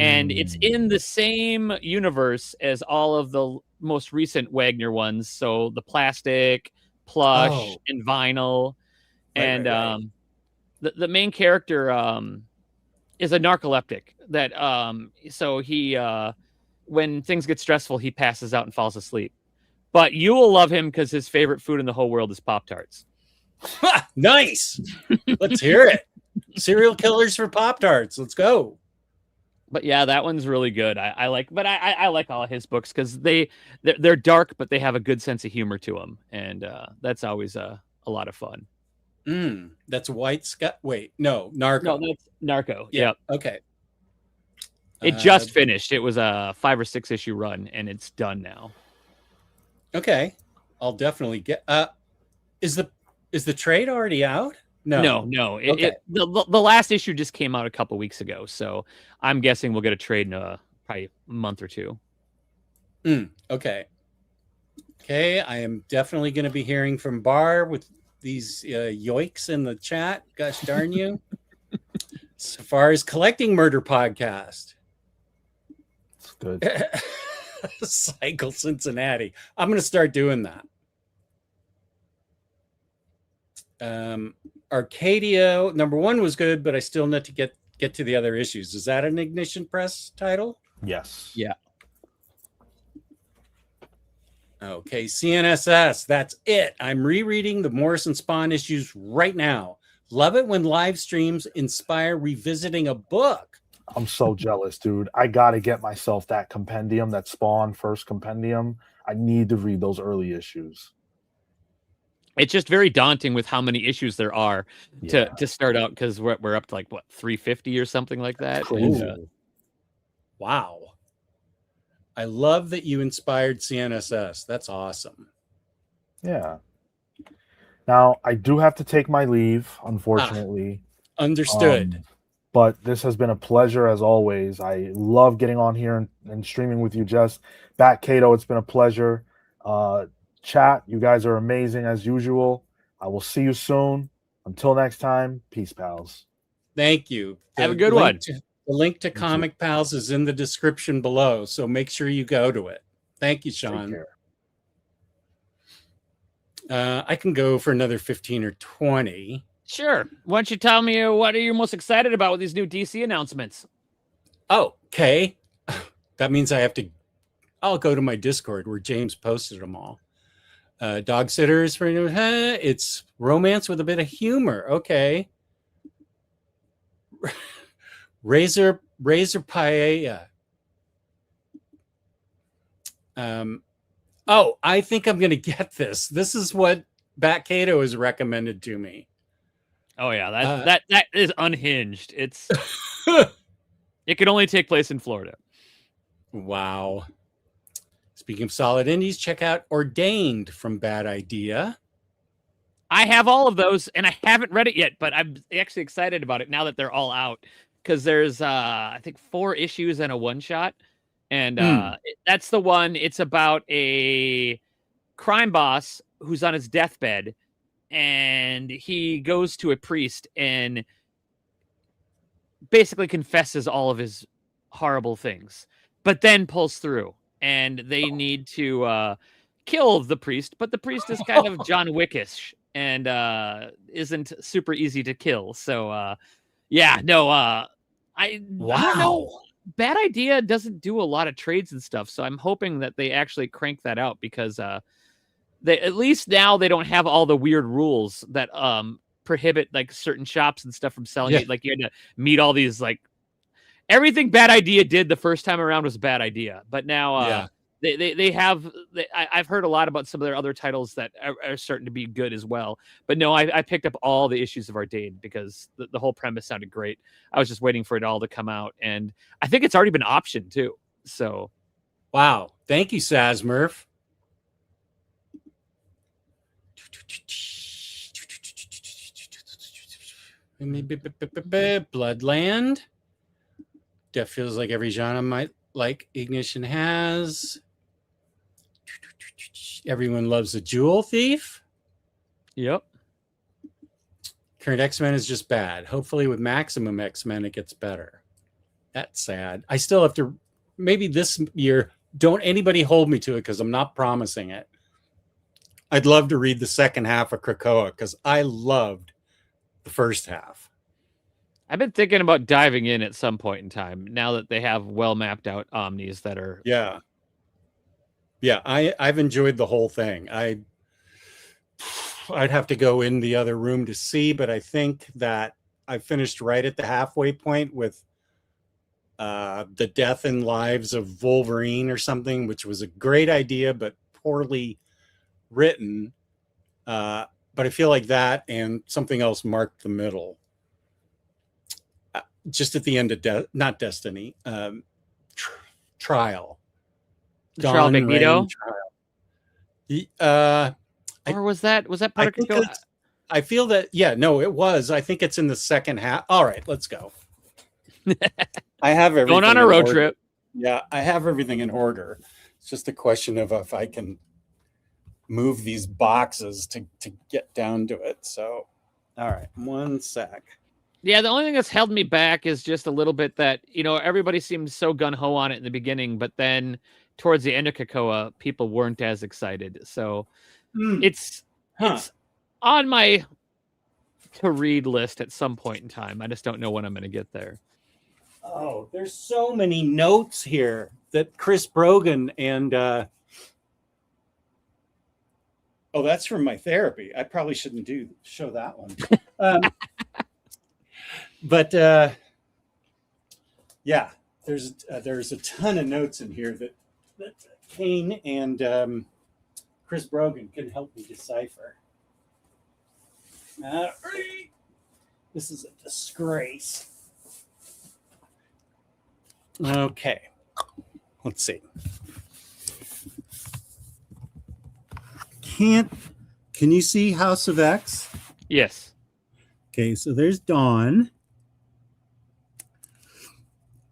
And it's in the same universe as all of the most recent Wagner ones, so the plastic, plush, and vinyl. And right. the main character is a narcoleptic that so he when things get stressful, he passes out and falls asleep. But you will love him because his favorite food in the whole world is Pop-Tarts. Nice. Let's hear it. Serial killers for Pop-Tarts. Let's go. But yeah, that one's really good. I like all of his books because they're dark, but they have a good sense of humor to them, and that's always a lot of fun. That's White Sky. Wait, no, Narco. No, that's Narco. Yeah. Yep. Okay. It just finished. It was a 5 or 6 issue run, and it's done now. Okay, I'll definitely get. Is the trade already out? No. Okay. The last issue just came out a couple weeks ago, so I'm guessing we'll get a trade in probably a month or two. Okay. I am definitely going to be hearing from Bar with these yoiks in the chat. Gosh darn you. So far as collecting murder podcast. It's good. Cycle Cincinnati. I'm going to start doing that. Arcadia #1 was good, but I still need to get to the other issues. Is that an Ignition Press title? Yes. Yeah. Okay, CNSS. That's it. I'm rereading the Morrison Spawn issues right now. Love it when live streams inspire revisiting a book. I'm so jealous, dude. I gotta get myself that compendium, that Spawn first compendium. I need to read those early issues. It's just very daunting with how many issues there are to start out, because we're up to like 350 or something like that. And, wow. I love that you inspired CNSS. That's awesome. Yeah. Now I do have to take my leave, unfortunately. Understood. But this has been a pleasure as always. I love getting on here and streaming with you, Jess. BatKato, it's been a pleasure. Chat, you guys are amazing as usual. I will see you soon. Until next time, peace, pals. Thank you. Have a good one. The link to ComicPals is in the description below, so make sure you go to it. Thank you, Sean. Take care. I can go for another 15 or 20. Sure. Why don't you tell me what are you most excited about with these new DC announcements? Oh, okay. That means I have to I'll go to my Discord where James posted them all. Dog sitters for it's romance with a bit of humor. Okay. Razor paella. Oh, I think I'm gonna get this. This is what BatKato has recommended to me. Oh yeah, that is unhinged. It's it can only take place in Florida. Wow. Speaking of solid indies, check out Ordained from Bad Idea. I have all of those, and I haven't read it yet, but I'm actually excited about it now that they're all out. Because there's, I think, 4 issues and a one-shot. And that's the one. It's about a crime boss who's on his deathbed, and he goes to a priest and basically confesses all of his horrible things, but then pulls through. And they need to kill the priest, but the priest is kind of John Wickish and isn't super easy to kill. So, I don't know. Bad Idea doesn't do a lot of trades and stuff, so I'm hoping that they actually crank that out because they at least now they don't have all the weird rules that prohibit like certain shops and stuff from selling it. Like you had to meet all these like everything Bad Idea did the first time around was a bad idea, but now they have. I've heard a lot about some of their other titles that are starting to be good as well. But no, I picked up all the issues of Ordained because the whole premise sounded great. I was just waiting for it all to come out, and I think it's already been optioned too. So, wow, thank you, Sazmurph. Bloodland. Death feels like every genre might like Ignition has. Everyone loves a jewel thief. Yep. Current X-Men is just bad. Hopefully with Maximum X-Men it gets better. That's sad. I still have to, maybe this year, don't anybody hold me to it because I'm not promising it. I'd love to read the second half of Krakoa because I loved the first half. I've been thinking about diving in at some point in time now that they have well mapped out omnis that are. Yeah. I've enjoyed the whole thing. I'd have to go in the other room to see, but I think that I finished right at the halfway point with the death and lives of Wolverine or something, which was a great idea, but poorly written. But I feel like that and something else marked the middle. Just at the end of not Destiny, Trial. Trial Magneto? Or was that part of Krakoa? I feel that, it was. I think it's in the second half. All right, let's go. I have everything. Going on a road trip. Yeah, I have everything in order. It's just a question of if I can move these boxes to get down to it. So, all right, one sec. Yeah, the only thing that's held me back is just a little bit that, everybody seemed so gun-ho on it in the beginning, but then towards the end of Krakoa, people weren't as excited. So it's on my to-read list at some point in time. I just don't know when I'm going to get there. Oh, there's so many notes here that Chris Brogan and... Oh, that's from my therapy. I probably shouldn't show that one. But there's a ton of notes in here that Kane and Chris Brogan can help me decipher. This is a disgrace. Okay, let's see. Can you see House of X? Yes. Okay, so there's Dawn.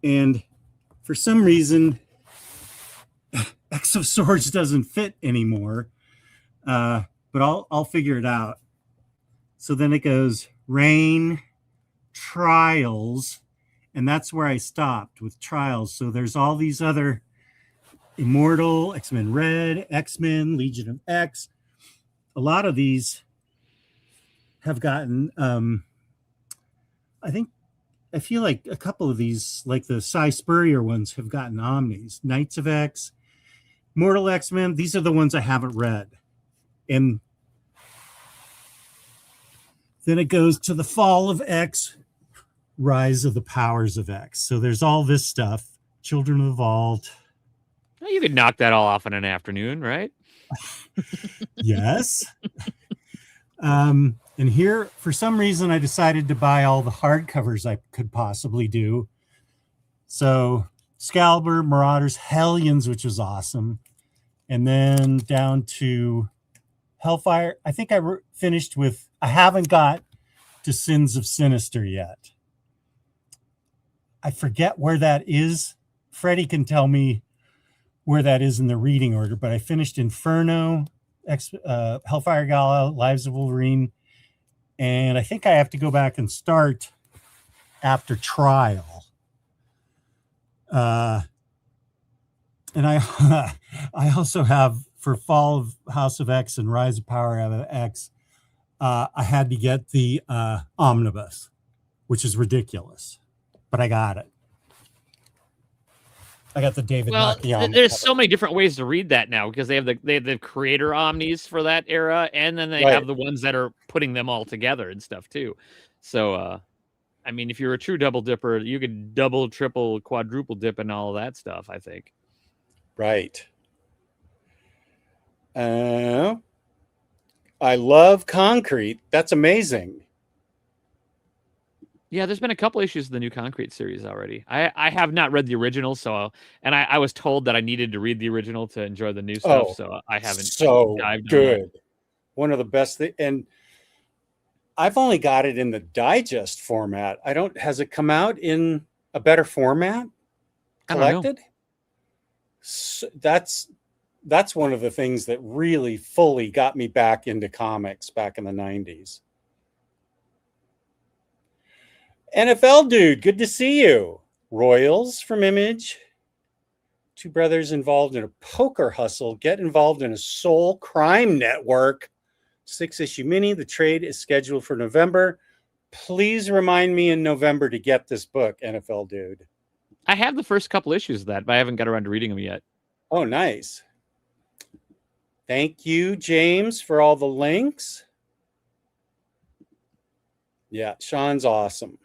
And for some reason, X of Swords doesn't fit anymore. But I'll figure it out. So then it goes Reign, Trials, and that's where I stopped with Trials. So there's all these other Immortal, X-Men Red, X-Men, Legion of X. A lot of these have gotten, I feel like a couple of these, like the Cy Spurrier ones, have gotten Omnis. Knights of X, Mortal X-Men, these are the ones I haven't read. And then it goes to the Fall of X, Rise of the Powers of X. So there's all this stuff. Children of the Vault. Well, you could knock that all off in an afternoon, right? Yes. And here, for some reason, I decided to buy all the hardcovers I could possibly do. So Excalibur, Marauders, Hellions, which was awesome. And then down to Hellfire. I think I finished with, I haven't got to Sins of Sinister yet. I forget where that is. Freddie can tell me where that is in the reading order, but I finished Inferno, Hellfire Gala, Lives of Wolverine, and I think I have to go back and start after Trial. And I I also have, for Fall of House of X and Rise of Power of X, I had to get the omnibus, which is ridiculous, but I got it. I got the David Nakayama. There's so many different ways to read that now, because they have the creator omnis for that era, and then they have the ones that are putting them all together and stuff too. So I mean, if you're a true double dipper, you could double, triple, quadruple dip and all of that stuff, I think. Right. I love Concrete. That's amazing. Yeah, there's been a couple issues of the new Concrete series already. I have not read the original, I was told that I needed to read the original to enjoy the new stuff, so I haven't. So dived good. One of the best and I've only got it in the digest format. Has it come out in a better format? Collected? So that's one of the things that really fully got me back into comics back in the 90s. NFL dude, good to see you. Royals from Image. Two brothers involved in a poker hustle get involved in a soul crime network. 6-issue mini. The trade is scheduled for November. Please remind me in November to get this book, NFL dude. I have the first couple issues of that, but I haven't got around to reading them yet. Oh, nice. Thank you, James, for all the links. Yeah, Sean's awesome.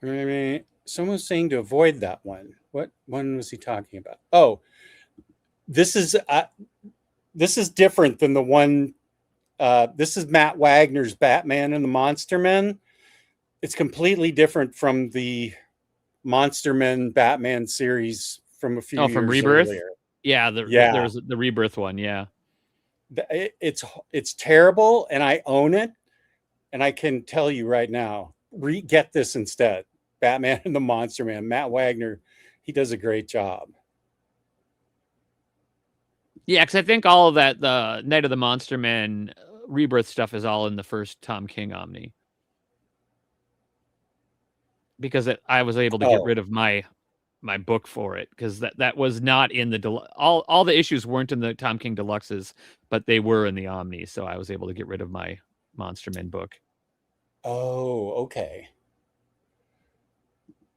Someone was saying to avoid that one. What one was he talking about? Oh, this is different than the one. This is Matt Wagner's Batman and the Monster Men. It's completely different from the Monster Men Batman series from a few years from Rebirth? earlier. Yeah, there was the Rebirth one. Yeah, it's terrible, and I own it. And I can tell you right now, get this instead. Batman and the Monster Man. Matt Wagner, he does a great job. Yeah, because I think all of that, the Night of the Monster Man Rebirth stuff is all in the first Tom King Omni. Because I was able to get rid of my book for it, because that was not in the all the issues weren't in the Tom King Deluxes, but they were in the Omni, so I was able to get rid of my Monster Man book. Oh, okay.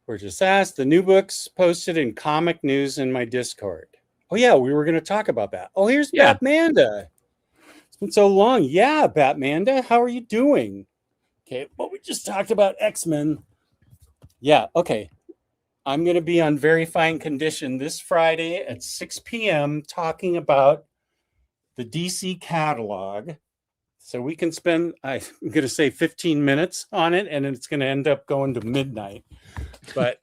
We're just asked. The new book's posted in Comic News in my Discord. Oh yeah, we were going to talk about that. Oh, here's Batmanda. It's been so long. Yeah, Batmanda, how are you doing? Okay, well, we just talked about X-Men. Yeah, okay. I'm going to be on Very Fine Condition this Friday at 6 p.m. talking about the DC catalog. So we can spend, I'm going to say 15 minutes on it, and it's going to end up going to midnight. But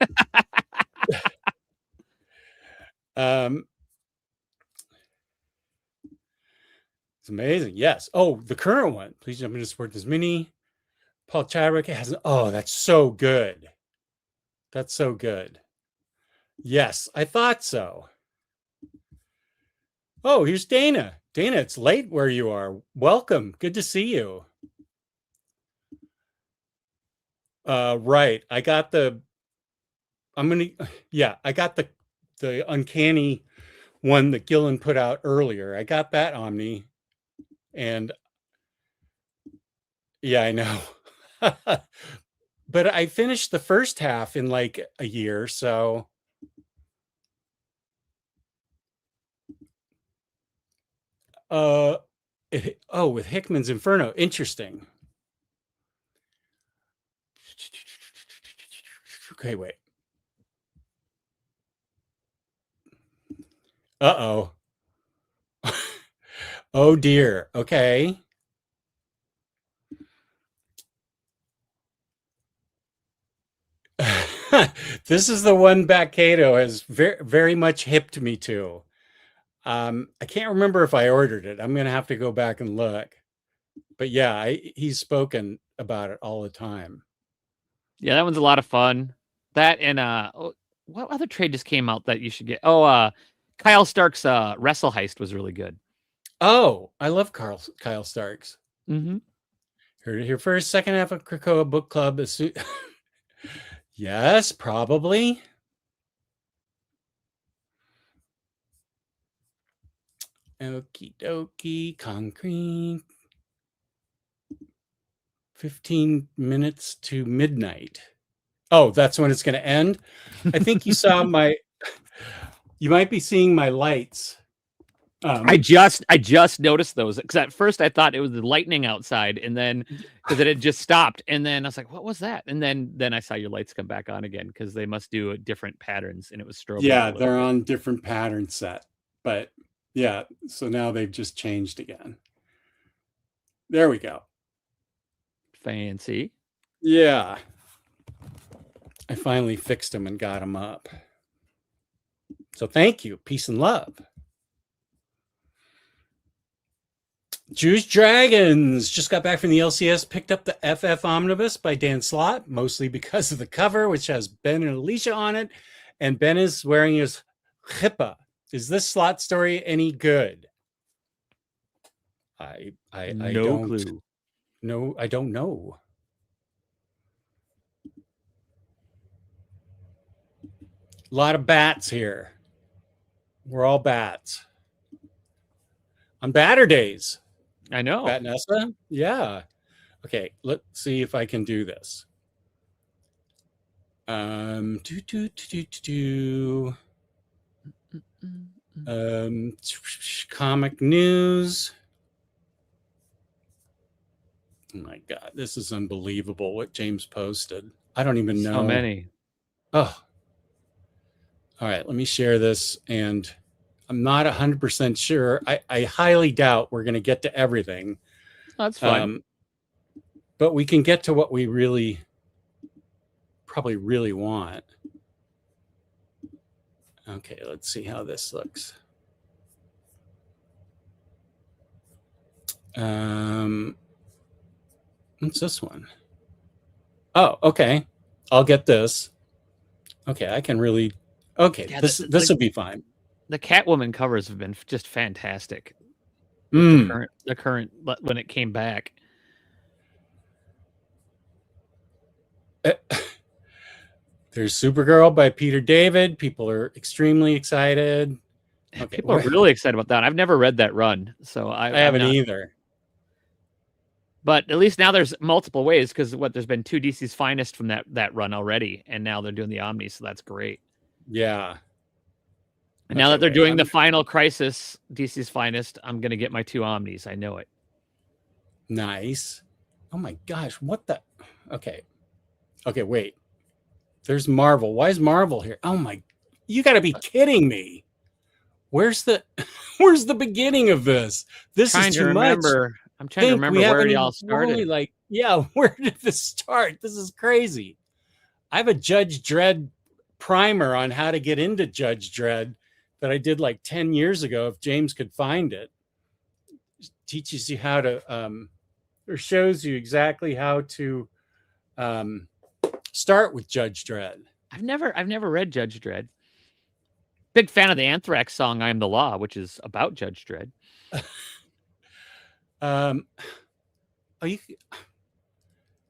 it's amazing. Yes. Oh, the current one. Please jump in to support this mini. Paul Chadwick has. Oh, that's so good. That's so good. Yes, I thought so. Oh, here's Dana. Dana, it's late where you are. Welcome. Good to see you. Right. I got the Uncanny one that Gillen put out earlier. I got that Omni. And yeah, I know. but I finished the first half in like a year, so with Hickman's Inferno. Interesting. Okay, wait. Uh-oh. Oh dear. Okay. This is the one BatKato has very, very much hipped me to. I can't remember if I ordered it. I'm going to have to go back and look. But yeah, he's spoken about it all the time. Yeah, that one's a lot of fun. That and what other trade just came out that you should get? Oh, Kyle Stark's Wrestle Heist was really good. Oh, I love Kyle Starks. Mm-hmm. Heard it here first. Second half of Krakoa Book Club. Yes, probably. Okie dokie. Concrete. 15 minutes to midnight. Oh, that's when it's going to end. I think you saw you might be seeing my lights. I just noticed those because at first I thought it was the lightning outside, and then because it had just stopped, and then I was like, "What was that?" And then I saw your lights come back on again because they must do different patterns, and it was strobing. Yeah, they're on different pattern set, but yeah, so now they've just changed again. There we go. Fancy. Yeah, I finally fixed them and got them up. So thank you. Peace and love. Juice Dragons just got back from the LCS, picked up the FF Omnibus by Dan Slott, mostly because of the cover, which has Ben and Alicia on it, and Ben is wearing his chippa. Is this Slott story any good? I don't clue. No, I don't know. A lot of bats here. We're all bats. On Baturdays. I know. Batnessa? Yeah. Okay, let's see if I can do this. Comic news. Oh my God, this is unbelievable what James posted. I don't even know. So many. Oh. All right, let me share this. And I'm not 100% sure. I highly doubt we're going to get to everything. That's fine. But we can get to what we probably really want. Okay, let's see how this looks. What's this one? Oh, okay. I'll get this. Okay, I can really. Okay, yeah, this will be fine. The Catwoman covers have been just fantastic. The current when it came back. There's Supergirl by Peter David. People are extremely excited. Okay, people are really excited about that. I've never read that run, so I haven't either. But at least now there's multiple ways because there's been 2 DC's Finest from that run already, and now they're doing the Omni, so that's great. Yeah. And now that they're doing the final Crisis DC's Finest, I'm gonna get my 2 Omnis. I know it. Nice. Oh my gosh, what the? Okay, wait. There's Marvel. Why is Marvel here? Oh my! You got to be kidding me. Where's the beginning of this? This is too much. I'm trying to remember where it all started. Where did this start? This is crazy. I have a Judge Dredd primer on how to get into Judge Dredd that I did like 10 years ago. If James could find it, teaches you how to, or shows you exactly how to start with Judge Dredd. I've never read Judge Dredd. Big fan of the Anthrax song "I Am the Law," which is about Judge Dredd.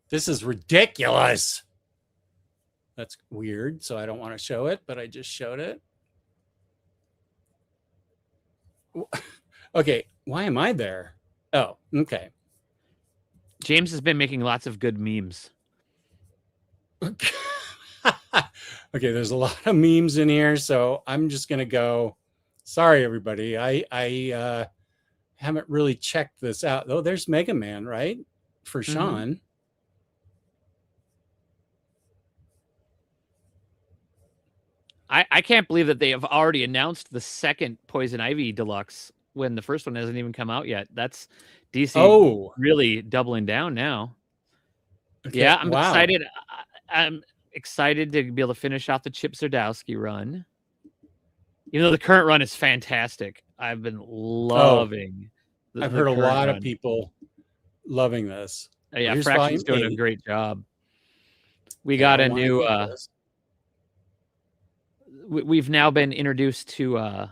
This is ridiculous. That's weird, so I don't want to show it, but I just showed it. Okay, why am I there? Oh, okay. James has been making lots of good memes. Okay, there's a lot of memes in here, so I'm just gonna go. Sorry, everybody. I haven't really checked this out. Oh, there's Mega Man, right? For Sean. I can't believe that they have already announced the second Poison Ivy Deluxe when the first one hasn't even come out yet. That's DC really doubling down now. Okay, Yeah, I'm wow. excited. I'm excited to be able to finish off the Chip Zdarsky run. Even though the current run is fantastic. I've been loving I've heard a lot run. of people loving this. Yeah, Here's Fraction's volume doing 8. a great job. We Okay, got I a wanna new get this. we've now been introduced to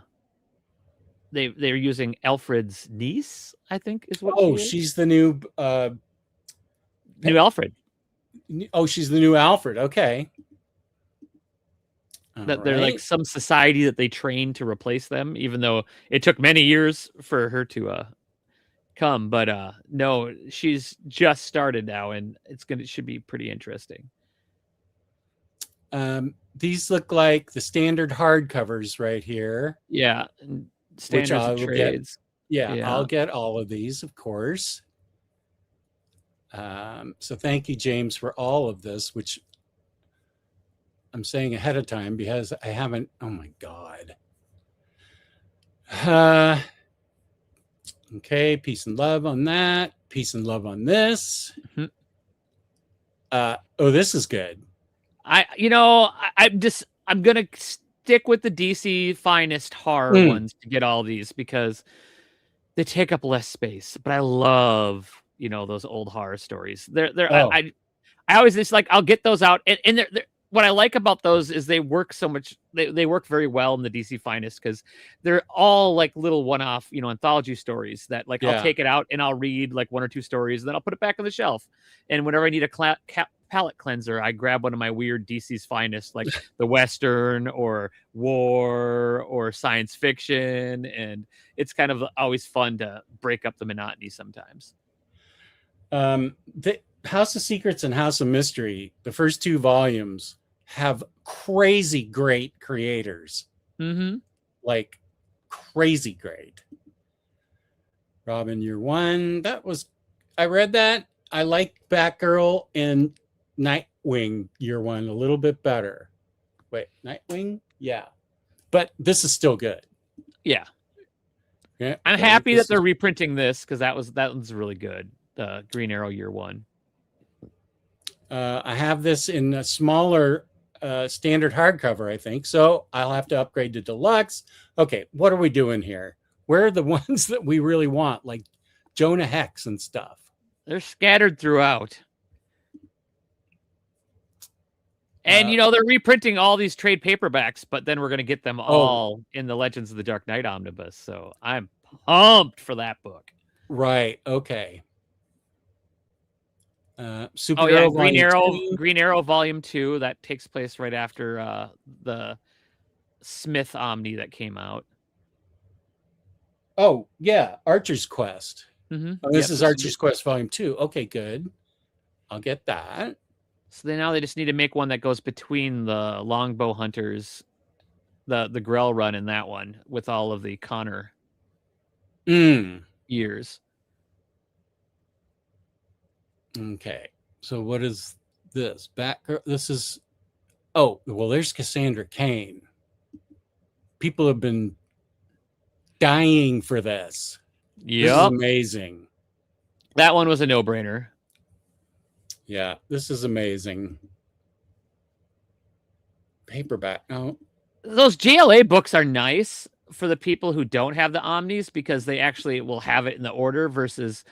they're using Alfred's niece, I think is what she is. She's the new New Alfred. Oh, she's the new Alfred. Okay. That they're like some society that they trained to replace them, even though it took many years for her to come. But no, she's just started now, and it should be pretty interesting. These look like the standard hardcovers right here. Yeah, standards of trades. I'll get all of these, of course. So thank you, James, for all of this, which I'm saying ahead of time because I haven't. Oh my God. Okay, peace and love on that. Peace and love on this. Oh, this is good. I'm gonna stick with the DC finest horror ones to get all these because they take up less space. But I love those old horror stories. I always just like I'll get those out and they're what I like about those is they work so much. They work very well in the DC finest because they're all like little one-off, anthology stories that like I'll take it out and I'll read like one or two stories, and then I'll put it back on the shelf. And whenever I need a palette cleanser, I grab one of my weird DC's finest, like the Western or war or science fiction, and it's kind of always fun to break up the monotony sometimes. The House of Secrets and House of Mystery, the first 2 volumes, have crazy great creators. Like crazy great. Robin Year One. I read that. I like Batgirl and Nightwing Year One a little bit better. Wait, Nightwing? Yeah. But this is still good. Yeah. I'm happy that they're reprinting this because that one's really good. Green Arrow Year One. I have this in a smaller standard hardcover, I think. So I'll have to upgrade to deluxe. Okay, what are we doing here? Where are the ones that we really want, like Jonah Hex and stuff? They're scattered throughout. And, they're reprinting all these trade paperbacks, but then we're going to get them all in the Legends of the Dark Knight omnibus. So I'm pumped for that book. Right. Okay. Superhero Green Arrow Volume 2 that takes place right after the Smith Omni that came out. Oh yeah, Archer's Quest. This is Archer's Quest Volume 2. Okay, good. I'll get that. So now they just need to make one that goes between the Longbow Hunters, the Grell run in that one with all of the Connor years. Okay, so what is this? Batgirl. This is. Oh well, there's Cassandra Cain. People have been dying for this. Yeah, this is amazing. That one was a no-brainer. Yeah, this is amazing. Paperback. No, those JLA books are nice for the people who don't have the Omnis because they actually will have it in the order versus.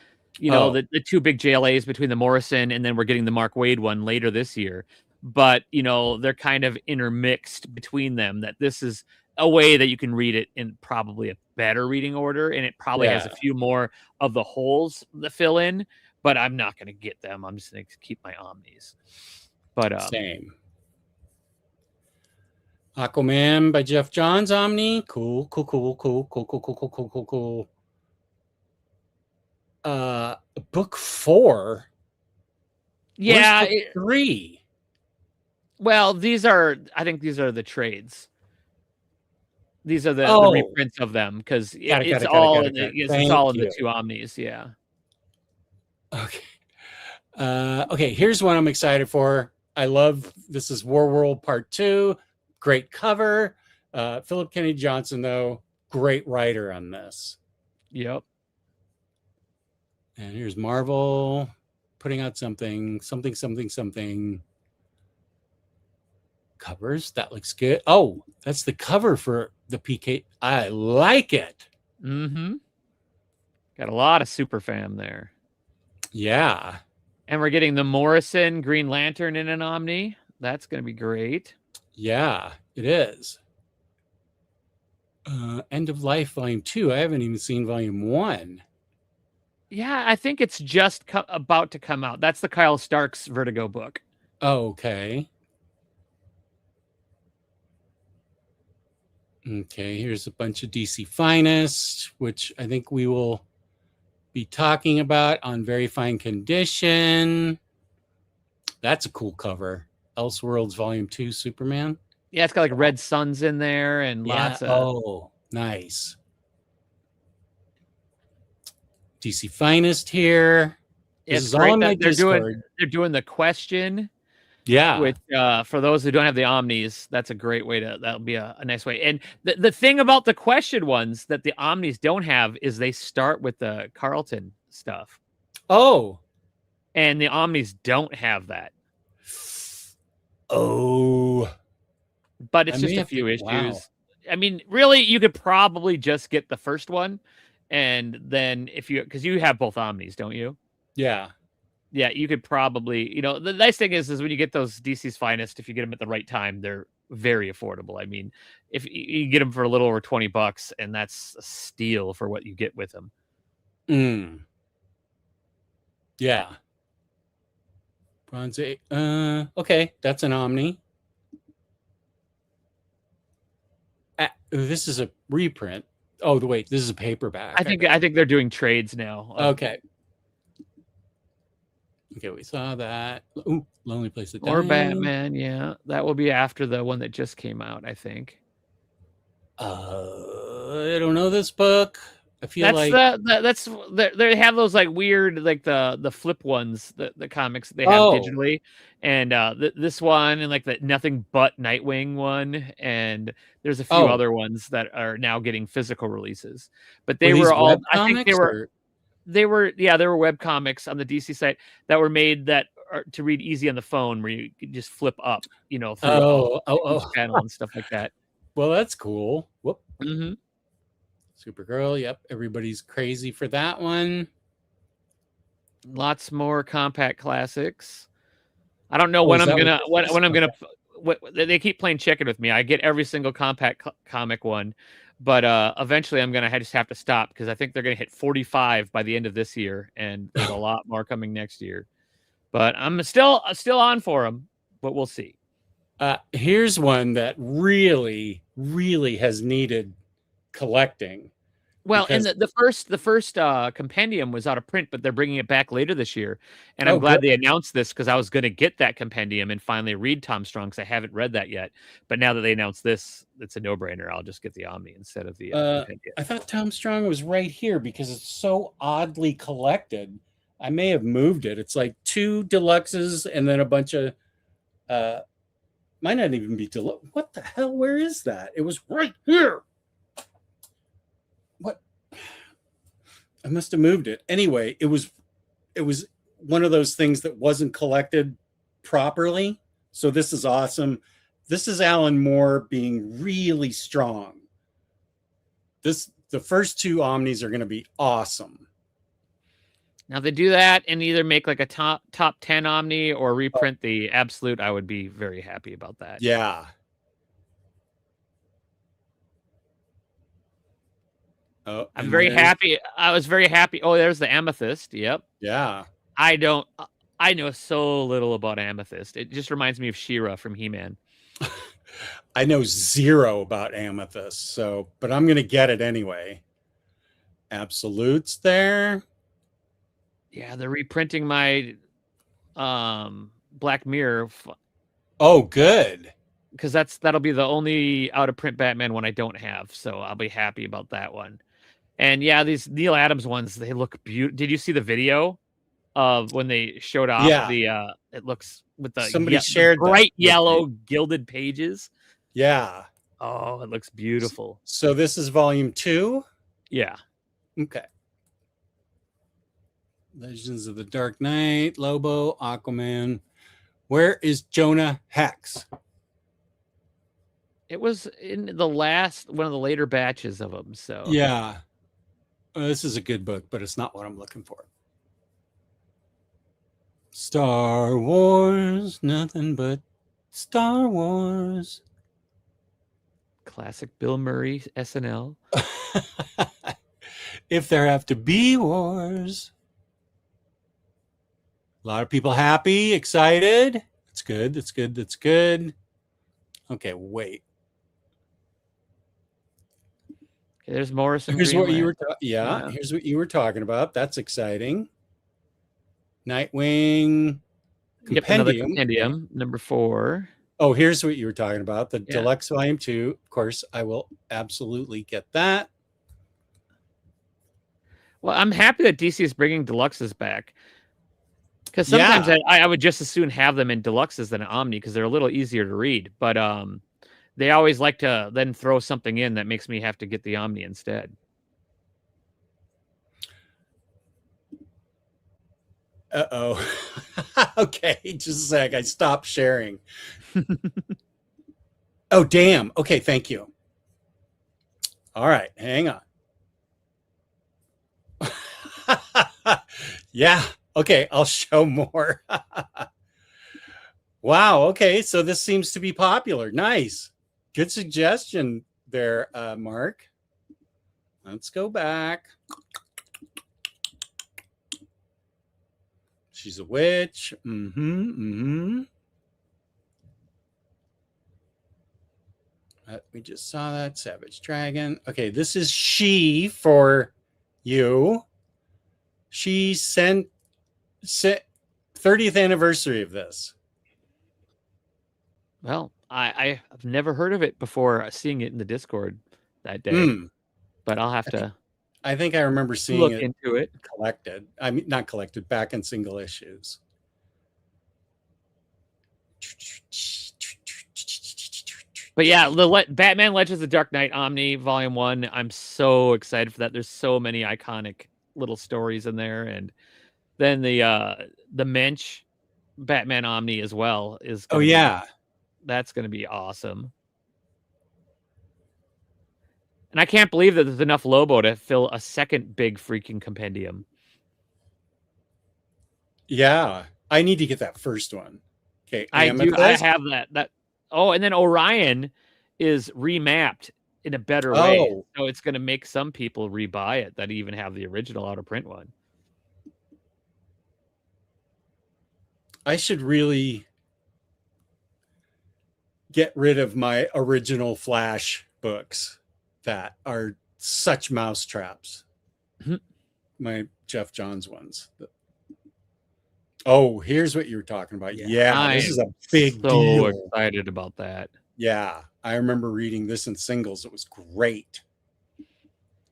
The 2 big JLAs between the Morrison and then we're getting the Mark Waid one later this year. But, they're kind of intermixed between them, that this is a way that you can read it in probably a better reading order. And it probably has a few more of the holes that fill in, but I'm not going to get them. I'm just going to keep my Omnis. But same. Aquaman by Jeff Johns Omni. Cool. Book 4. Yeah, book 3. Well, I think these are the trades. These are the Oh. reprints of them because Got it, it's got it, got it, all got it, in got it. it's all in Thank the you. two Omnis. Yeah. Okay. Okay, here's one I'm excited for. I love this is War World Part 2. Great cover. Philip Kennedy Johnson, though, great writer on this. Yep. And here's Marvel putting out something. Covers. That looks good. Oh, that's the cover for the PK. I like it. Mm-hmm. Got a lot of super fam there. Yeah. And we're getting the Morrison Green Lantern in an Omni. That's going to be great. Yeah, it is. End of Life Volume 2. I haven't even seen Volume 1. Yeah, I think it's just about to come out. That's the Kyle Starks Vertigo book. Oh, okay. Okay, here's a bunch of DC Finest, which I think we will be talking about on Very Fine Condition. That's a cool cover. Elseworlds Volume 2 Superman. Yeah, it's got like red suns in there and lots of. Oh, nice. DC Finest here. This is all on my Discord. They're doing the question. Yeah. Which for those who don't have the Omnis, that's a great way that'll be a nice way. And the thing about the question ones that the Omnis don't have is they start with the Carlton stuff. Oh. And the Omnis don't have that. Oh. But it's just a few issues. Wow. I mean, really, you could probably just get the first one. And then because you have both Omnis, don't you? Yeah. Yeah, you could probably, the nice thing is when you get those DC's Finest, if you get them at the right time, they're very affordable. I mean, if you get them for a little over $20, and that's a steal for what you get with them. Yeah. Bronze 8. Okay, that's an Omni. This is a reprint. Oh, wait, this is a paperback. I think they're doing trades now. Okay. Okay, we saw that. Ooh, Lonely Place of Dying. Or Batman, yeah. That will be after the one that just came out, I think. I don't know this book. I feel they have those like weird, like the flip ones, the comics that they have digitally, and this one and like the Nothing But Nightwing one, and there's a few other ones that are now getting physical releases. But they were all, I think they were web comics on the DC site that were made that are to read easy on the phone, where you could just flip up, through each panel and stuff like that. Well, that's cool. Whoop. Mm-hmm. Supergirl. Yep, everybody's crazy for that one. Lots more compact classics. I don't know when I'm gonna. They keep playing chicken with me. I get every single compact comic one. But eventually, I'm going to just have to stop because I think they're going to hit 45 by the end of this year, and there's a lot more coming next year. But I'm still on for them, but we'll see. Here's one that really, really has needed collecting. Well, and the first compendium was out of print, but they're bringing it back later this year, and I'm glad they announced this because I was going to get that compendium and finally read Tom Strong because I haven't read that yet. But now that they announced this, it's a no-brainer. I'll just get the Omni instead of the compendium. I thought Tom Strong was right here because it's so oddly collected. I may have moved it. It's like 2 deluxes and then a bunch of might not even be deluxe. What the hell? Where is that? It was right here. What? I must have moved it. Anyway, it was one of those things that wasn't collected properly. So this is awesome. This is Alan Moore being really strong. The first 2 Omnis are going to be awesome. Now, if they do that and either make like a top 10 Omni or reprint the Absolute, I would be very happy about that. Yeah. Oh, I'm very happy. I was very happy. Oh, there's the Amethyst. Yep. Yeah. I know so little about Amethyst. It just reminds me of She-Ra from He-Man. I know 0 about Amethyst, but I'm going to get it anyway. Absolutes there. Yeah, they're reprinting my Black Mirror. Oh, good. because that'll be the only out of print Batman one I don't have, so I'll be happy about that one. And yeah, these Neil Adams ones, they look beautiful. Did you see the video of when they showed off Yeah. the it looks with the, Somebody the shared that bright with me. yellow gilded pages. Yeah. Oh, it looks beautiful. So this is volume 2? Yeah. Okay. Legends of the Dark Knight, Lobo, Aquaman. Where is Jonah Hex? It was in the last one of the later batches of them. So Yeah. This is a good book, but it's not what I'm looking for. Star Wars, nothing but Star Wars. classic Bill Murray SNL. If there have to be wars. A lot of people happy, excited. That's good. That's good. That's good. Okay, wait. Okay, there's Morrison. Here's Green what you were. Lantern. Yeah, here's what you were talking about. That's exciting. Nightwing Yep, another compendium. compendium, number 4. Oh, here's what you were talking about. The Yeah. deluxe volume 2. Of course, I will absolutely get that. Well, I'm happy that DC is bringing deluxes back. Because sometimes Yeah. I would just as soon have them in deluxes than Omni because they're a little easier to read. But they always like to then throw something in that makes me have to get the Omni instead. Uh-oh. Okay, just a sec. I stopped sharing. Oh, damn. Okay, thank you. All right, hang on. Yeah, okay, I'll show more. Wow, okay, so this seems to be popular. Nice. Good suggestion there, Mark. Let's go back. She's a witch. We just saw that. Savage Dragon. Okay, this is she for you. She sent 30th anniversary of this. Well, I've never heard of it before seeing it in the Discord that day. But I'll have to I think I remember seeing look it into it. collected. I mean, not collected, back in single issues. But yeah, the Batman Legends of the Dark Knight Omni Volume 1, I'm so excited for that. There's so many iconic little stories in there. And then the Mensch Batman Omni as well is Oh, yeah. That's going to be awesome. And I can't believe that there's enough Lobo to fill a second big freaking compendium. Yeah. I need to get that first one. Okay. I Amethyst. have that. Oh, and then Orion is remapped in a better way. Oh. So it's going to make some people rebuy it that even have the original out of print one. I should really get rid of my original Flash books that are such mousetraps. My Jeff Johns ones. Oh, here's what you were talking about. Yeah, this is a big deal. So excited about that. Yeah, I remember reading this in singles. It was great.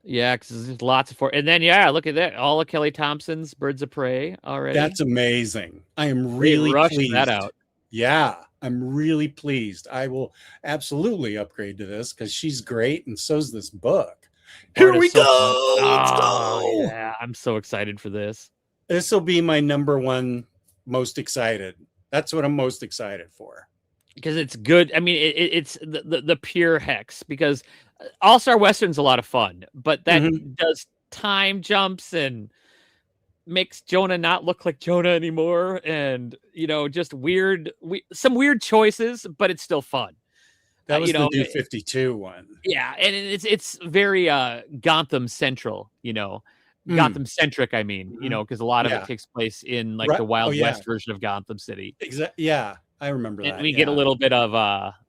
Yeah, because there's lots of and then look at that. All of Kelly Thompson's Birds of Prey already. That's amazing. I am really pleased. That out. Yeah, I'm really pleased. I will absolutely upgrade to this because she's great, and so's this book. Here we go. Let's go. Yeah, I'm so excited for this. This will be my number one most excited. That's what I'm most excited for. Because it's good. I mean, it's the pure hex. Because All-Star Western's a lot of fun, but that does time jumps and makes Jonah not look like Jonah anymore, and just some weird choices, but it's still fun. That was the New 52 one. Yeah, and it's very Gotham central, Gotham centric. I mean, because a lot of it takes place in like the Wild West version of Gotham City. Exactly. Yeah, I remember that. And we get a little bit of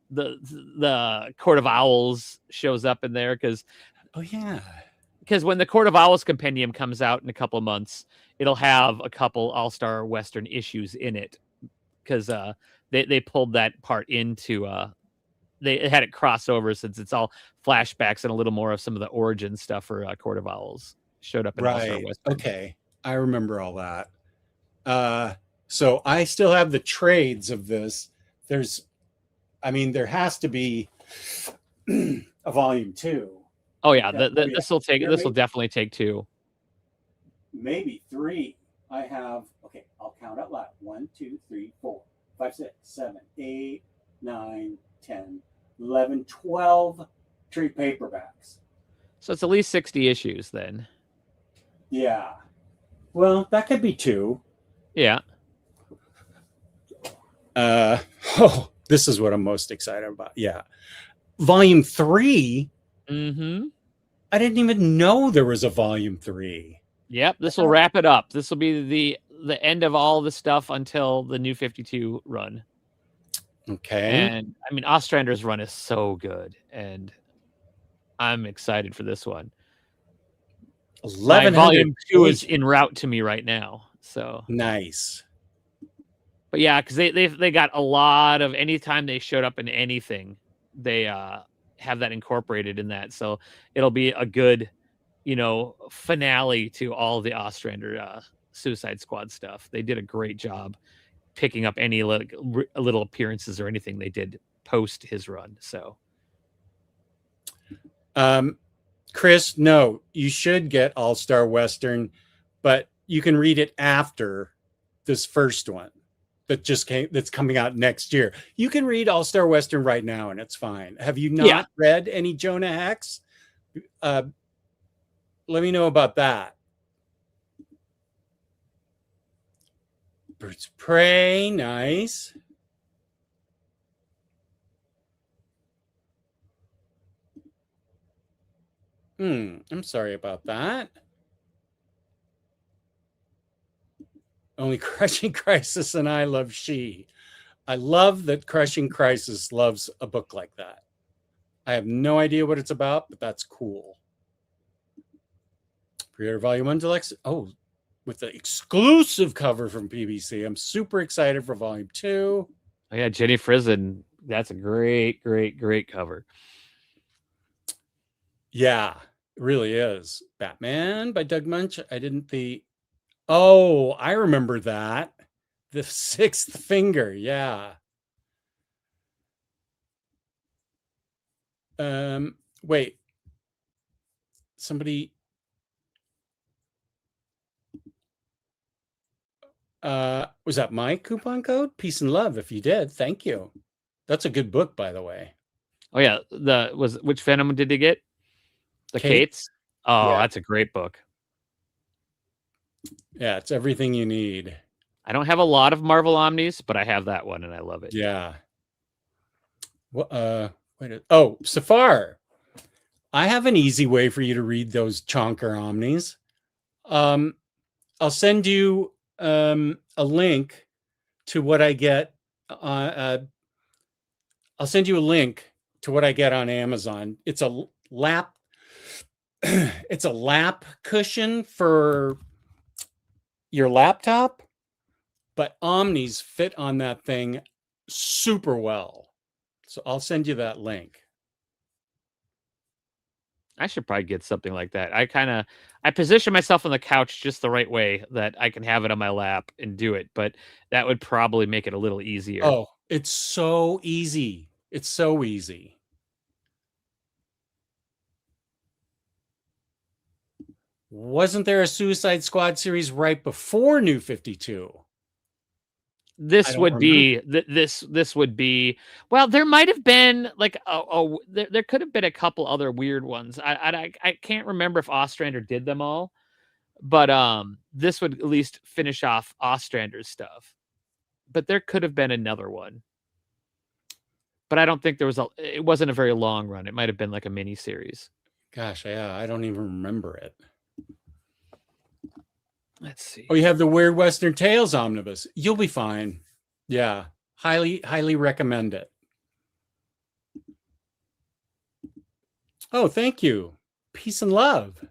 the Court of Owls shows up in there because when the Court of Owls compendium comes out in a couple of months, it'll have a couple All-Star Western issues in it because they pulled that part into they had it cross over since it's all flashbacks and a little more of some of the origin stuff for Court of Owls showed up in All-Star Right. Western. Okay. I remember all that. So I still have the trades of this. There has to be a volume 2. Oh yeah, Yeah, this will definitely take 2. Maybe 3. I have, okay, I'll count out loud. 1, 2, 3, 4, 5, 6, 7, 8, 9, 10, 11, 12 trade paperbacks. So it's at least 60 issues then. Yeah. Well, that could be 2. Yeah. This is what I'm most excited about. Yeah. Volume 3. Mm-hmm. I didn't even know there was a volume 3. Yep, this will wrap it up. This will be the end of all the stuff until the New 52 run. Okay. And I mean, Ostrander's run is so good, and I'm excited for this one. 11 volume 2 is en route to me right now. So nice. But yeah, because they got a lot of, anytime they showed up in anything, they have that incorporated in that. So it'll be a good, finale to all the Ostrander Suicide Squad stuff. They did a great job picking up any little appearances or anything they did post his run. So, Chris, no, you should get All-Star Western, but you can read it after this first one that's coming out next year. You can read All-Star Western right now and it's fine. Have you not read any Jonah Hex? Let me know about that. Birds of Prey, nice. I'm sorry about that. Only Crushing Crisis and I love She. I love that Crushing Crisis loves a book like that. I have no idea what it's about, but that's cool. Pre-order Volume 1 Deluxe. Oh, with the exclusive cover from PBC. I'm super excited for Volume 2. Oh yeah, Jenny Frison. That's a great, great, great cover. Yeah, it really is. Batman by Doug Munch. Oh, I remember that. The Sixth Finger. Yeah. Wait. Somebody. Was that my coupon code? Peace and love. If you did, thank you. That's a good book, by the way. Oh yeah, which Venom did you get? The Kates. Oh, yeah. That's a great book. Yeah, it's everything you need. I don't have a lot of Marvel Omnis, but I have that one and I love it. Yeah. Oh, Safar. I have an easy way for you to read those Chonker Omnis. I'll send you a link to what I get. I'll send you a link to what I get on Amazon. It's a lap. It's a lap cushion for your laptop, but Omnis fit on that thing super well. So I'll send you that link. I should probably get something like that. I position myself on the couch just the right way that I can have it on my lap and do it, but that would probably make it a little easier. Oh, it's so easy. It's so easy. Wasn't there a Suicide Squad series right before New 52? This would be. Well, there might have been like there could have been a couple other weird ones. I can't remember if Ostrander did them all, but this would at least finish off Ostrander's stuff. But there could have been another one. But I don't think it wasn't a very long run. It might have been like a mini series. Gosh, yeah, I don't even remember it. Let's see. Oh, you have the Weird Western Tales omnibus. You'll be fine. Yeah, highly recommend it. Oh, thank you. Peace and love.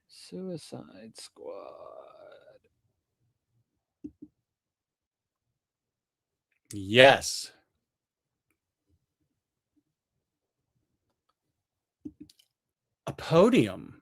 Suicide Squad. Yes. A podium.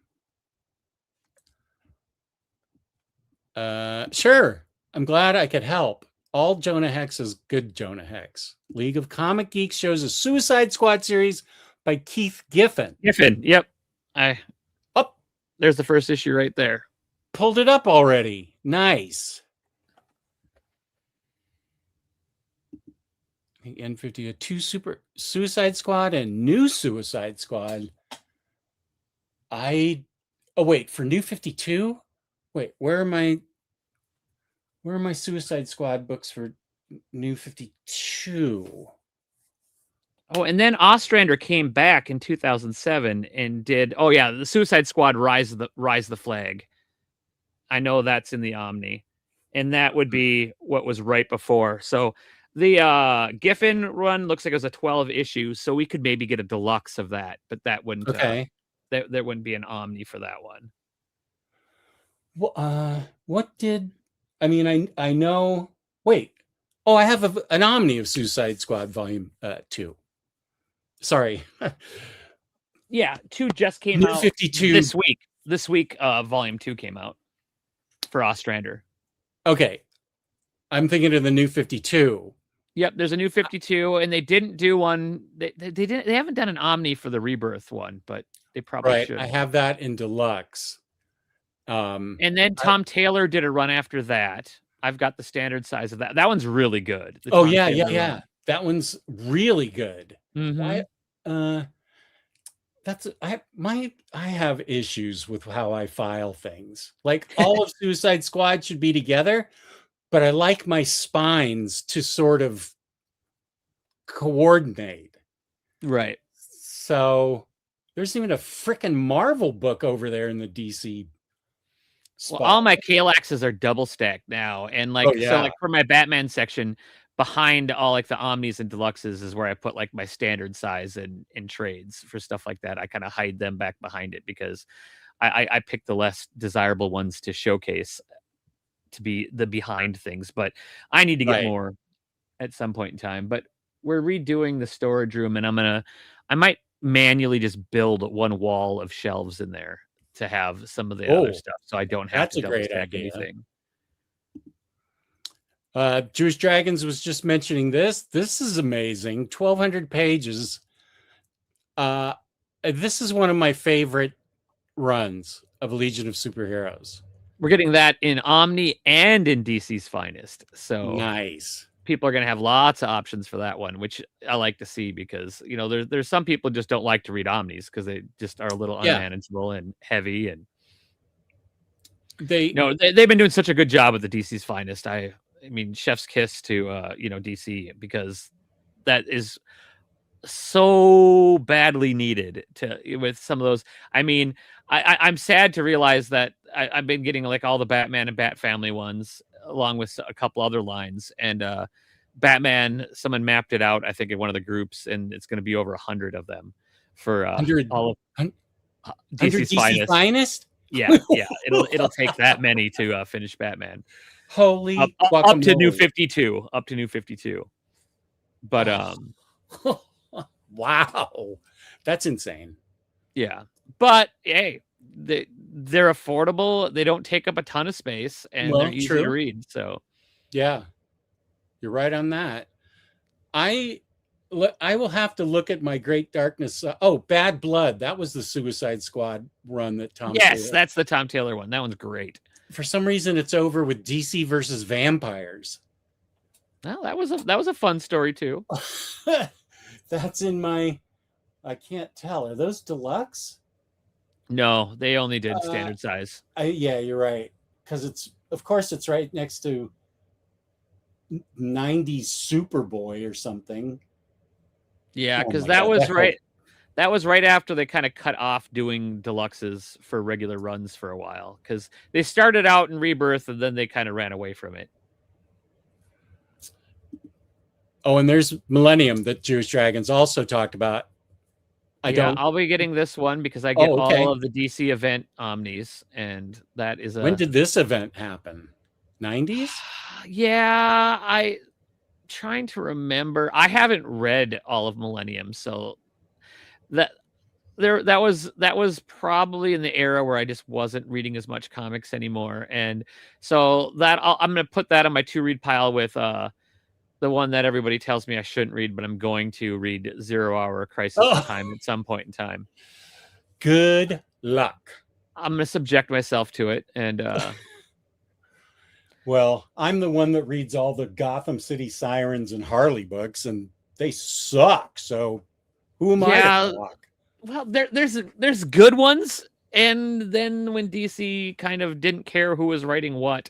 Sure. I'm glad I could help. All Jonah Hex is good Jonah Hex. League of Comic Geeks shows a Suicide Squad series by Keith Giffen. Giffen, yep. There's the first issue right there. Pulled it up already. Nice. N50, two Super Suicide Squad and New Suicide Squad. Oh wait, for New 52? Wait, where are my Suicide Squad books for New 52? Oh, and then Ostrander came back in 2007 and did the Suicide Squad Rise the Flag. I know that's in the Omni. And that would be what was right before. So the Giffen run looks like it was a 12 issue, so we could maybe get a deluxe of that, but that wouldn't there wouldn't be an Omni for that one. Well, I know. Wait. Oh, I have an Omni of Suicide Squad Volume 2. Sorry. Yeah, 2 just came New out 52 this week. This week, Volume 2 came out for Ostrander. Okay. I'm thinking of the New 52. Yep, there's a New 52, and they didn't do one. They haven't done an Omni for the Rebirth one, but they probably should. I have that in deluxe. And then Tom Taylor did a run after that. I've got the standard size of that. That one's really good. Yeah. That one's really good. Mm-hmm. I have issues with how I file things. Like all of Suicide Squad should be together, but I like my spines to sort of coordinate. Right. So there's even a freaking Marvel book over there in the DC spot. Well, all my Kalaxes are double stacked now. And so for my Batman section, behind all like the Omnis and Deluxes is where I put like my standard size and trades for stuff like that. I kind of hide them back behind it because I pick the less desirable ones to showcase to be the behind things, but I need to get more at some point in time. But we're redoing the storage room, and I might manually just build one wall of shelves in there to have some of the other stuff, so I don't have to double stack anything. Jewish Dragons was just mentioning this. This is amazing. 1,200 pages. This is one of my favorite runs of Legion of Superheroes. We're getting that in Omni and in DC's Finest. So nice. People are going to have lots of options for that one, which I like to see because, there's some people just don't like to read Omnis because they just are a little unmanageable and heavy. And they've been doing such a good job with the DC's Finest. I mean, chef's kiss to, DC, because that is so badly needed with some of those. I mean, I'm sad to realize that I've been getting like all the Batman and Bat Family ones along with a couple other lines, and Batman, someone mapped it out, I think in one of the groups, and it's going to be over 100 of them for all of DC's Finest. Yeah. It'll take that many to finish Batman. Holy up to New 52. But wow, that's insane. Yeah, but hey, they're affordable. They don't take up a ton of space, and they're easy to read. So, yeah, you're right on that. I will have to look at my Great Darkness. Bad Blood. That was the Suicide Squad run that Tom. Yes, that's the Tom Taylor one. That one's great. For some reason, it's over with DC versus vampires. Well, that was a fun story too. That's in my. I can't tell. Are those deluxe? No, they only did standard size. Yeah, you're right. Because it's right next to 90s Superboy or something. Yeah, because that was right. That was right after they kind of cut off doing deluxes for regular runs for a while, because they started out in Rebirth and then they kind of ran away from it. Oh, and there's Millennium that Jewish Dragons also talked about. I'll be getting this one because I get all of the DC event Omnis, and that is When did this event happen? 90s? Yeah, trying to remember. I haven't read all of Millennium, so that was probably in the era where I just wasn't reading as much comics anymore, and so I'm gonna put that on my to read pile with the one that everybody tells me I shouldn't read, but I'm going to read 0 Hour Crisis in Time at some point in time. Good luck. I'm gonna subject myself to it, and well, I'm the one that reads all the Gotham City Sirens and Harley books, and they suck. So who am I to talk? Well, there's good ones, and then when DC kind of didn't care who was writing what,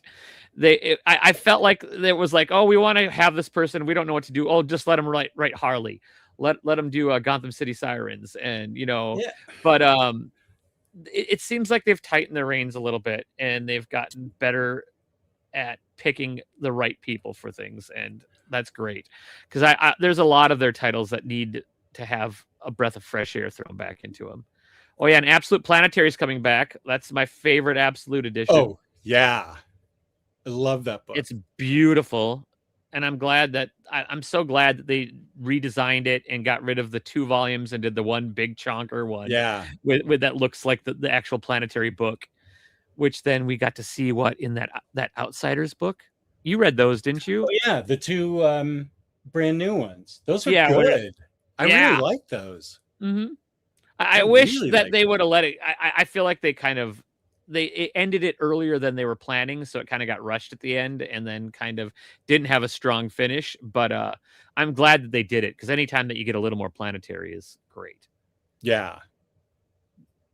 I felt like there was like, oh, we want to have this person, we don't know what to do. Oh, just let them write Harley, let them do Gotham City Sirens, and but it seems like they've tightened their reins a little bit, and they've gotten better at picking the right people for things, and that's great, because I there's a lot of their titles that need to have a breath of fresh air thrown back into them. Oh yeah, and Absolute Planetary is coming back. That's my favorite Absolute edition. Oh yeah, I love that book. It's beautiful, and I'm glad that I'm so glad that they redesigned it and got rid of the 2 volumes and did the one big chonker one. Yeah, with that looks like the actual Planetary book, which then we got to see what in that Outsiders book. You read those, didn't you? Oh yeah, the 2 brand new ones. Those are good. I really like those. Mm-hmm. I wish really that they would have let it. I feel like they kind of it ended it earlier than they were planning, so it kind of got rushed at the end, and then kind of didn't have a strong finish. But I'm glad that they did it, because anytime that you get a little more Planetary is great. Yeah.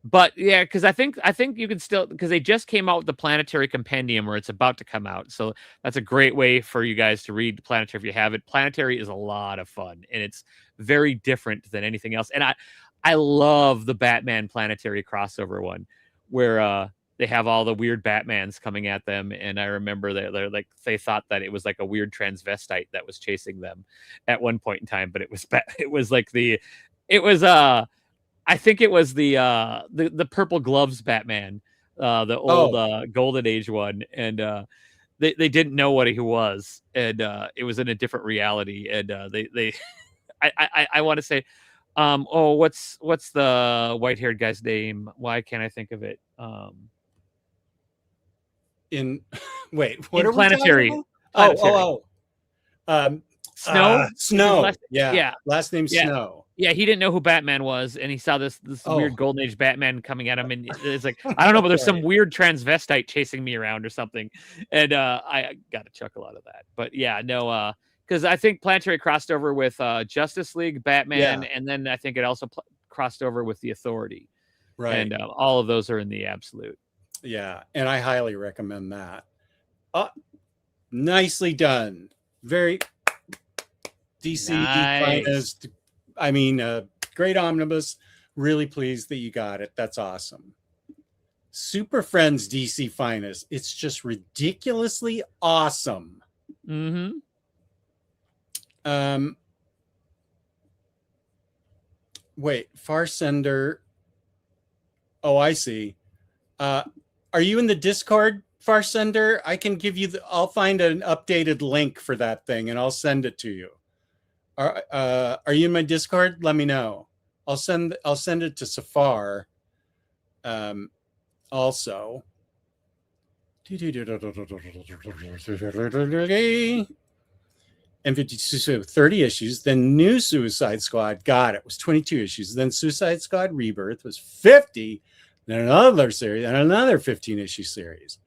But yeah, because I think you can still, because they just came out with the Planetary Compendium, where it's about to come out. So that's a great way for you guys to read Planetary if you have it. Planetary is a lot of fun, and it's very different than anything else. And I love the Batman Planetary crossover one, where they have all the weird Batmans coming at them. And I remember they're like, they thought that it was like a weird transvestite that was chasing them at one point in time, but it was I think it was the Purple Gloves Batman, the old Golden Age one, and they didn't know what he was, and it was in a different reality, and I want to say, what's the white-haired guy's name? Why can't I think of it? What in are Planetary? we talking about? Snow. Snow. Last name Snow. Yeah, he didn't know who Batman was, and he saw this weird Golden Age Batman coming at him, and it's like, I don't know, but there's some weird transvestite chasing me around or something, and I got a chuckle out of that. But yeah, no, because I think Planetary crossed over with Justice League, Batman, and then I think it also crossed over with the Authority, right? And all of those are in the Absolute. Yeah, and I highly recommend that. Nicely done. Very DC finest. I mean, great omnibus. Really pleased that you got it. That's awesome. Super Friends DC finest. It's just ridiculously awesome. Mm-hmm. Wait, Farsender. Oh, I see. Are you in the Discord, Farsender? I can give you I'll find an updated link for that thing and I'll send it to you. Are you in my Discord? Let me know. I'll send it to Safar. Also. And 30 issues. Then New Suicide Squad, got it, was 22 issues. Then Suicide Squad Rebirth was 50. Then another series and another 15-issue series.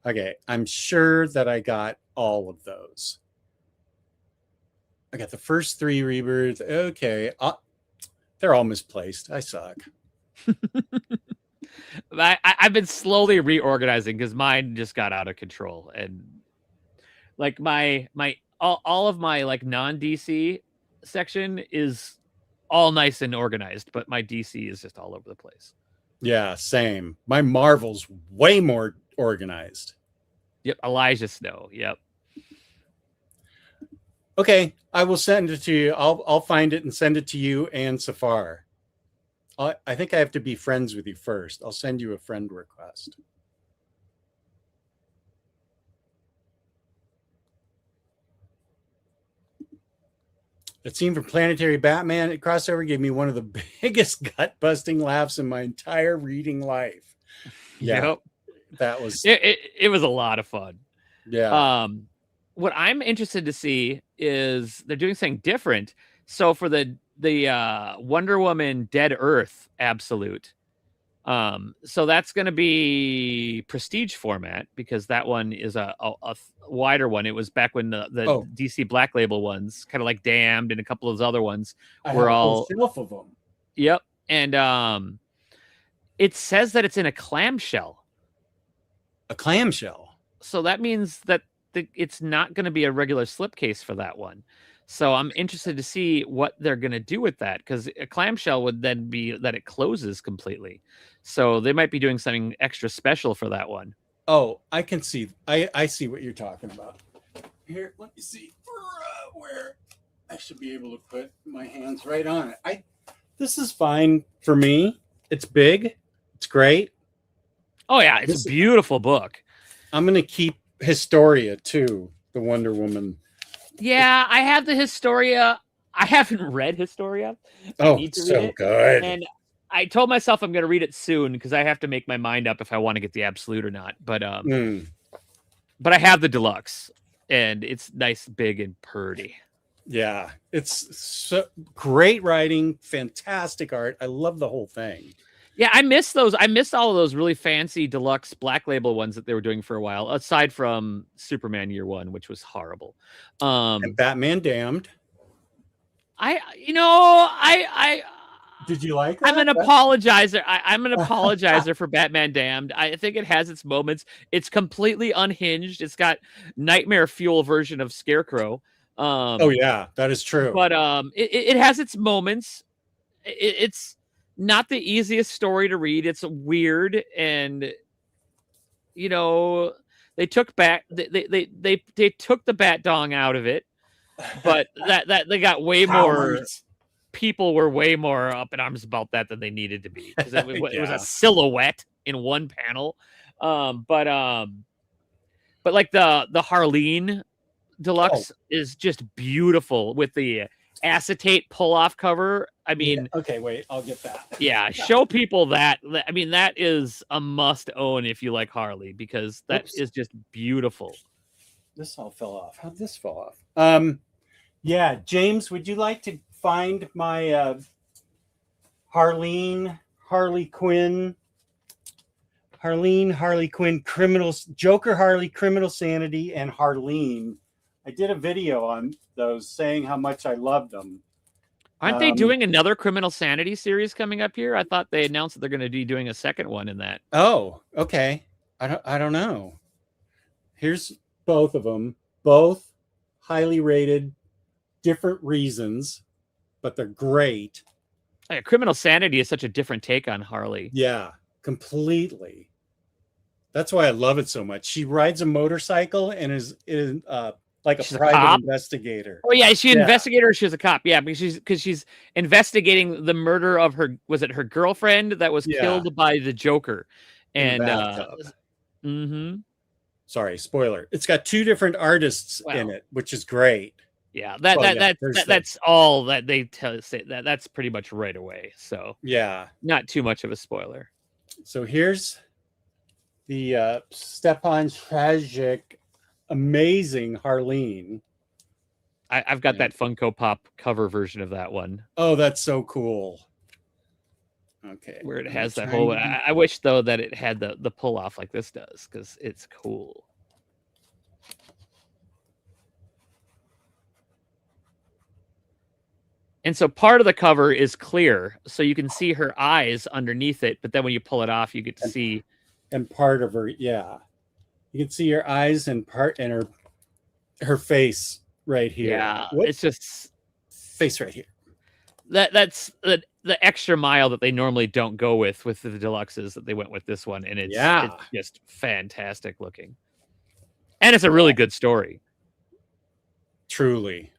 Okay, I'm sure that I got all of those. I got the first 3 Rebirths. Okay, they're all misplaced. I suck. I've been slowly reorganizing because mine just got out of control, and like all of my like non-DC section is all nice and organized, but my DC is just all over the place. Yeah, same. My Marvel's way more organized. Yep, Elijah Snow. Yep. Okay, I will send it to you. I'll find it and send it to you and Safar. I think I have to be friends with you first. I'll send you a friend request. That scene from Planetary Batman crossover gave me one of the biggest gut-busting laughs in my entire reading life. Yeah, Yep. that was It was a lot of fun. yeah. What I'm interested to see is they're doing something different. So for the Wonder Woman Dead Earth Absolute, so that's going to be prestige format because that one is a wider one. It was back when the DC Black Label ones, kind of like Damned and a couple of those other ones, were all shelf of them. Yep, and it says that it's in a clamshell. A clamshell. So that means that it's not going to be a regular slipcase for that one. So I'm interested to see what they're going to do with that, because a clamshell would then be that it closes completely. So they might be doing something extra special for that one. Oh, I can see. I see what you're talking about. Here, let me see where I should be able to put my hands right on it. This is fine for me. It's big. It's great. Oh yeah, it's a beautiful book. I'm going to keep Historia too, the Wonder Woman. Yeah, I have the Historia. I haven't read Historia. Oh, it's so good. And I told myself I'm going to read it soon because I have to make my mind up if I want to get the Absolute or not. But I have the deluxe, and it's nice, big, and purdy. Yeah, it's so great writing, fantastic art. I love the whole thing. Yeah, I miss those. I missed all of those really fancy deluxe Black Label ones that they were doing for a while, aside from Superman Year One, which was horrible. And Batman Damned. Did you like that? I'm an apologizer. I'm an apologizer for Batman Damned. I think it has its moments. It's completely unhinged. It's got nightmare fuel version of Scarecrow. Oh yeah, that is true. But it has its moments. It's not the easiest story to read. It's weird, and they took they took the bat dong out of it, but that they got way more. People were way more up in arms about that than they needed to be, because it was a silhouette in one panel. But like the Harleen Deluxe is just beautiful with the acetate pull-off cover. I mean, okay, wait, I'll get that. Yeah, show people that. I mean, that is a must-own if you like Harley, because that is just beautiful. This all fell off. How'd this fall off? Yeah, James, would you like to find my Harley Quinn Joker Harley Criminal Sanity and Harleen? I did a video on those saying how much I loved them. Aren't they doing another Criminal Sanity series coming up here? I thought they announced that they're going to be doing a second one in that. Oh, okay. I don't know. Here's both of them. Both highly rated, different reasons, but they're great. Criminal Sanity is such a different take on Harley. Yeah, completely. That's why I love it so much. She rides a motorcycle and is like she's a private investigator. Oh yeah, is she an investigator or she's a cop? Yeah, because she's investigating the murder of her her girlfriend that was killed by the Joker. And sorry, spoiler. It's got two different artists in it, which is great. Yeah, that's all that they say. That's pretty much right away. So yeah, not too much of a spoiler. So here's the Stepan Tragic, amazing Harleen. I've got that Funko Pop cover version of that one. Oh, that's so cool. Okay, where it has that whole. I wish though that it had the pull off like this does, because it's cool. And so part of the cover is clear, so you can see her eyes underneath it. But then when you pull it off, you get to see. And part of her, you can see her eyes and her face right here. Yeah, it's just face right here. That's the extra mile that they normally don't go with the deluxes that they went with this one, and it's just fantastic looking, and it's a really good story. Truly,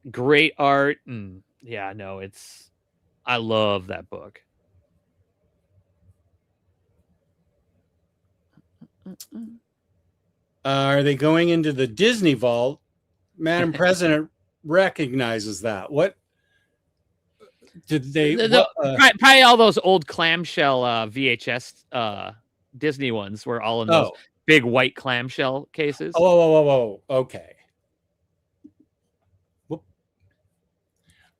great art, and I love that book. Are they going into the Disney vault? Madam President recognizes that. What did they? Probably all those old clamshell VHS Disney ones were all in those big white clamshell cases. Oh, okay.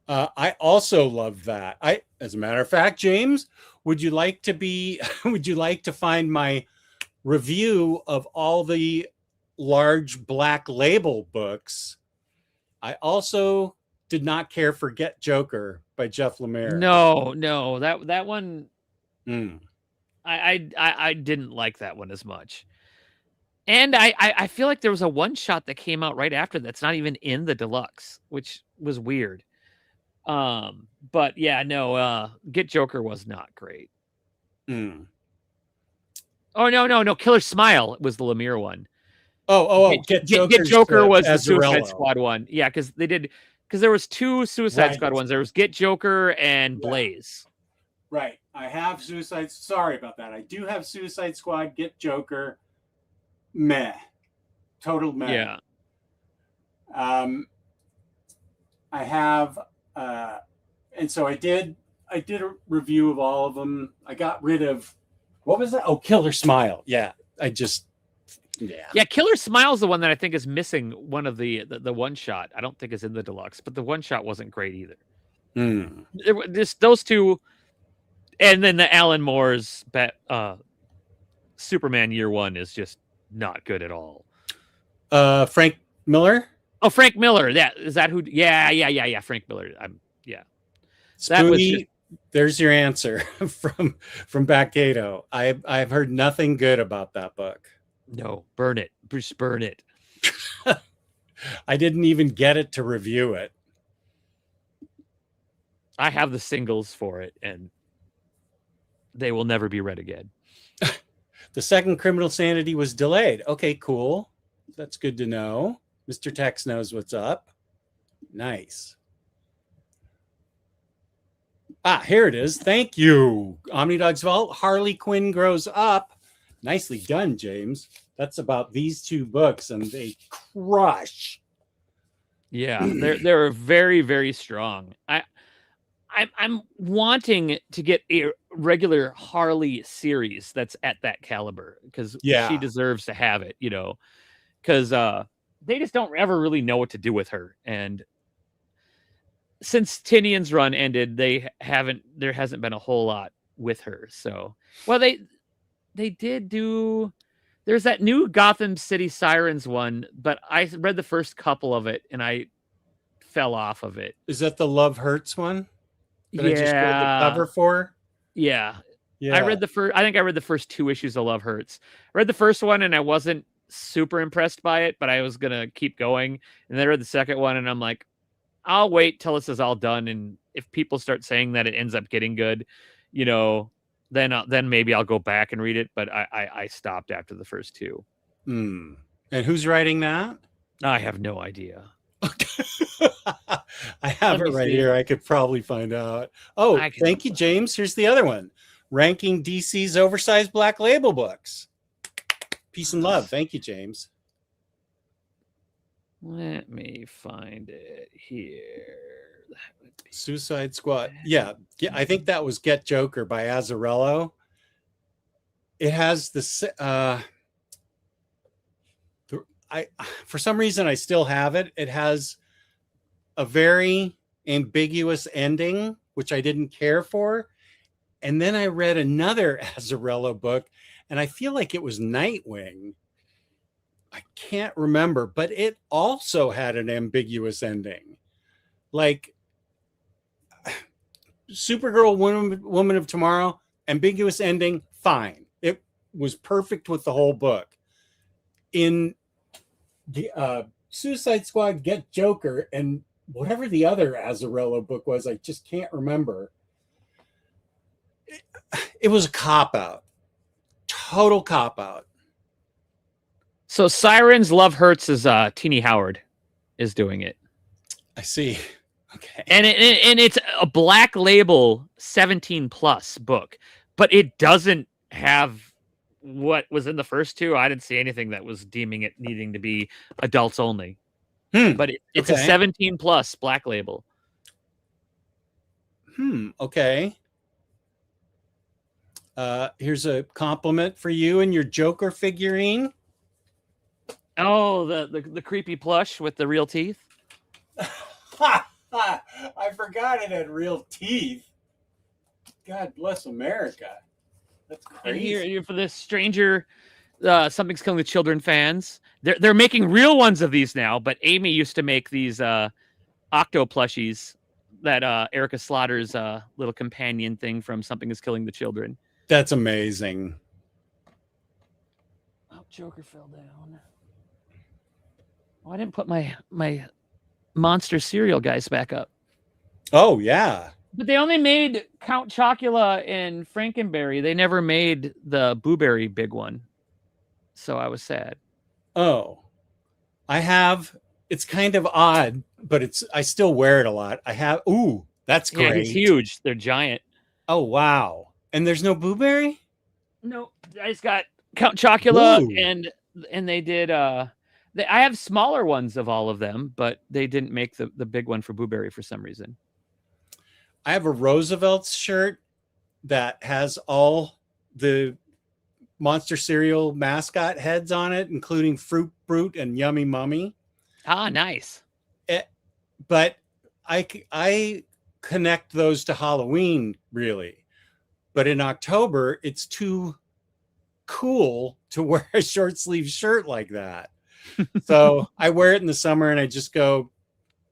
I also love that. As a matter of fact, James, would you like to find my review of all the large Black Label books? I also did not care for Get Joker by Jeff Lemire. No, that one. I didn't like that one as much. And I feel like there was a one shot that came out right after that's not even in the deluxe, which was weird. But yeah, no, Get Joker was not great. Oh no, Killer Smile was the Lemire one. Get Joker was the Suicide Squad one. Yeah, because there was two Suicide Squad ones. There was Get Joker and Blaze. Right. I have sorry about that. I do have Suicide Squad, Get Joker, meh. Total meh. Yeah. I have and so I did a review of all of them. I got rid of, what was that? Oh, Killer Smile. Yeah. Yeah, Killer Smile is the one that I think is missing one of the one shot. I don't think is in the deluxe, but the one shot wasn't great either. Those two, and then the Alan Moore's Superman Year One is just not good at all. Frank Miller. Oh, Frank Miller. Is that who? Yeah. Frank Miller. Spoonie, there's your answer from BatKato. I've heard nothing good about that book. No, burn it. Bruce, burn it. I didn't even get it to review it. I have the singles for it, and they will never be read again. The second Criminal Sanity was delayed. Okay, cool. That's good to know. Mr. Tex knows what's up. Nice. Here it is. Thank you. Omnidog's Vault, Harley Quinn Grows Up. Nicely done, James. That's about these two books, and they crush. Yeah, they're very, very strong. I'm wanting to get a regular Harley series that's at that caliber, because she deserves to have it, because they just don't ever really know what to do with her. And since Tinian's run ended, there hasn't been a whole lot with her. So, well, they did do, there's that new Gotham City Sirens one, but I read the first couple of it and I fell off of it. Is that the Love Hurts one that I just read the cover for? Yeah. I think I read the first 2 issues of Love Hurts. I read the first one and I wasn't super impressed by it, but I was going to keep going. And then I read the second one and I'm like, I'll wait till this is all done. And if people start saying that it ends up getting good, then maybe I'll go back and read it. But I stopped after the first 2. And who's writing that? I have no idea. I have it right here. I could probably find out. Oh, thank you, James. Here's the other one. Ranking DC's oversized Black Label books. Peace and love. Thank you, James. Let me find it here. Suicide Squad. Yeah. I think that was Get Joker by Azzarello. It has for some reason I still have it. It has a very ambiguous ending, which I didn't care for. And then I read another Azzarello book, and I feel like it was Nightwing. I can't remember, but it also had an ambiguous ending. Like Supergirl, Woman of Tomorrow, ambiguous ending, fine. It was perfect with the whole book. In the Suicide Squad, Get Joker, and whatever the other Azzarello book was, I just can't remember. It was a cop-out. Total cop-out. So Sirens Love Hurts is Teenie Howard is doing it. I see. Okay. And it's a Black Label 17+ book, but it doesn't have what was in the first 2. I didn't see anything that was deeming it needing to be adults only. but it's a 17 plus black label. Okay. Here's a compliment for you and your Joker figurine. Oh, the creepy plush with the real teeth. I forgot it had real teeth. God bless America. That's crazy. And here for this Stranger, Something's Killing the Children fans. They're making real ones of these now, but Amy used to make these Octo plushies that Erica Slaughter's little companion thing from Something is Killing the Children. That's amazing. Oh, Joker fell down. Oh, I didn't put my monster cereal guys back up. Oh, yeah. But they only made Count Chocula and Frankenberry. They never made the Boo-Berry big one. So I was sad. Oh, I have. It's kind of odd, but I still wear it a lot. I have. Ooh, that's great. Yeah, he's huge. They're giant. Oh, wow. And there's no Boo-Berry? No, I just got Count Chocula, and they did. I have smaller ones of all of them, but they didn't make the big one for Boo-Berry for some reason. I have a Roosevelt shirt that has all the Monster cereal mascot heads on it, including Fruit Brute and Yummy Mummy. Ah, nice. But I connect those to Halloween, really. But in October, it's too cool to wear a short sleeve shirt like that. So I wear it in the summer and I just go,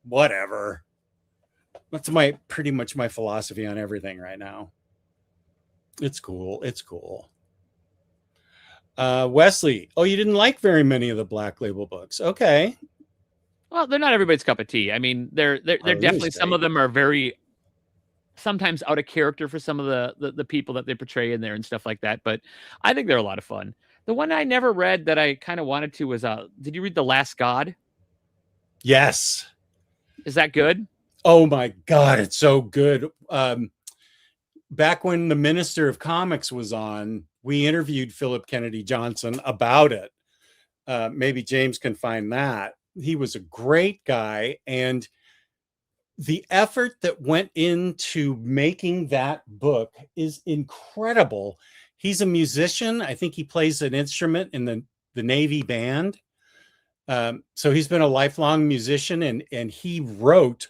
whatever. That's pretty much my philosophy on everything right now. It's cool. It's cool. Wesley, you didn't like very many of the Black Label books. Okay. Well, they're not everybody's cup of tea. I mean, they're definitely, some of them are very sometimes out of character for some of the people that they portray in there and stuff like that. But I think they're a lot of fun. The one I never read that I kind of wanted to was, did you read The Last God? Yes. Is that good? Oh my God, it's so good. Back when the Minister of Comics was on, we interviewed Philip Kennedy Johnson about it. Maybe James can find that. He was a great guy, and the effort that went into making that book is incredible. He's a musician. I think he plays an instrument in the Navy band. So he's been a lifelong musician, and he wrote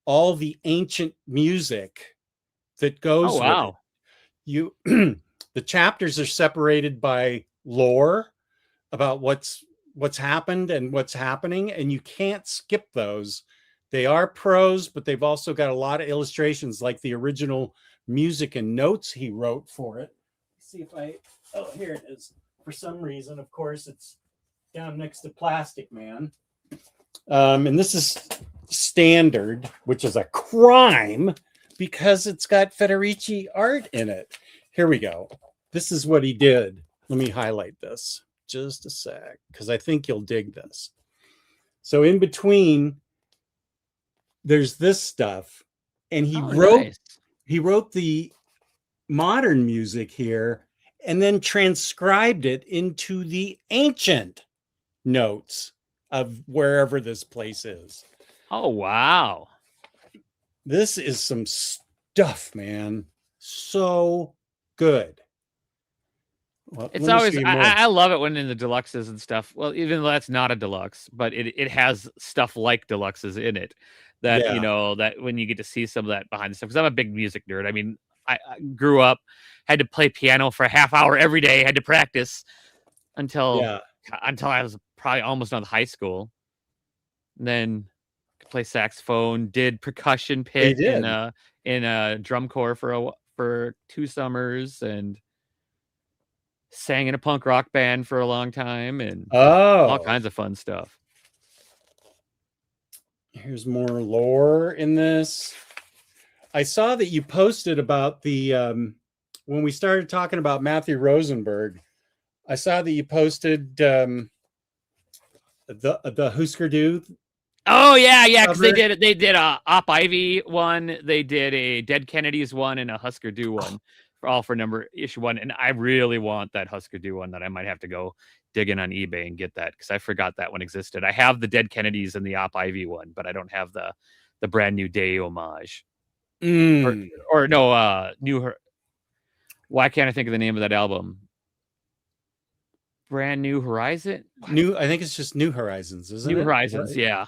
all the ancient music that goes with it. The chapters are separated by lore about what's happened and what's happening, and you can't skip those. They are prose, but they've also got a lot of illustrations, like the original music and notes he wrote for it. Let's see if here it is. For some reason, of course, it's down next to Plastic Man. And this is standard, which is a crime because it's got Federici art in it. Here we go. This is what he did. Let me highlight this just a sec, because I think you'll dig this. So in between, there's this stuff, and he wrote the modern music here and then transcribed it into the ancient notes of wherever this place is. Oh, wow. This is some stuff, man. So good. Well, it's always, I love it when in the deluxes and stuff. Well, even though that's not a deluxe, but it has stuff like deluxes in it that, that when you get to see some of that behind the stuff, because I'm a big music nerd. I mean, I grew up, had to play piano for a half hour every day, had to practice until I was probably almost done with high school. And then could play saxophone, did percussion pit in a drum corps for 2 summers, and sang in a punk rock band for a long time, and all kinds of fun stuff. Here's more lore in this. I saw that you posted about the when we started talking about Matthew Rosenberg. I saw that you posted the Husker Du. Oh yeah, because they did a Op Ivy one, they did a Dead Kennedys one, and a Husker Du one, all for issue 1. And I really want that Husker Du one that I might have to go dig in on eBay and get that because I forgot that one existed. I have the Dead Kennedys and the Op Ivy one, but I don't have the brand new Day homage. Or no, why can't I think of the name of that album? Brand New Horizon? I think it's just New Horizons, isn't it? New Horizons, yeah.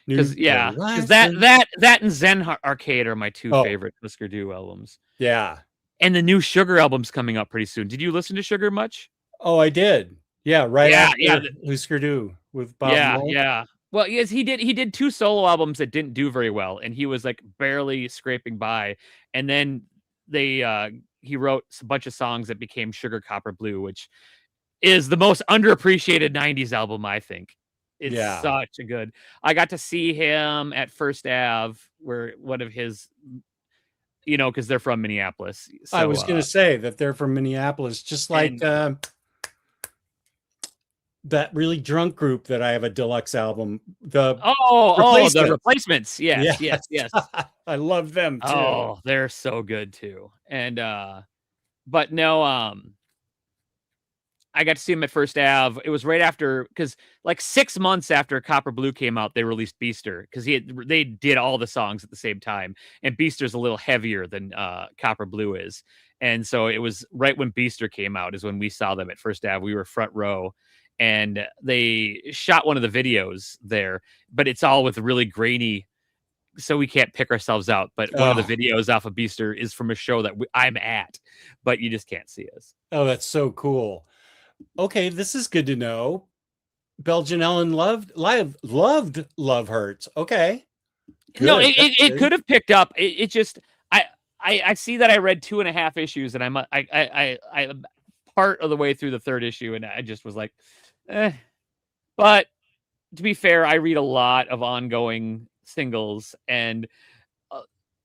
Because Because that and Zen Arcade are my two favorite Husker Du albums. Yeah. And the new Sugar album's coming up pretty soon. Did you listen to Sugar much? Oh, I did. Yeah, right after Husker Du with Bob Mould. Yeah. Well, yes, he did 2 solo albums that didn't do very well, and he was like barely scraping by. And then he wrote a bunch of songs that became Sugar Copper Blue, which is the most underappreciated 90s album, I think. It's such a good. I got to see him at First Ave, where one of his, because they're from Minneapolis. So, I was going to say that they're from Minneapolis, just like that really drunk group that I have a deluxe album. The Replacements. Yes. I love them too. Oh, they're so good too. And but no, I got to see him at First Ave. It was right after, because like 6 months after Copper Blue came out, they released Beaster because they did all the songs at the same time, and Beaster's a little heavier than Copper Blue is, and so it was right when Beaster came out is when we saw them at First Ave. We were front row, and they shot one of the videos there, but it's all with really grainy, so we can't pick ourselves out. But one of the videos off of Beaster is from a show that I'm at, but you just can't see us. Oh, that's so cool. Okay, this is good to know. Belgian Ellen loved Love Hurts. Okay. Good. No, it could have picked up. It just I see that I read 2.5 issues, and I part of the way through the 3rd issue, and I just was like, eh. But to be fair, I read a lot of ongoing singles, and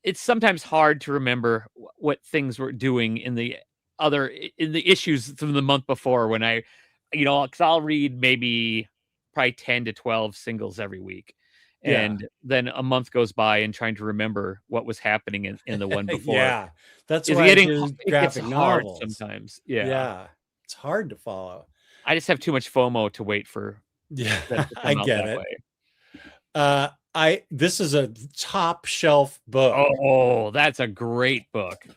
it's sometimes hard to remember what things were doing in the issues from the month before, when I, because I'll read maybe probably 10 to 12 singles every week. And then a month goes by and trying to remember what was happening in the one before. Yeah. That's why it gets hard sometimes. Yeah. It's hard to follow. I just have too much FOMO to wait for. Yeah. I get it. This is a top shelf book. Oh, that's a great book.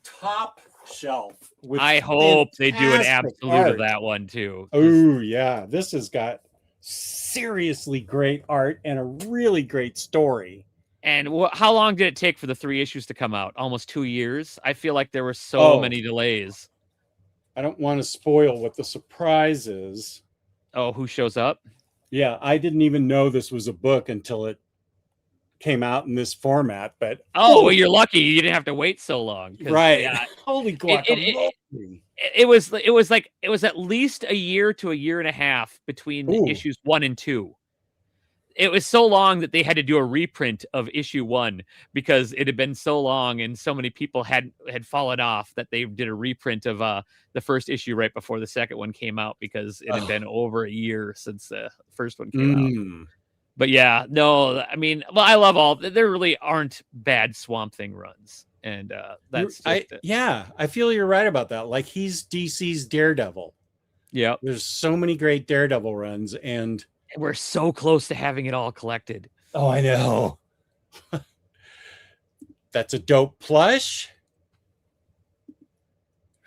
Top shelf. I hope they do an absolute of that one too. Oh yeah, this has got seriously great art and a really great story. And how long did it take for the 3 issues to come out? Almost 2 years. I feel like there were so many delays. I don't want to spoil what the surprise is. Oh, who shows up? Yeah, I didn't even know this was a book until it came out in this format, but well, you're lucky you didn't have to wait so long, right? Holy guacamole! It was at least a year to a year and a half between issues 1 and 2. It was so long that they had to do a reprint of issue 1 because it had been so long and so many people had fallen off that they did a reprint of the first issue right before the second one came out because it had been over a year since the first one came out. But yeah, no, I mean, well, I love there really aren't bad Swamp Thing runs. And that's I feel you're right about that. Like, he's DC's Daredevil. Yeah. There's so many great Daredevil runs, and we're so close to having it all collected. Oh, I know. That's a dope plush.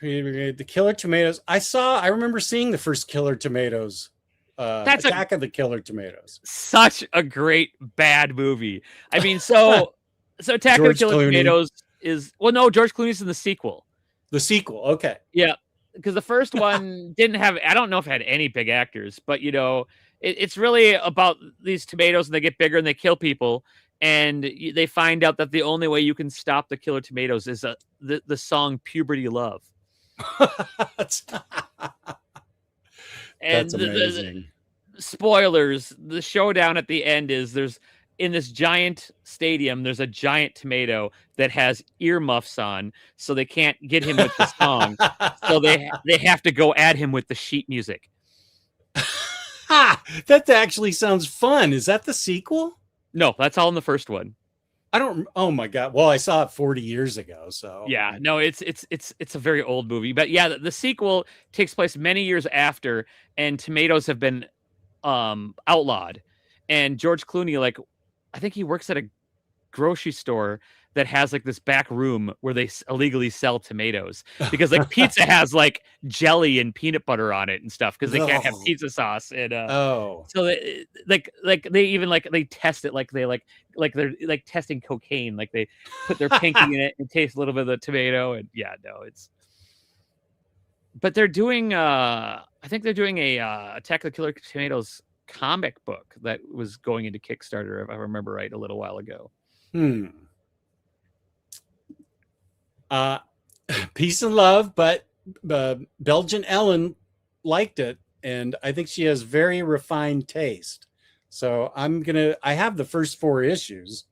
The Killer Tomatoes. I remember seeing the first Killer Tomatoes. That's Attack of the Killer Tomatoes. Such a great bad movie. I mean, so Attack of the Killer Tomatoes is George Clooney's in the sequel. The sequel, okay. Yeah, because the first one didn't have. I don't know if it had any big actors, but it's really about these tomatoes, and they get bigger and they kill people, and they find out that the only way you can stop the Killer Tomatoes is the song "Puberty Love." That's amazing. Spoilers, the showdown at the end is there's in this giant stadium, there's a giant tomato that has earmuffs on, so they can't get him with the song. So they have to go at him with the sheet music. That actually sounds fun. Is that the sequel? No, that's all in the first one. I don't. Oh my god! Well, I saw it 40 years ago. So Yeah, no, it's a very old movie, but yeah, the sequel takes place many years after, and tomatoes have been outlawed, and George Clooney, like, I think he works at a grocery store that has like this back room where they illegally sell tomatoes because like pizza has like jelly and peanut butter on it and stuff because they can't have Ugh. pizza sauce and Oh, so like they even like they test it like they're like testing cocaine, like they put their pinky in it and taste a little bit of the tomato, and yeah, no, it's, but they're doing I think they're doing a Attack of the Killer Tomatoes comic book that was going into Kickstarter, if I remember right, a little while ago. Peace and love, but Belgian Ellen liked it, and I think she has very refined taste. So I have the first 4 issues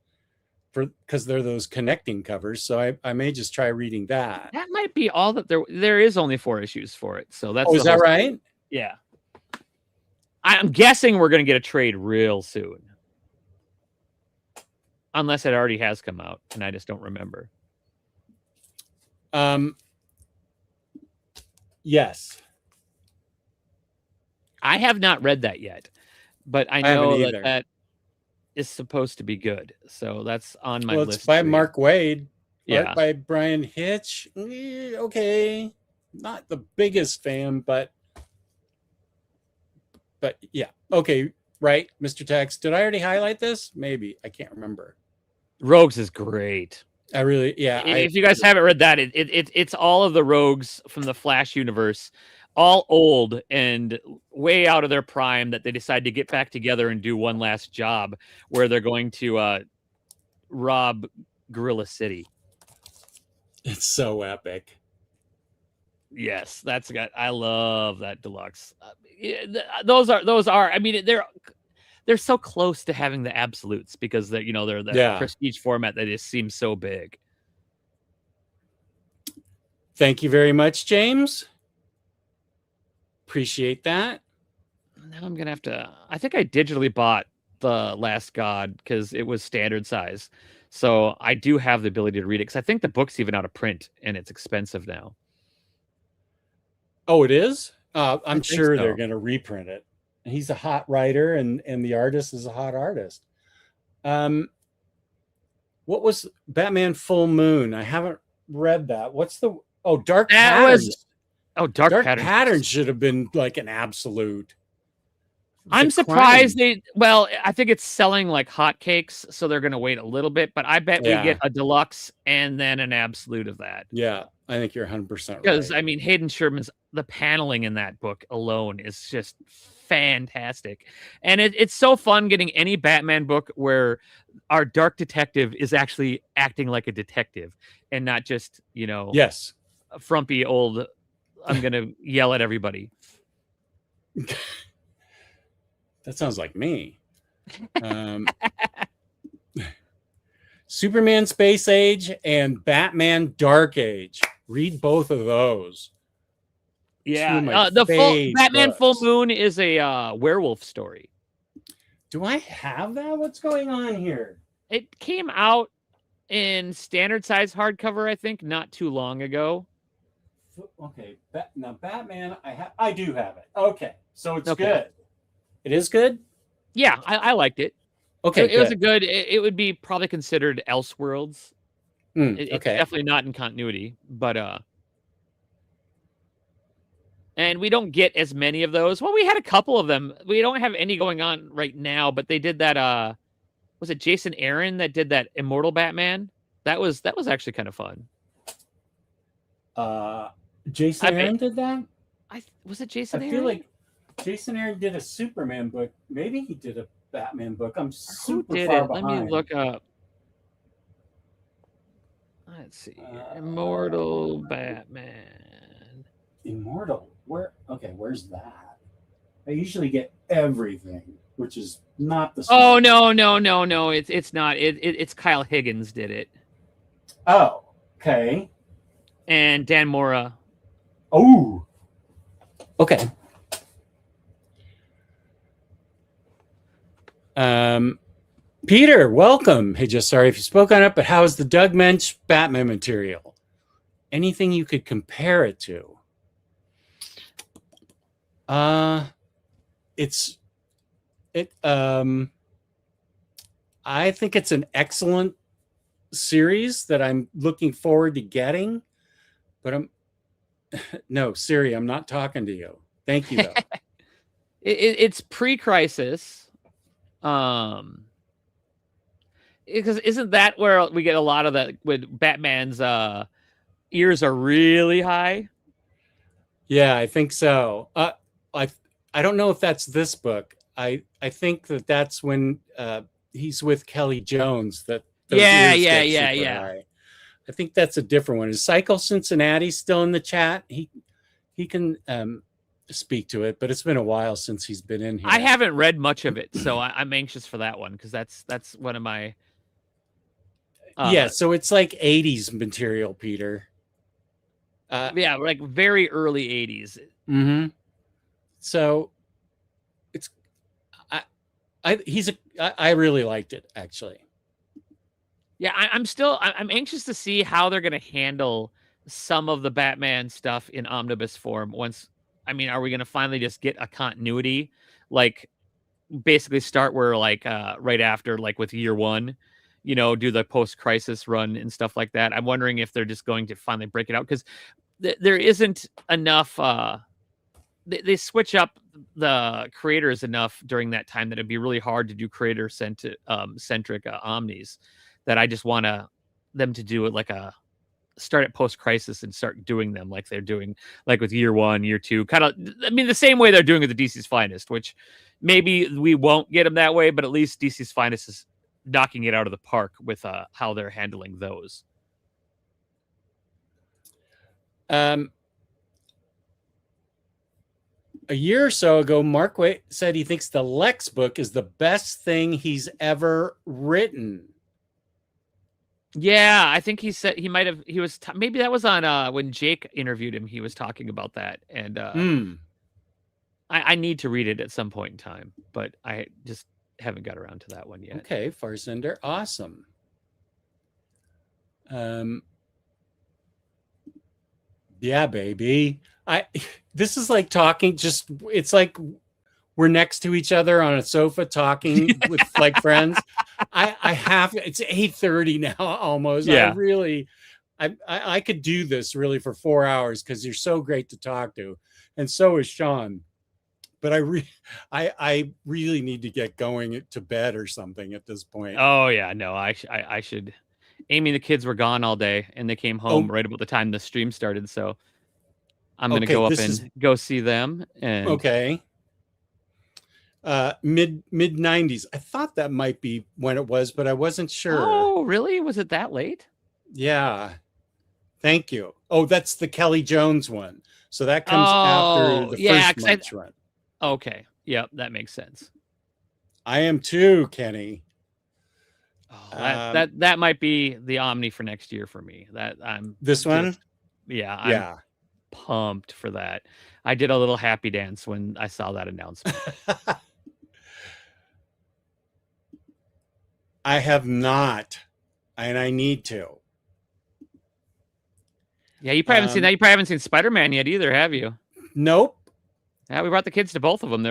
because they're those connecting covers. So I may just try reading that. That might be all that there is only 4 issues for it. So that's is that right? Yeah. I'm guessing we're going to get a trade real soon. Unless it already has come out and I just don't remember. Yes. I have not read that yet, but I know that is supposed to be good. So that's on my list. It's by Mark Waid. Yeah. By Brian Hitch. Okay. Not the biggest fan, but yeah. Okay. Right. Mr. Tex. Did I already highlight this? Maybe. I can't remember. Rogues is great. I really, yeah. If you guys haven't read that, it's all of the Rogues from the Flash universe, all old and way out of their prime, that they decide to get back together and do one last job where they're going to rob Gorilla City. It's so epic. Yes, I love that deluxe. Those are. I mean, they're so close to having the absolutes because they're the prestige format that just seems so big. Thank you very much, James. Appreciate that. Now I'm gonna have to. I think I digitally bought The Last God because it was standard size, so I do have the ability to read it. Because I think the book's even out of print and it's expensive now. Oh, it is. I'm sure they're going to reprint it. He's a hot writer, and the artist is a hot artist. What was Batman Full Moon? I haven't read that. What's the Dark Patterns? Dark Patterns should have been like an absolute. I'm surprised I think it's selling like hotcakes, so they're going to wait a little bit. But I bet we get a deluxe and then an absolute of that. Yeah, I think you're 100% right. Because I mean, Hayden Sherman's the paneling in that book alone is just fantastic, and it's so fun getting any Batman book where our dark detective is actually acting like a detective and not just yes, a frumpy old I'm gonna yell at everybody. That sounds like me. Superman Space Age and Batman Dark Age. Read both of those. Yeah, the Batman Full Moon is a werewolf story. Do I have that? What's going on here? It came out in standard size hardcover, I think, not too long ago. Okay, now Batman, I do have it. Okay, so it's good. It is good. Yeah, I liked it. Okay, it was a good. It would be probably considered Elseworlds. It's definitely not in continuity, but and we don't get as many of those. Well, we had a couple of them. We don't have any going on right now, but they did that. Was it Jason Aaron that did that Immortal Batman? That was actually kind of fun. Jason Aaron did that? Was it Jason Aaron? I feel like Jason Aaron did a Superman book. Maybe he did a Batman book. I'm super far behind. Let me look up. Let's see. Immortal Batman. Immortal? Where's that? I usually get everything, which is not the same. Oh, no. It's not. It's Kyle Higgins did it. Oh, okay. And Dan Mora. Oh. Okay. Peter, welcome. Hey, just sorry if you spoke on it, but how is the Doug Mensch Batman material? Anything you could compare it to? I think it's an excellent series that I'm looking forward to getting, but no, Siri, I'm not talking to you. Thank you though. It's pre-crisis. Because isn't that where we get a lot of that with Batman's ears are really high? Yeah, I think so. I don't know if that's this book. I think that's when he's with Kelly Jones that those Yeah. high. I think that's a different one. Is Cycle Cincinnati still in the chat? He can speak to it, but it's been a while since he's been in here. I haven't read much of it, so I'm anxious for that one because that's one of my. Yeah, so it's like 80s material, Peter. Yeah, like very early 80s. Mm-hmm. So it's I really liked it actually. Yeah, I'm anxious to see how they're going to handle some of the Batman stuff in omnibus form. Are we going to finally just get a continuity, like basically start where like right after like with year one, do the post-crisis run and stuff like that. I'm wondering if they're just going to finally break it out because there isn't enough. They switch up the creators enough during that time that it'd be really hard to do creator-centric omnis. That I just want them to do it like start at post-crisis and start doing them like they're doing like with year one, year two, kind of. I mean, the same way they're doing with the DC's Finest, which maybe we won't get them that way, but at least DC's Finest is knocking it out of the park with how they're handling those. A year or so ago, Mark Waid said he thinks the Lex book is the best thing he's ever written. Yeah, I think he said he might have. He was maybe that was on when Jake interviewed him. He was talking about that, and I need to read it at some point in time, but I just haven't got around to that one yet. Okay, Farsender, awesome. Yeah, baby. This is like talking. It's like we're next to each other on a sofa talking with like friends. It's 8:30 now almost. Yeah. I could do this really for 4 hours because you're so great to talk to, and so is Sean. But I really need to get going to bed or something at this point. Oh yeah, no, I should. Amy, the kids were gone all day, and they came home right about the time the stream started. So I'm gonna go up and go see them. And okay. Mid 90s. I thought that might be when it was, but I wasn't sure. Oh, really? Was it that late? Yeah. Thank you. Oh, that's the Kelly Jones one. So that comes after the first month's run. Okay. Yep, that makes sense. I am too, Kenny. Oh, that might be the Omni for next year for me. I'm pumped for that. I did a little happy dance when I saw that announcement. I have not, and I need to. Yeah, you probably haven't seen that. You probably haven't seen Spider-Man yet either, have you? Nope. Yeah, we brought the kids to both of them.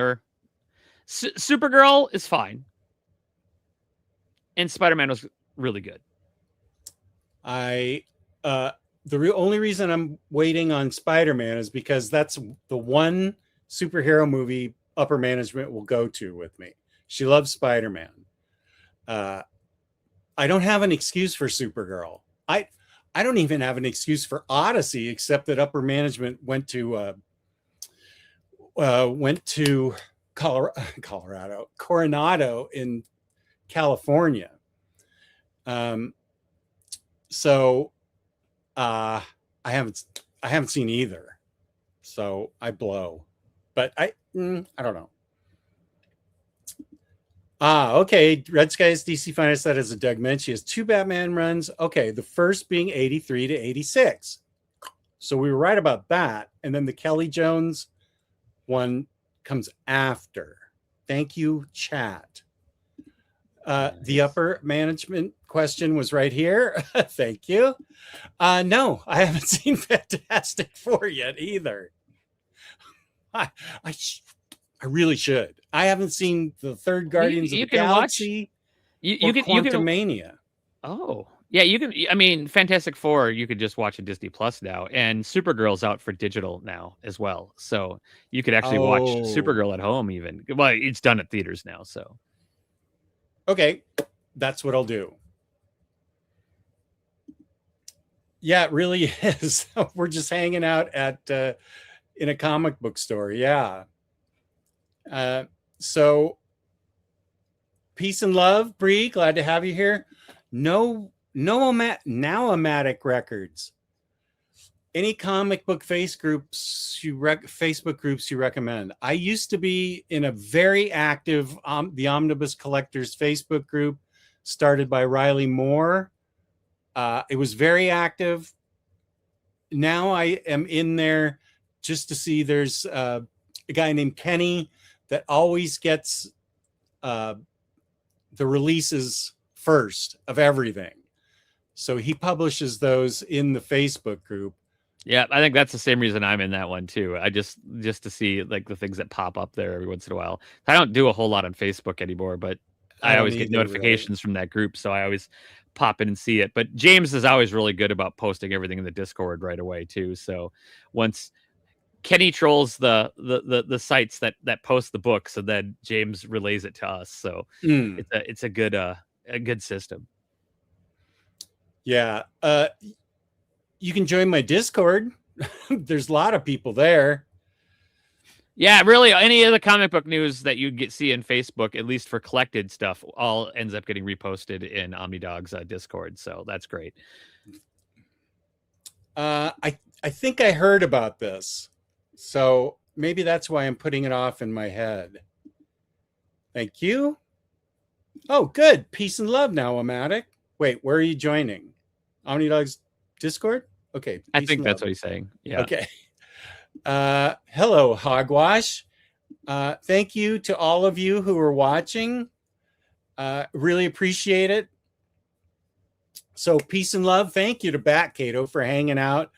Supergirl is fine, and Spider-Man was really good. The only reason I'm waiting on Spider-Man is because that's the one superhero movie upper management will go to with me. She loves Spider-Man. I don't have an excuse for Supergirl. I don't even have an excuse for Odyssey, except that upper management went to Coronado in California. So I haven't seen either. So I blow, but I don't know. Okay. Red Skies DC Finest, that is a Doug Mensch. He has 2 Batman runs. Okay. The first being 83 to 86. So we were right about that. And then the Kelly Jones one comes after. Thank you, chat. The upper management question was right here. Thank you. No, I haven't seen Fantastic Four yet either. I really should. I haven't seen the third Guardians of the Galaxy. You can Quantumania. Oh, yeah, you can. I mean, Fantastic Four, you could just watch on Disney Plus now, and Supergirl's out for digital now as well. So you could actually watch Supergirl at home. Even well, it's done at theaters now. So okay, that's what I'll do. Yeah, it really is. We're just hanging out at in a comic book store. Yeah. So peace and love, Bree. Glad to have you here. Now-O-Matic Records. Any comic book Facebook groups you recommend? I used to be in a very active the Omnibus Collectors Facebook group started by Riley Moore. It was very active. Now I am in there just to see there's a guy named Kenny that always gets the releases first of everything. So he publishes those in the Facebook group. Yeah, I think that's the same reason I'm in that one too. I just to see like the things that pop up there every once in a while. I don't do a whole lot on Facebook anymore, but I always get notifications from that group, so I always pop in and see it. But James is always really good about posting everything in the Discord right away too. So once Kenny trolls the sites that post the books, and then James relays it to us. So it's a good system. Yeah. You can join my Discord. There's a lot of people there. Yeah, really, any of the comic book news that you see in Facebook, at least for collected stuff, all ends up getting reposted in Omnidog's Discord. So that's great. I think I heard about this. So maybe that's why I'm putting it off in my head. Thank you. Oh, good. Peace and love now, Amatic. Wait, where are you joining? Omnidog's Discord? Okay. I think that's what he's saying. Yeah. Okay. Hello, Hogwash. Thank you to all of you who are watching. Really appreciate it. So peace and love. Thank you to BatKato for hanging out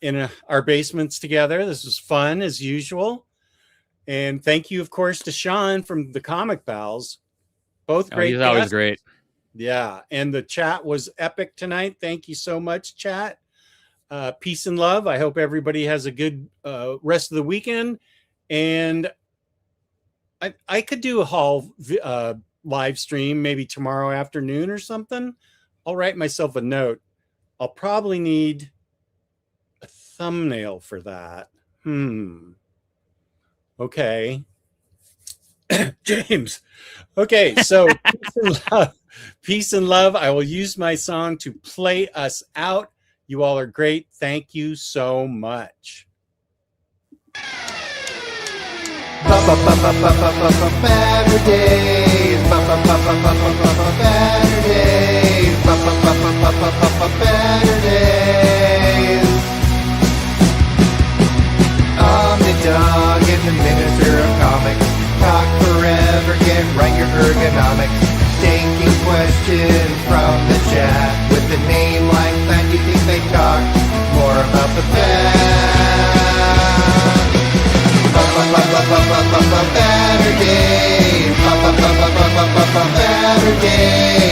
in our basements together. This was fun as usual. And thank you, of course, to Sean from the ComicPals. Both great. He's always great. Yeah. And the chat was epic tonight. Thank you so much, chat. Peace and love. I hope everybody has a good rest of the weekend. And I could do a haul live stream maybe tomorrow afternoon or something. I'll write myself a note. I'll probably need a thumbnail for that. Okay. James. Okay, so peace and love. Peace and love. I will use my song to play us out. You all are great. Thank you so much. Baturdays. Baturdays. Omnidog in the miniature of comics. Talk forever, get right your ergonomics. Taking questions from the chat. With a name like that, you think they talk more about the fact. Baturdays. Baturdays.